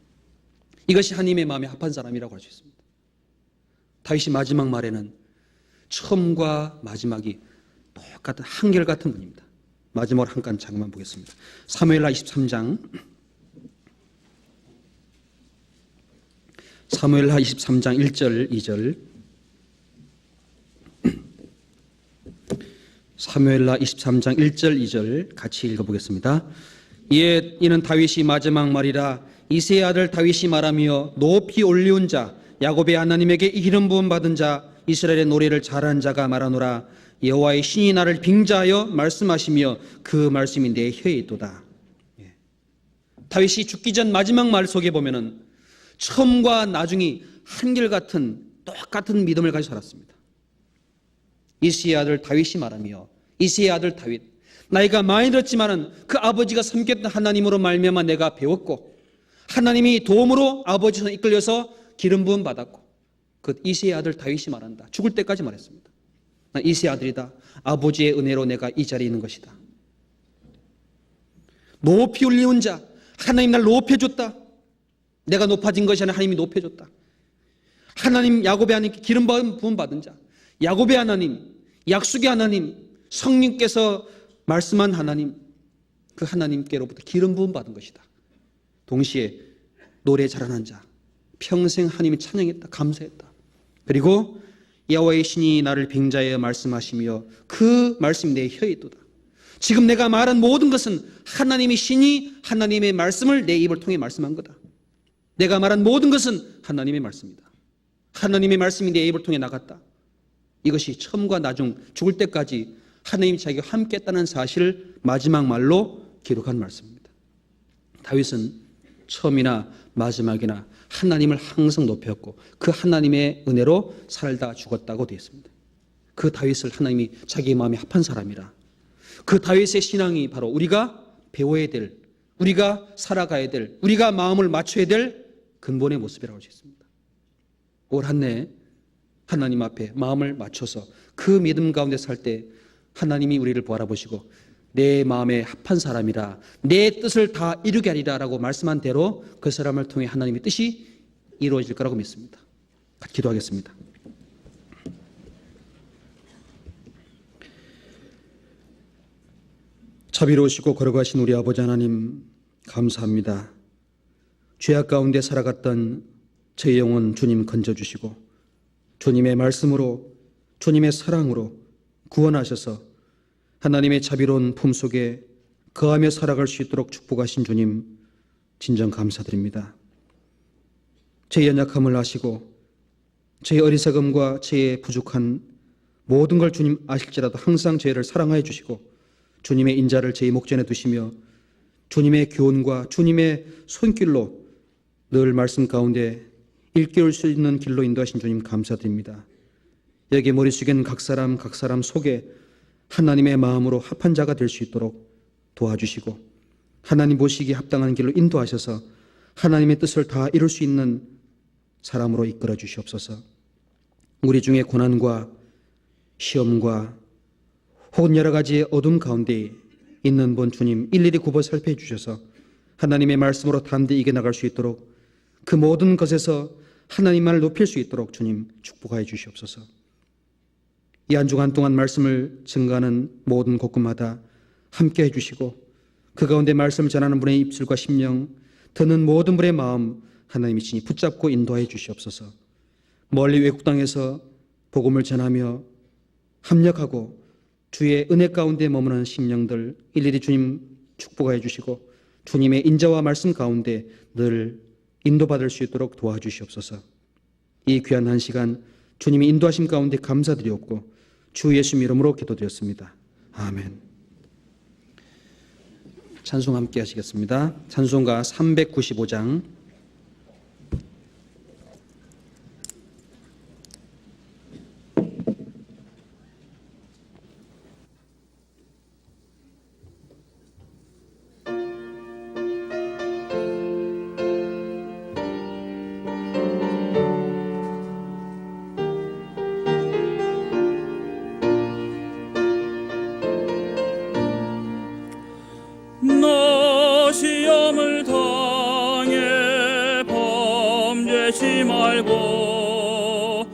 이것이 하나님의 마음에 합한 사람이라고 할 수 있습니다. 다윗이 마지막 말에는 처음과 마지막이 똑같은 한결같은 분입니다. 마지막으로 한 칸 잠깐만 보겠습니다. 사무엘하 23장 사무엘하 23장 1절 2절 사무엘하 23장 1절 2절 같이 읽어보겠습니다. 이는 다윗이 마지막 말이라 이새의 아들 다윗이 말하며 높이 올리운 자 야곱의 하나님에게 기름 부음 받은 자 이스라엘의 노래를 잘한 자가 말하노라. 여호와의 신이 나를 빙자하여 말씀하시며 그 말씀이 내 혀에 있도다. 다윗이 죽기 전 마지막 말 속에 보면은 처음과 나중이 한결같은 똑같은 믿음을 가지고 살았습니다. 이새의 아들 다윗이 말하며 이새의 아들 다윗 나이가 많이 들었지만은 그 아버지가 섬겼던 하나님으로 말미암아 내가 배웠고 하나님이 도움으로 아버지 손에 이끌려서 기름 부음 받았고 그 이새의 아들 다윗이 말한다. 죽을 때까지 말했습니다. 나 이새의 아들이다. 아버지의 은혜로 내가 이 자리에 있는 것이다. 높이 올리운 자 하나님 날 높여줬다. 내가 높아진 것이 아니라 하나님이 높여줬다. 하나님 야곱의 하나님께 기름 부음 받은 자 야곱의 하나님 약속의 하나님 성령께서 말씀한 하나님 그 하나님께로부터 기름 부음 받은 것이다. 동시에 노래 잘하는 자 평생 하나님이 찬양했다. 감사했다. 그리고 여호와의 신이 나를 빙자하여 말씀하시며 그 말씀이 내 혀에 있도다. 지금 내가 말한 모든 것은 하나님의 신이 하나님의 말씀을 내 입을 통해 말씀한 거다. 내가 말한 모든 것은 하나님의 말씀이다. 하나님의 말씀이 내 입을 통해 나갔다. 이것이 처음과 나중 죽을 때까지 하나님이 자기가 함께 했다는 사실을 마지막 말로 기록한 말씀입니다. 다윗은 처음이나 마지막이나 하나님을 항상 높였고 그 하나님의 은혜로 살다 죽었다고 되어 있습니다. 그 다윗을 하나님이 자기 마음에 합한 사람이라. 그 다윗의 신앙이 바로 우리가 배워야 될, 우리가 살아가야 될, 우리가 마음을 맞춰야 될 근본의 모습이라고 할 수 있습니다. 올 한 해 하나님 앞에 마음을 맞춰서 그 믿음 가운데 살 때 하나님이 우리를 바라보시고 내 마음에 합한 사람이라 내 뜻을 다 이루게 하리라 라고 말씀한 대로 그 사람을 통해 하나님의 뜻이 이루어질 거라고 믿습니다. 기도하겠습니다. 자비로우시고 거룩하신 우리 아버지 하나님 감사합니다. 죄악 가운데 살아갔던 저의 영혼 주님 건져주시고 주님의 말씀으로 주님의 사랑으로 구원하셔서 하나님의 자비로운 품속에 거하며 살아갈 수 있도록 축복하신 주님 진정 감사드립니다. 제 연약함을 아시고 제 어리석음과 제 부족한 모든 걸 주님 아실지라도 항상 저희를 사랑하여 주시고 주님의 인자를 제 목전에 두시며 주님의 교훈과 주님의 손길로 늘 말씀 가운데 일깨울 수 있는 길로 인도하신 주님 감사드립니다. 여기 머리 숙이는 각 사람 속에 하나님의 마음으로 합한 자가 될 수 있도록 도와주시고 하나님 보시기에 합당한 길로 인도하셔서 하나님의 뜻을 다 이룰 수 있는 사람으로 이끌어 주시옵소서. 우리 중에 고난과 시험과 혹은 여러 가지의 어둠 가운데 있는 분 주님 일일이 굽어 살펴 주셔서 하나님의 말씀으로 담대히 이겨나갈 수 있도록 그 모든 것에서 하나님만을 높일 수 있도록 주님 축복하여 주시옵소서. 이 한 주간 동안 말씀을 증거하는 모든 곳곳마다 함께 해주시고 그 가운데 말씀을 전하는 분의 입술과 심령 듣는 모든 분의 마음 하나님이 친히 붙잡고 인도하여 주시옵소서. 멀리 외국 땅에서 복음을 전하며 합력하고 주의 은혜 가운데 머무는 심령들 일일이 주님 축복하여 주시고 주님의 인자와 말씀 가운데 늘 인도받을 수 있도록 도와주시옵소서. 이 귀한 한 시간 주님의 인도하심 가운데 감사드리옵고 주 예수 이름으로 기도드렸습니다. 아멘. 찬송 함께 하시겠습니다. 찬송가 395장 너 시험을 당해 범죄치 말고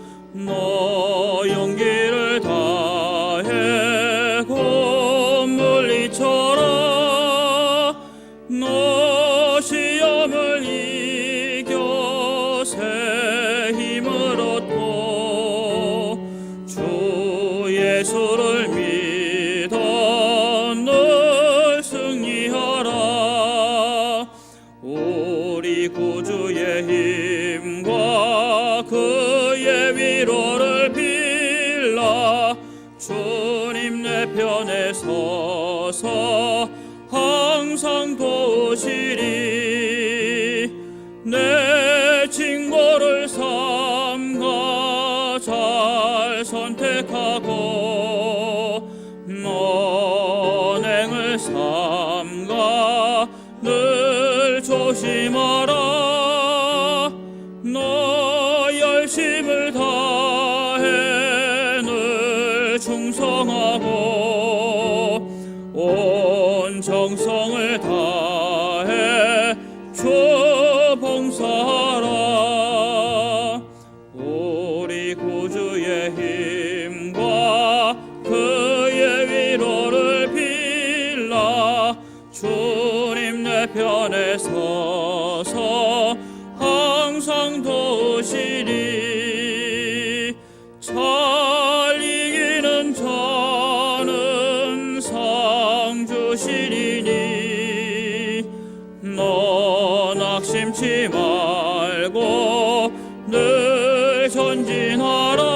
우리 구주의 힘과 그의 위로를 빌라 주님 내 편에 서서 항상 도우시리. 내 친구를 삼가 잘 선택하고 언행을 삼가 늘 조심하라. 너 열심을 다해 늘 충성하고 온 정성을 다해 주 봉사하라. 우리 구주의 힘과 그의 위로를 빌라 주님 내 편에 서서 항상 도우시리. 잘 이기는 자는 상 주시리니 너 낙심치 말고 늘 전진하라.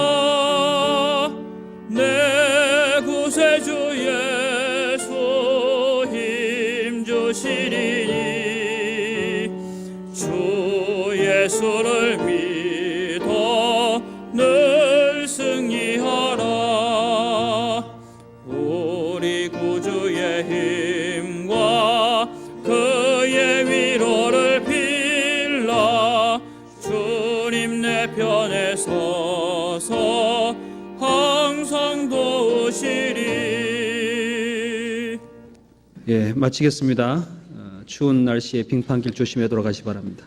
내 구세주 예수 힘 주시리니 주 예수를 믿어 늘 승리하라. 우리 구주의 힘과 그의 위로를 빌라 주님 내 편에 서서 항상 도우시리. 예, 마치겠습니다. 추운 날씨에 빙판길 조심해 돌아가시 바랍니다.